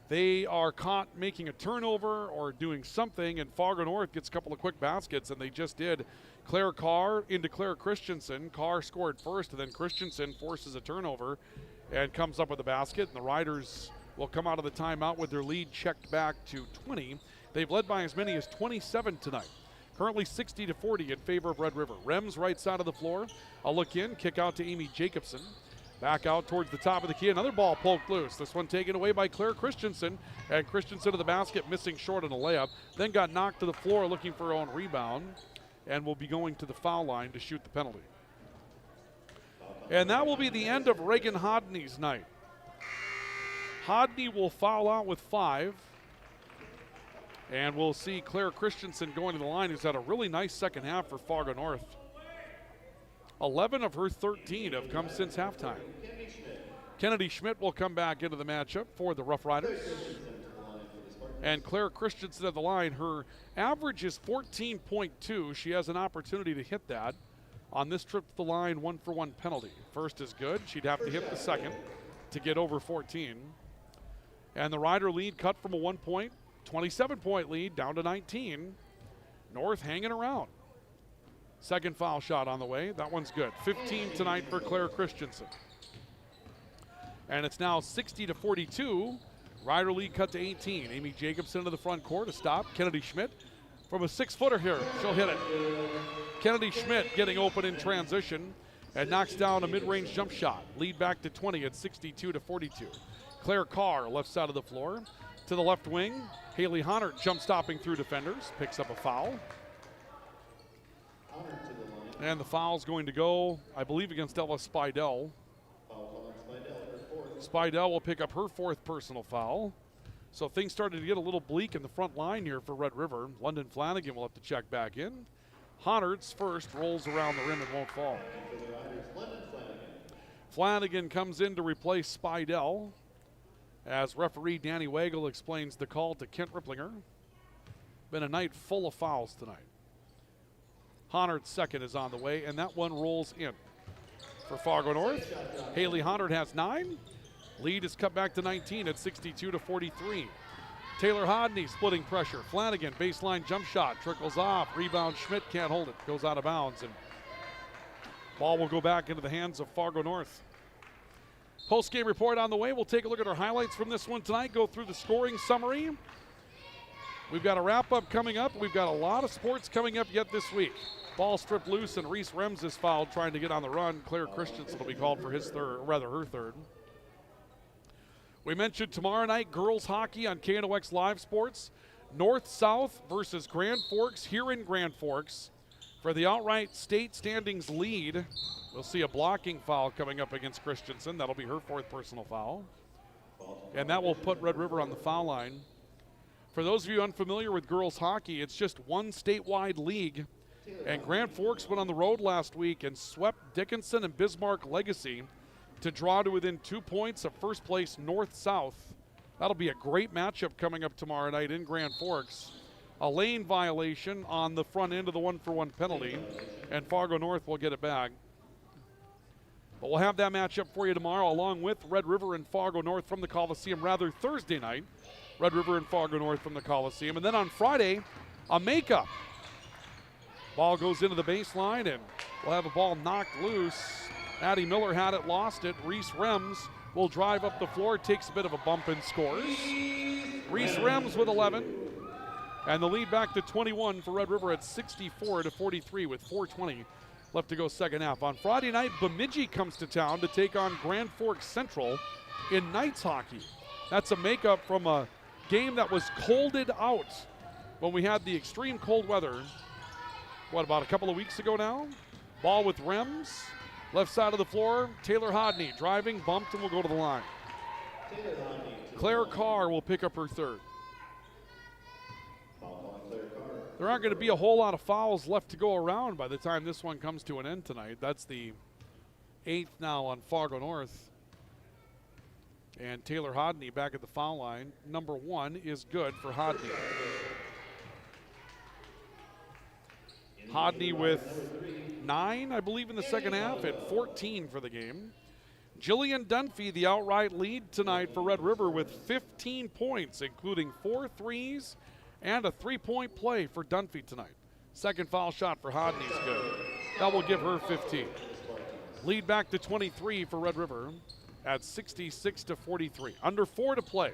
they are caught making a turnover or doing something, and Fargo North gets a couple of quick baskets, and they just did. Claire Carr into Claire Christensen. Carr scored first, and then Christensen forces a turnover and comes up with a basket, and the Riders will come out of the timeout with their lead checked back to 20. They've led by as many as 27 tonight. Currently 60-40 in favor of Red River. Rems right side of the floor. A look in, kick out to Amy Jacobson. Back out towards the top of the key. Another ball poked loose. This one taken away by Claire Christensen. And Christensen to the basket, missing short on a layup. Then got knocked to the floor looking for her own rebound. And will be going to the foul line to shoot the penalty. And that will be the end of Reagan Hodney's night. Hodney will foul out with 5. And we'll see Claire Christensen going to the line, who's had a really nice second half for Fargo North. 11 of her 13 have come since halftime. Kennedy Schmidt will come back into the matchup for the Rough Riders. And Claire Christensen at the line. Her average is 14.2. She has an opportunity to hit that on this trip to the line, 1-for-1 penalty. First is good. She'd have to hit the second to get over 14. And the Rider lead cut from a 1-point, 27-point lead down to 19. North hanging around. Second foul shot on the way. That one's good. 15 tonight for Claire Christensen. And it's now 60-42. Rider lead cut to 18. Amy Jacobson to the front court to stop. Kennedy Schmidt from a 6-footer here. She'll hit it. Kennedy Schmidt getting open in transition and knocks down a mid-range jump shot. Lead back to 20 at 62-42. Claire Carr, left side of the floor. To the left wing, Haley Honert jump stopping through defenders. Picks up a foul. And the foul's going to go, I believe, against Ella Spidell. Spidell will pick up her 4th personal foul. So things started to get a little bleak in the front line here for Red River. London Flanagan will have to check back in. Honert's first rolls around the rim and won't fall. Flanagan comes in to replace Spidell as referee Danny Wagle explains the call to Kent Ripplinger. Been a night full of fouls tonight. Honert's second is on the way, and that one rolls in for Fargo North. Haley Honert has 9. Lead is cut back to 19 at 62-43. Taylor Hodney splitting pressure. Flanagan, baseline jump shot, trickles off. Rebound, Schmidt can't hold it, goes out of bounds, and ball will go back into the hands of Fargo North. Post-game report on the way. We'll take a look at our highlights from this one tonight, go through the scoring summary. We've got a wrap-up coming up. We've got a lot of sports coming up yet this week. Ball stripped loose, and Reese Rems is fouled trying to get on the run. Claire Christensen will be called for his third, or rather her third. We mentioned tomorrow night girls hockey on KNOX Live Sports. North-South versus Grand Forks here in Grand Forks. For the outright state standings lead, we'll see a blocking foul coming up against Christensen. That'll be her 4th personal foul. And that will put Red River on the foul line. For those of you unfamiliar with girls hockey, it's just one statewide league. And Grand Forks went on the road last week and swept Dickinson and Bismarck Legacy to draw to within 2 points of first place North-South. That'll be a great matchup coming up tomorrow night in Grand Forks. A lane violation on the front end of the 1-for-1 penalty, and Fargo North will get it back. But we'll have that matchup for you tomorrow, along with Red River and Fargo North from the Coliseum, rather Thursday night. Red River and Fargo North from the Coliseum. And then on Friday, a makeup. Ball goes into the baseline, and we'll have a ball knocked loose. Addie Miller had it, lost it. Reese Rems will drive up the floor, takes a bit of a bump and scores. Reese Rems with 11. And the lead back to 21 for Red River at 64-43 with 4:20 left to go second half. On Friday night, Bemidji comes to town to take on Grand Forks Central in Knights hockey. That's a makeup from a game that was colded out when we had the extreme cold weather. What, about a couple of weeks ago now? Ball with Rems, left side of the floor. Taylor Hodney driving, bumped, and will go to the line. Claire Carr will pick up her third. There aren't going to be a whole lot of fouls left to go around by the time this one comes to an end tonight. That's the 8th now on Fargo North. And Taylor Hodney back at the foul line. Number 1 is good for Hodney. Hodney with 9, I believe, in the second half, and 14 for the game. Jillian Dunphy, the outright lead tonight for Red River with 15 points, including 4 threes and a 3-point play for Dunphy tonight. Second foul shot for Hodney is good. That will give her 15. Lead back to 23 for Red River at 66-43. Under 4 to play.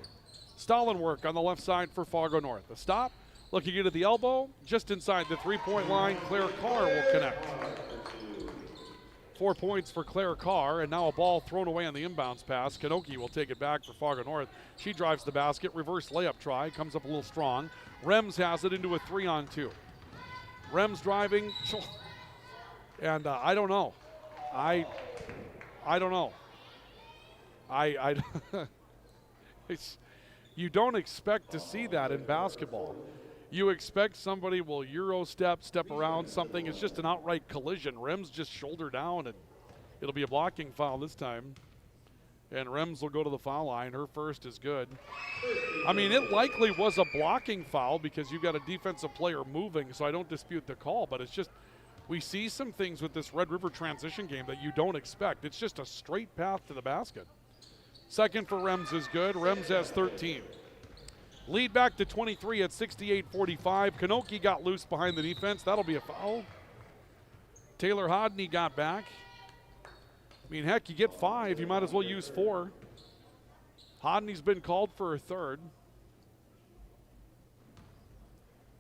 Stalin work on the left side for Fargo North. A stop, looking into the elbow, just inside the 3-point line. Claire Carr will connect. 4 points for Claire Carr, and now a ball thrown away on the inbounds pass. Kanoki will take it back for Fargo North. She drives the basket, reverse layup try, comes up a little strong. Rems has it into a 3-on-2. Rems driving, and I don't know. I don't know. You don't expect to see that in basketball. You expect somebody will Euro step around something. It's just an outright collision. Rems just shoulder down, and it'll be a blocking foul this time. And Rems will go to the foul line. Her first is good. I mean, it likely was a blocking foul because you got a defensive player moving, so I don't dispute the call, but it's just, we see some things with this Red River transition game that you don't expect. It's just a straight path to the basket. Second for Rems is good. Rems has 13. Lead back to 23 at 68-45. Kanoki got loose behind the defense. That'll be a foul. Taylor Hodney got back. I mean, heck, you get 5. You might as well use 4. Hodney's been called for a third.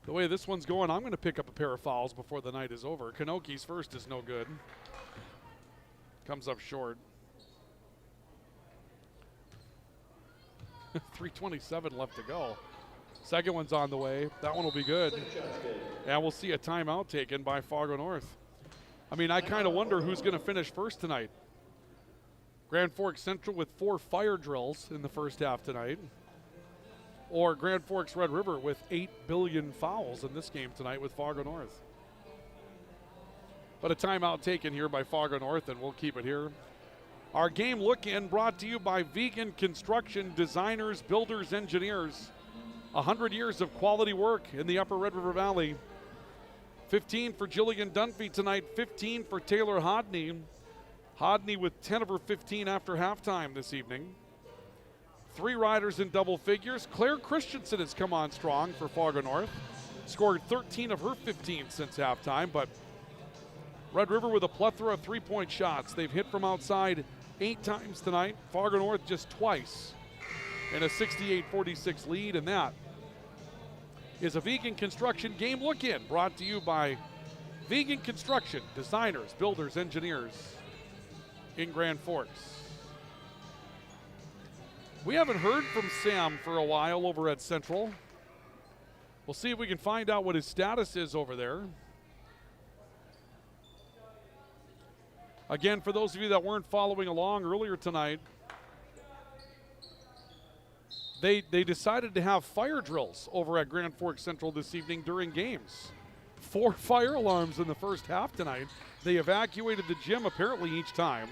The way this one's going, I'm going to pick up a pair of fouls before the night is over. Kanoki's first is no good. Comes up short. 3:27 left to go. Second one's on the way. That one will be good. And we'll see a timeout taken by Fargo North. I mean, I kind of wonder who's going to finish first tonight. Grand Forks Central with 4 fire drills in the first half tonight. Or Grand Forks Red River with 8 billion fouls in this game tonight with Fargo North. But a timeout taken here by Fargo North, and we'll keep it here. Our game look-in brought to you by Vegan Construction, designers, builders, engineers. 100 years of quality work in the upper Red River Valley. 15 for Jillian Dunphy tonight, 15 for Taylor Hodney. Hodney with 10 of her 15 after halftime this evening. 3 riders in double figures. Claire Christensen has come on strong for Fargo North. Scored 13 of her 15 since halftime, but Red River with a plethora of 3-point shots. They've hit from outside 8 times tonight. Fargo North just twice in a 68-46 lead, and that is a Vegan Construction game look-in brought to you by Vegan Construction, designers, builders, engineers in Grand Forks. We haven't heard from Sam for a while over at Central. We'll see if we can find out what his status is over there. Again, for those of you that weren't following along earlier tonight, they decided to have fire drills over at Grand Forks Central this evening during games. 4 fire alarms in the first half tonight. They evacuated the gym apparently each time.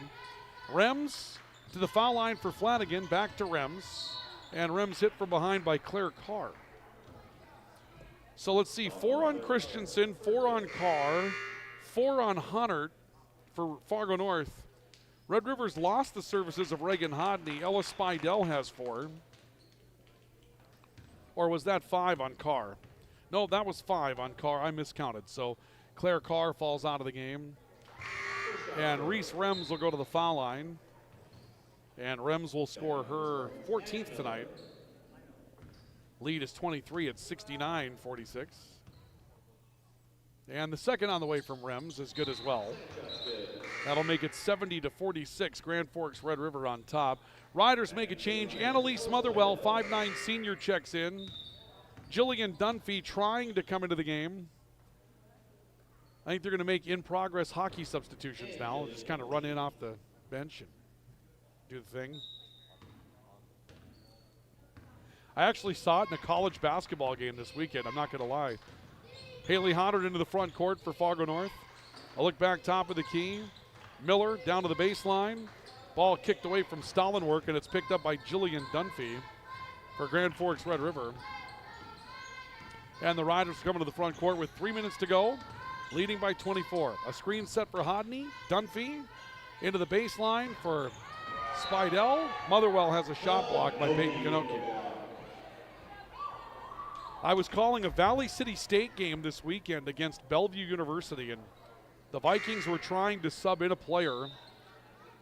Rems to the foul line for Flanagan, back to Rems, and Rems hit from behind by Claire Carr. So let's see, 4 on Christensen, 4 on Carr, 4 on Hunnert for Fargo North. Red River's lost the services of Reagan Hodney. Ella Spidell has 4. Or was that 5 on Carr? No, that was 5 on Carr. I miscounted. So Claire Carr falls out of the game. And Reese Rems will go to the foul line. And Rems will score her 14th tonight. Lead is 23 at 69-46. And the second on the way from Rems is good as well. That'll make it 70-46. Grand Forks Red River on top. Riders make a change. Annalise Motherwell, 5'9" senior, checks in. Jillian Dunphy trying to come into the game. I think they're going to make in-progress hockey substitutions now. Just kind of run in off the bench and do the thing. I actually saw it in a college basketball game this weekend. I'm not going to lie. Haley Hoddard into the front court for Fargo North. A look back top of the key. Miller down to the baseline. Ball kicked away from Stallenwork, and it's picked up by Jillian Dunphy for Grand Forks Red River. And the Riders coming to the front court with 3 minutes to go, leading by 24. A screen set for Hodney. Dunphy into the baseline for Spidell. Motherwell has a shot block by Peyton Kanoki. I was calling a Valley City State game this weekend against Bellevue University, and the Vikings were trying to sub in a player,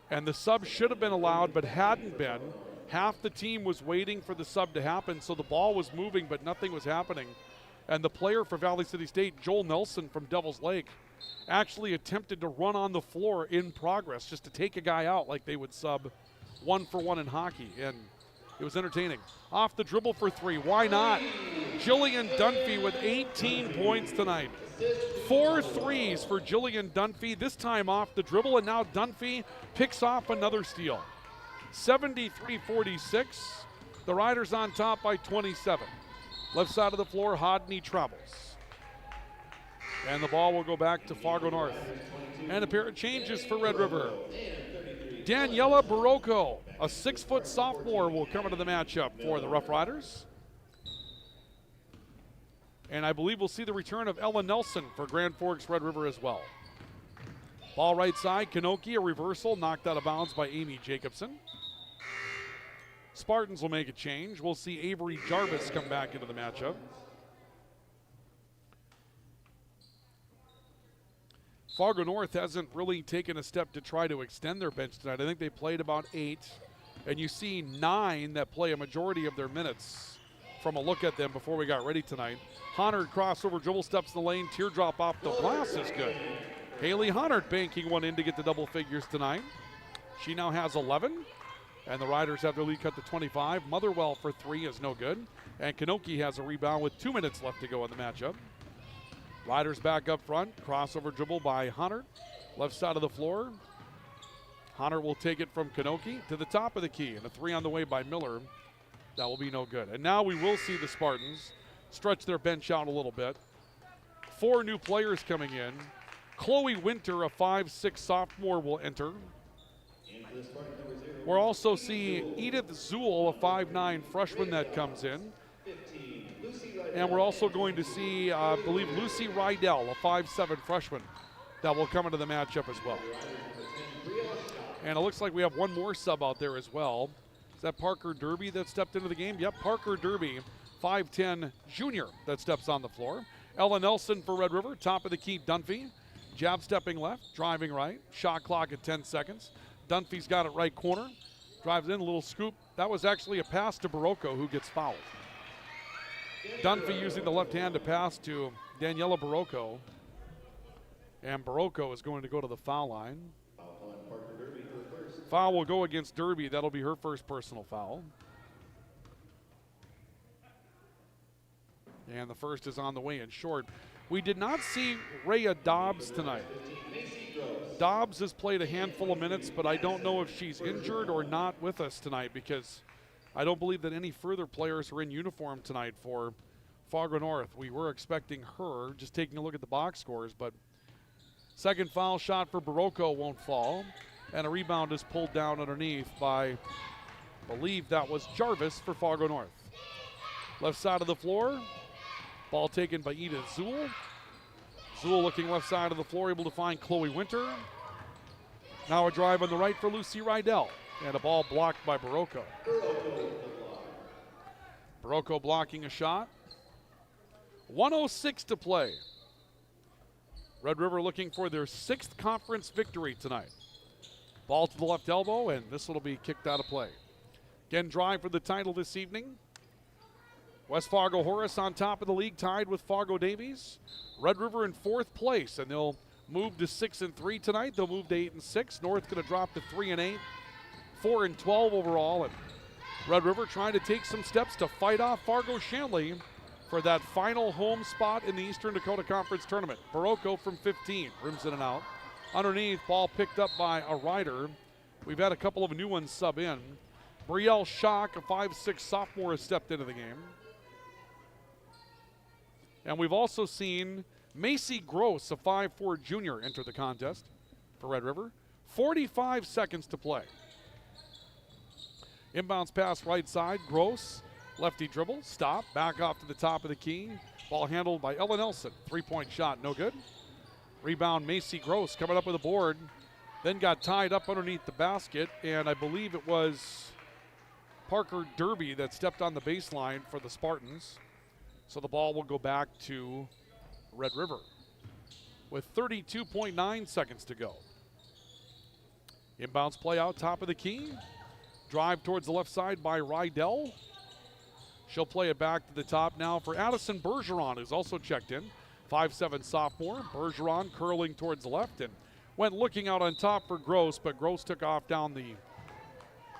and the sub should have been allowed but hadn't been. Half the team was waiting for the sub to happen, so the ball was moving but nothing was happening. And the player for Valley City State, Joel Nelson from Devil's Lake, actually attempted to run on the floor in progress just to take a guy out like they would sub 1-for-1 in hockey, and it was entertaining. Off the dribble for three, why not? Jillian Dunphy with 18 points tonight. 4 threes for Jillian Dunphy, this time off the dribble, and now Dunphy picks off another steal. 73-46, the Riders on top by 27. Left side of the floor, Hodney travels. And the ball will go back to Fargo North. And a pair of changes for Red River. Daniela Barocco, a 6-foot sophomore, will come into the matchup for the Rough Riders. And I believe we'll see the return of Ella Nelson for Grand Forks Red River as well. Ball right side, Kanoki, a reversal, knocked out of bounds by Amy Jacobson. Spartans will make a change. We'll see Avery Jarvis come back into the matchup. Fargo North hasn't really taken a step to try to extend their bench tonight. I think they played about 8, and you see 9 that play a majority of their minutes from a look at them before we got ready tonight. Honard crossover dribble, steps in the lane, teardrop off the glass is good. Haley Honard banking one in to get the double figures tonight. She now has 11, and the Riders have their lead cut to 25. Motherwell for 3 is no good, and Kanoki has a rebound with 2 minutes left to go in the matchup. Riders back up front, crossover dribble by Honard, left side of the floor. Honard will take it from Kanoki to the top of the key, and a 3 on the way by Miller. That will be no good. And now we will see the Spartans stretch their bench out a little bit. 4 new players coming in. Chloe Winter, a 5'6" sophomore, will enter. We'll also see Edith Zool, a 5'9" freshman that comes in. And we're also going to see, I believe, Lucy Rydell, a 5'7" freshman, that will come into the matchup as well. And it looks like we have one more sub out there as well. Is that Parker Derby that stepped into the game? Yep, Parker Derby, 5'10" junior that steps on the floor. Ella Nelson for Red River, top of the key, Dunphy. Jab stepping left, driving right. Shot clock at 10 seconds. Dunphy's got it right corner. Drives in, a little scoop. That was actually a pass to Barocco, who gets fouled. Dunphy using the left hand to pass to Daniela Barocco. And Barocco is going to go to the foul line. Foul will go against Derby. That'll be her first personal foul. And the first is on the way in short. We did not see Rhea Dobbs tonight. Dobbs has played a handful of minutes, but I don't know if she's injured or not with us tonight, because I don't believe that any further players are in uniform tonight for Fargo North. We were expecting her, just taking a look at the box scores, but second foul shot for Barocco won't fall. And a rebound is pulled down underneath by, I believe that was Jarvis for Fargo North. Left side of the floor, ball taken by Edith Zool. Zool looking left side of the floor, able to find Chloe Winter. Now a drive on the right for Lucy Rydell, and a ball blocked by Barocco. Barocco blocking a shot. 1:06 to play. Red River looking for their 6th conference victory tonight. Ball to the left elbow, and this will be kicked out of play. Again, drive for the title this evening. West Fargo Horace on top of the league, tied with Fargo Davies. Red River in 4th place, and they'll move to 6-3 tonight. They'll move to 8-6. North going to drop to 3-8, 4-12 overall. And Red River trying to take some steps to fight off Fargo Shanley for that final home spot in the Eastern Dakota Conference Tournament. Barocco from 15, rims in and out. Underneath, ball picked up by a rider. We've had a couple of new ones sub in. Brielle Schock, a 5'6" sophomore, has stepped into the game. And we've also seen Macy Gross, a 5'4" junior, enter the contest for Red River. 45 seconds to play. Inbounds pass right side, Gross, lefty dribble, stop, back off to the top of the key. Ball handled by Ella Nelson. 3-point shot, no good. Rebound, Macy Gross coming up with a board. Then got tied up underneath the basket, and I believe it was Parker Derby that stepped on the baseline for the Spartans. So the ball will go back to Red River with 32.9 seconds to go. Inbounds play out top of the key. Drive towards the left side by Rydell. She'll play it back to the top now for Addison Bergeron, who's also checked in. 5'7" sophomore. Bergeron curling towards the left and went looking out on top for Gross, but Gross took off down the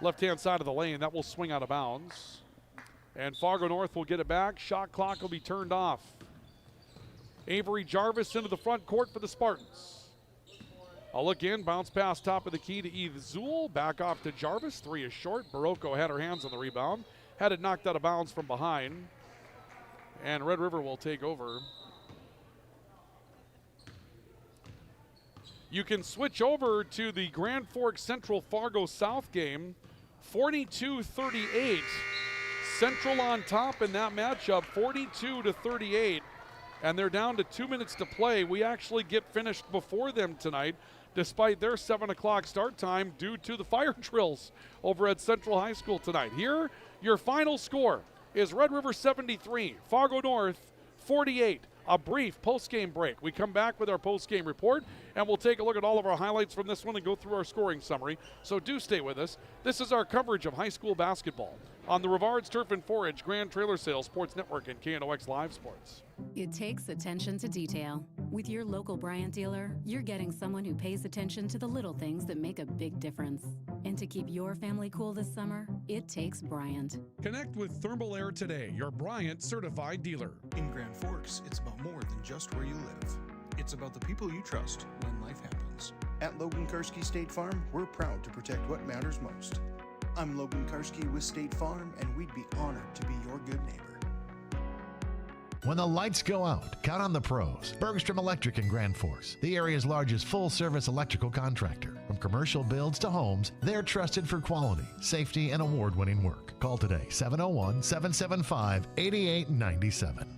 left-hand side of the lane. That will swing out of bounds. And Fargo North will get it back. Shot clock will be turned off. Avery Jarvis into the front court for the Spartans. A look in, bounce pass top of the key to Eve Zool. Back off to Jarvis. 3 is short. Barocco had her hands on the rebound. Had it knocked out of bounds from behind. And Red River will take over. You can switch over to the Grand Forks Central Fargo South game. 42-38. Central on top in that matchup, 42-38. And they're down to 2 minutes to play. We actually get finished before them tonight, despite their 7 o'clock start time due to the fire drills over at Central High School tonight. Here, your final score is Red River 73, Fargo North 48. A brief post-game break. We come back with our post-game report, and we'll take a look at all of our highlights from this one and go through our scoring summary. So do stay with us. This is our coverage of high school basketball on the Rivards Turf and Forage Grand Trailer Sales Sports Network and KNOX Live Sports. It takes attention to detail. With your local Bryant dealer, you're getting someone who pays attention to the little things that make a big difference. And to keep your family cool this summer, it takes Bryant. Connect with Thermal Air today, your Bryant certified dealer. In Grand Forks, it's about more than just where you live. It's about the people you trust when life happens. At Logan Karski State Farm, we're proud to protect what matters most. I'm Logan Karski with State Farm, and we'd be honored to be your good neighbor. When the lights go out, count on the pros. Bergstrom Electric in Grand Forks, the area's largest full-service electrical contractor. From commercial builds to homes, they're trusted for quality, safety, and award-winning work. Call today, 701-775-8897.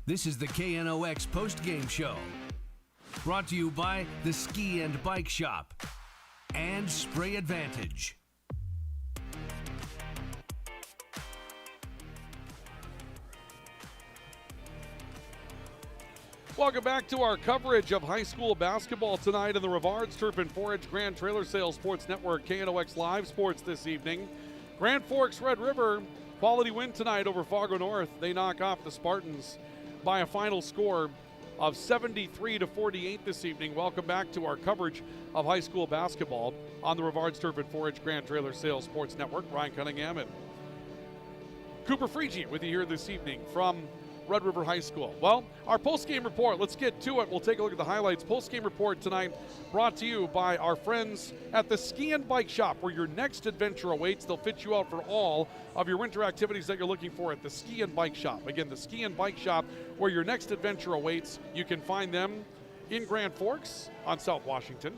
This is the KNOX post-game show. Brought to you by the Ski and Bike Shop and Spray Advantage. Welcome back to our coverage of high school basketball tonight in the Rivards Turf and Forage Grand Trailer Sales Sports Network, KNOX Live Sports this evening. Grand Forks Red River, quality win tonight over Fargo North. They knock off the Spartans by a final score of 73-48 this evening. Welcome back to our coverage of high school basketball on the Rivards Turf and Forage Grand Trailer Sales Sports Network. Ryan Cunningham and Cooper Freegee with you here this evening from Red River High School. Well, our post-game report, let's get to it. We'll take a look at the highlights. Post-game report tonight brought to you by our friends at the Ski and Bike Shop, where your next adventure awaits. They'll fit you out for all of your winter activities that you're looking for at the Ski and Bike Shop. Again, the Ski and Bike Shop, where your next adventure awaits. You can find them in Grand Forks on South Washington,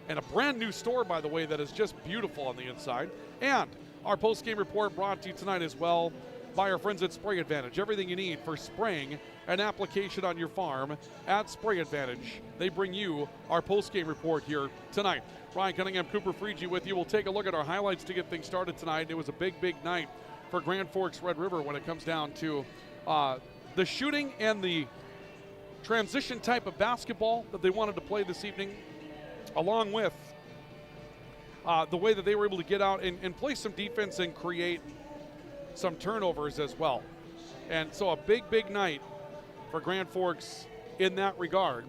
and a brand new store, by the way, that is just beautiful on the inside. And our post-game report brought to you tonight as well by our friends at Spray Advantage. Everything you need for spraying and application on your farm at Spray Advantage. They bring you our post-game report here tonight. Ryan Cunningham, Cooper Freegee with you. We'll take a look at our highlights to get things started tonight. It was a big, big night for Grand Forks Red River when it comes down to the shooting and the transition type of basketball that they wanted to play this evening, along with the way that they were able to get out and play some defense and create some turnovers as well. And so a big, big night for Grand Forks in that regard.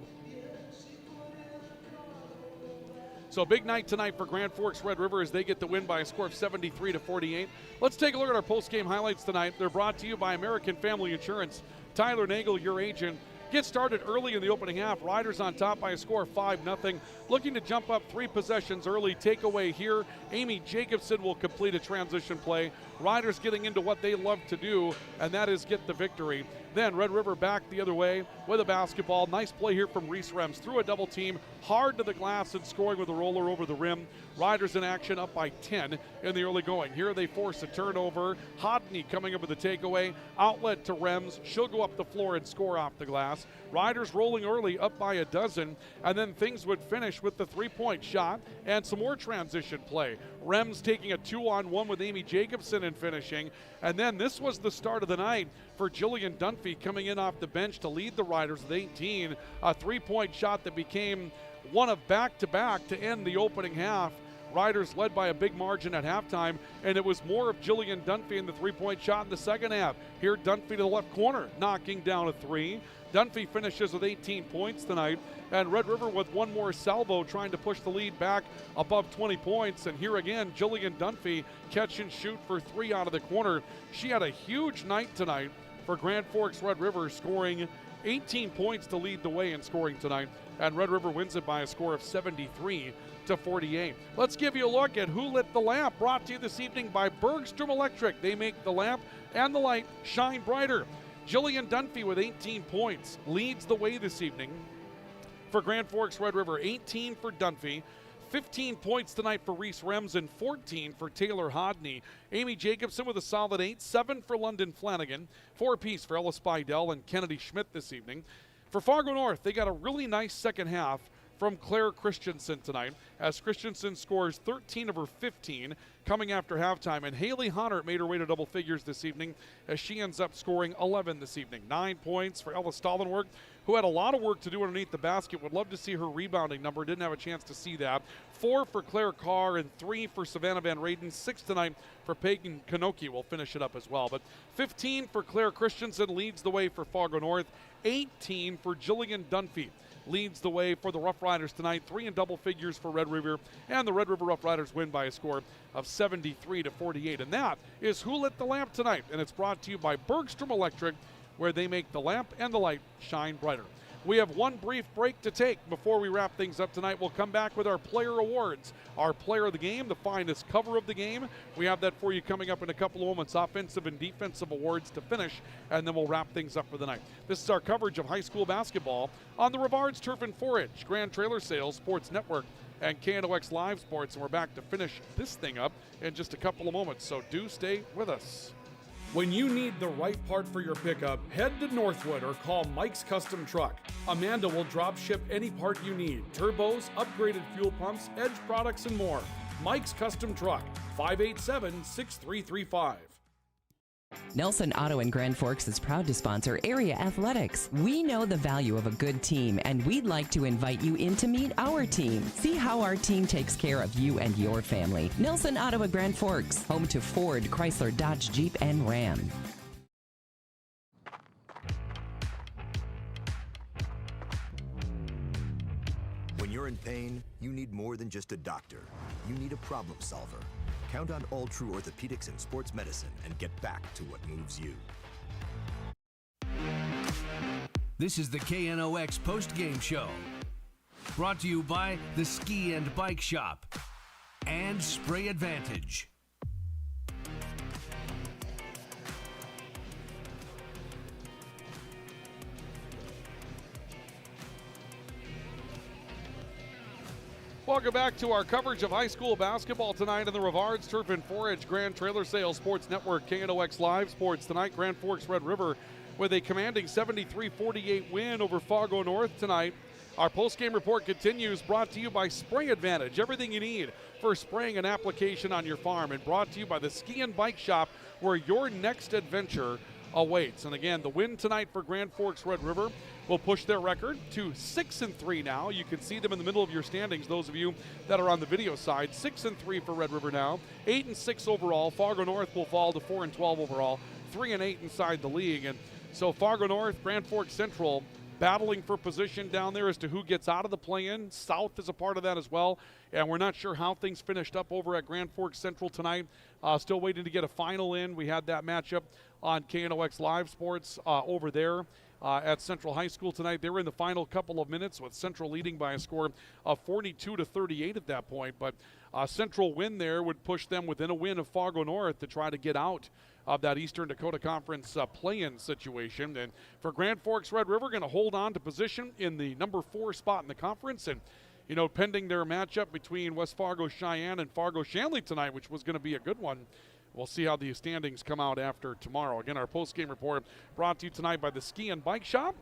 So a big night tonight for Grand Forks Red River as they get the win by a score of 73-48. Let's take a look at our post-game highlights tonight. They're brought to you by American Family Insurance. Tyler Nagel, your agent. Get started early in the opening half. Riders on top by a score of 5-0. Looking to jump up 3 possessions early. Takeaway here. Amy Jacobson will complete a transition play. Riders getting into what they love to do, and that is get the victory. Then Red River back the other way with a basketball. Nice play here from Reese Rems through a double team, hard to the glass and scoring with a roller over the rim. Riders in action up by 10 in the early going. Here they force a turnover. Hodney coming up with a takeaway. Outlet to Rems. She'll go up the floor and score off the glass. Riders rolling early up by a dozen, and then things would finish with the three-point shot and some more transition play. Rems taking a 2-on-1 with Amy Jacobson and finishing. And then this was the start of the night for Jillian Dunphy coming in off the bench to lead the Riders with 18. A three-point shot that became one of back-to-back to end the opening half. Riders led by a big margin at halftime, and it was more of Jillian Dunphy in the three-point shot in the second half. Here, Dunphy to the left corner, knocking down a three. Dunphy finishes with 18 points tonight, and Red River with one more salvo trying to push the lead back above 20 points. And here again, Jillian Dunphy catch and shoot for 3 out of the corner. She had a huge night tonight for Grand Forks Red River, scoring 18 points to lead the way in scoring tonight, and Red River wins it by a score of 73-48. Let's give you a look at Who Lit the Lamp, brought to you this evening by Bergstrom Electric. They make the lamp and the light shine brighter. Jillian Dunphy with 18 points leads the way this evening for Grand Forks Red River. 18 for Dunphy, 15 points tonight for Reese Rems, and 14 for Taylor Hodney. Amy Jacobson with a solid 8, 7 for London Flanagan, 4 apiece for Ellis Bidell and Kennedy Schmidt this evening. For Fargo North, they got a really nice second half from Claire Christensen tonight, as Christensen scores 13 of her 15 coming after halftime, and Haley Hunter made her way to double figures this evening as she ends up scoring 11 this evening. 9 points for Ella Stallenwerk, who had a lot of work to do underneath the basket. Would love to see her rebounding number. Didn't have a chance to see that. 4 for Claire Carr and 3 for Savannah Van Raden. 6 tonight for Pagan Kanoki. Will finish it up as well. But 15 for Claire Christensen leads the way for Fargo North. 18 for Jillian Dunphy leads the way for the Rough Riders tonight. 3 in double figures for Red River, and the Red River Rough Riders win by a score of 73-48. And that is Who Lit the Lamp tonight, and it's brought to you by Bergstrom Electric, where they make the lamp and the light shine brighter. We have one brief break to take before we wrap things up tonight. We'll come back with our player awards, our player of the game, the finest cover of the game. We have that for you coming up in a couple of moments. Offensive and defensive awards to finish, and then we'll wrap things up for the night. This is our coverage of high school basketball on the Rivards Turf and Forage, Grand Trailer Sales, Sports Network, and KNOX Live Sports. And we're back to finish this thing up in just a couple of moments, so do stay with us. When you need the right part for your pickup, head to Northwood or call Mike's Custom Truck. Amanda will drop ship any part you need: turbos, upgraded fuel pumps, Edge products, and more. Mike's Custom Truck, 587-6335. Nelson Auto in Grand Forks is proud to sponsor area athletics. We know the value of a good team, and we'd like to invite you in to meet our team. See how our team takes care of you and your family. Nelson Auto in Grand Forks, home to Ford, Chrysler, Dodge, Jeep, and Ram. When you're in pain, you need more than just a doctor. You need a problem solver. Count on All True Orthopedics and Sports Medicine and get back to what moves you. This is the KNOX post-game show, brought to you by the Ski and Bike Shop and Spray Advantage. Welcome back to our coverage of high school basketball tonight in the Rivards Turf and Forage Grand Trailer Sales Sports Network, KNOX Live Sports tonight. Grand Forks Red River with a commanding 73-48 win over Fargo North tonight. Our post-game report continues, brought to you by Spray Advantage. Everything you need for spraying an application on your farm, and brought to you by the Ski and Bike Shop, where your next adventure awaits. And again, the win tonight for Grand Forks Red River will push their record to 6-3 now. You can see them in the middle of your standings, those of you that are on the video side. 6-3 for Red River now, 8-6 overall. Fargo North will fall to 4-12 overall, 3-8 inside the league. And so Fargo North, Grand Forks Central battling for position down there as to who gets out of the play-in. South is a part of that as well, and we're not sure how things finished up over at Grand Forks Central tonight. Still waiting to get a final in. We had that matchup on KNOX Live Sports over there at Central High School tonight. They were in the final couple of minutes with Central leading by a score of 42-38 at that point, but Central win there would push them within a win of Fargo North to try to get out of that Eastern Dakota Conference play-in situation. And for Grand Forks Red River, going to hold on to position in the number 4 spot in the conference. And, you know, pending their matchup between West Fargo Cheyenne and Fargo Shanley tonight, which was going to be a good one. We'll see how the standings come out after tomorrow. Again, our post-game report brought to you tonight by the Ski and Bike Shop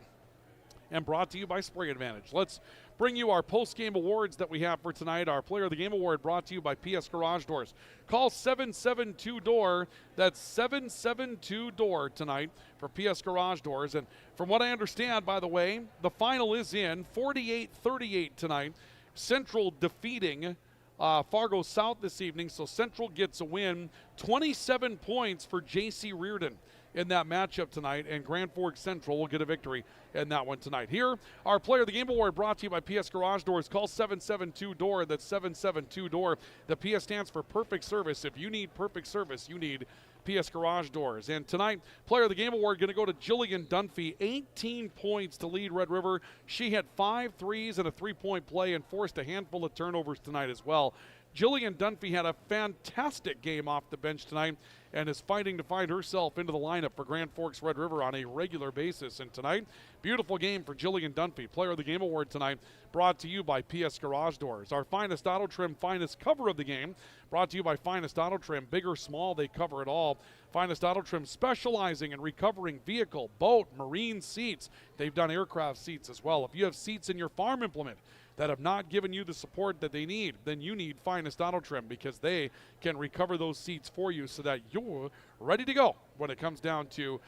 and brought to you by Spray Advantage. Let's bring you our post-game awards that we have for tonight. Our Player of the Game award brought to you by PS Garage Doors. Call 772-DOOR. That's 772-DOOR tonight for PS Garage Doors. And from what I understand, by the way, the final is in 48-38 tonight. Central defeating Fargo South this evening, so Central gets a win. 27 points for J.C. Reardon in that matchup tonight, and Grand Forks Central will get a victory in that one tonight. Here, our Player of the Game award brought to you by PS Garage Doors. Call 772-DOOR. That's 772-DOOR. The PS stands for perfect service. If you need perfect service, you need PS Garage Doors. And tonight, Player of the Game award going to go to Jillian Dunphy. 18 points to lead Red River. She had 5 threes and a 3-point play and forced a handful of turnovers tonight as well. Jillian Dunphy had a fantastic game off the bench tonight and is fighting to find herself into the lineup for Grand Forks Red River on a regular basis. And tonight, beautiful game for Jillian Dunphy. Player of the Game award tonight brought to you by PS Garage Doors. Our Finest Auto Trim Finest cover of the game brought to you by Finest Auto Trim. Big or small, they cover it all. Finest Auto Trim specializing in recovering vehicle, boat, marine seats. They've done aircraft seats as well. If you have seats in your farm implement that have not given you the support that they need, then you need Finest Auto Trim, because they can recover those seats for you so that you're ready to go when it comes down to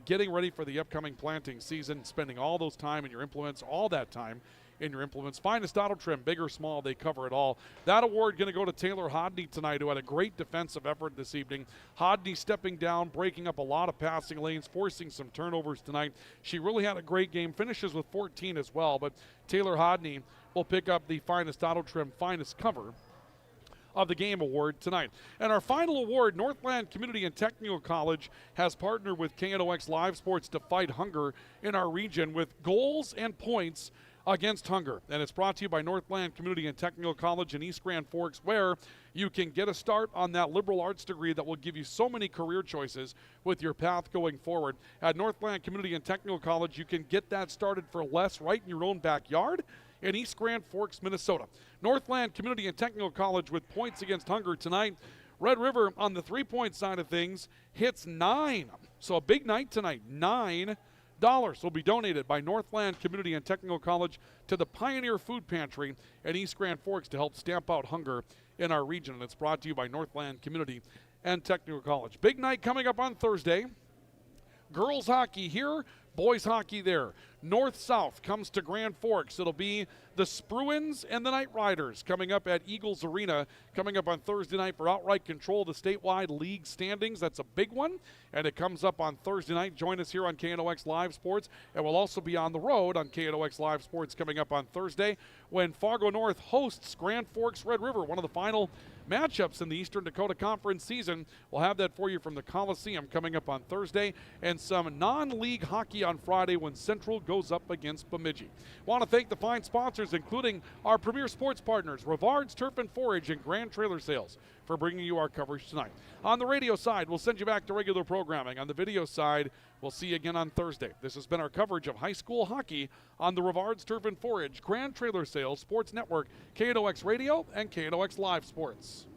getting ready for the upcoming planting season, spending all those time in your implements, all that time in your implements. Finest Auto Trim, big or small, they cover it all. That award going to go to Taylor Hodney tonight, who had a great defensive effort this evening. Hodney stepping down, breaking up a lot of passing lanes, forcing some turnovers tonight. She really had a great game, finishes with 14 as well, but Taylor Hodney will pick up the Finest Auto Trim Finest Cover of the Game award tonight. And our final award, Northland Community and Technical College has partnered with KNOX Live Sports to fight hunger in our region with goals and points against hunger. And it's brought to you by Northland Community and Technical College in East Grand Forks, where you can get a start on that liberal arts degree that will give you so many career choices with your path going forward. At Northland Community and Technical College, you can get that started for less right in your own backyard in East Grand Forks, Minnesota. Northland Community and Technical College with points against hunger tonight. Red River on the 3-point side of things hits 9. So a big night tonight. $9 will be donated by Northland Community and Technical College to the Pioneer Food Pantry at East Grand Forks to help stamp out hunger in our region. And it's brought to you by Northland Community and Technical College. Big night coming up on Thursday. Girls hockey here, boys hockey there. North-South comes to Grand Forks. It'll be the Spruans and the Night Riders coming up at Eagles Arena, coming up on Thursday night for outright control of the statewide league standings. That's a big one, and it comes up on Thursday night. Join us here on KNOX Live Sports, and we'll also be on the road on KNOX Live Sports coming up on Thursday when Fargo North hosts Grand Forks Red River, one of the final matchups in the Eastern Dakota Conference season. We'll have that for you from the Coliseum coming up on Thursday, and some non-league hockey on Friday when Central goes up against Bemidji. Want to thank the fine sponsors, including our premier sports partners, Rivard's Turf and Forage and Grand Trailer Sales, for bringing you our coverage tonight. On the radio side, we'll send you back to regular programming. On the video side, we'll see you again on Thursday. This has been our coverage of high school hockey on the Rivard's Turf and Forage Grand Trailer Sales Sports Network, KNOX Radio, and KNOX Live Sports.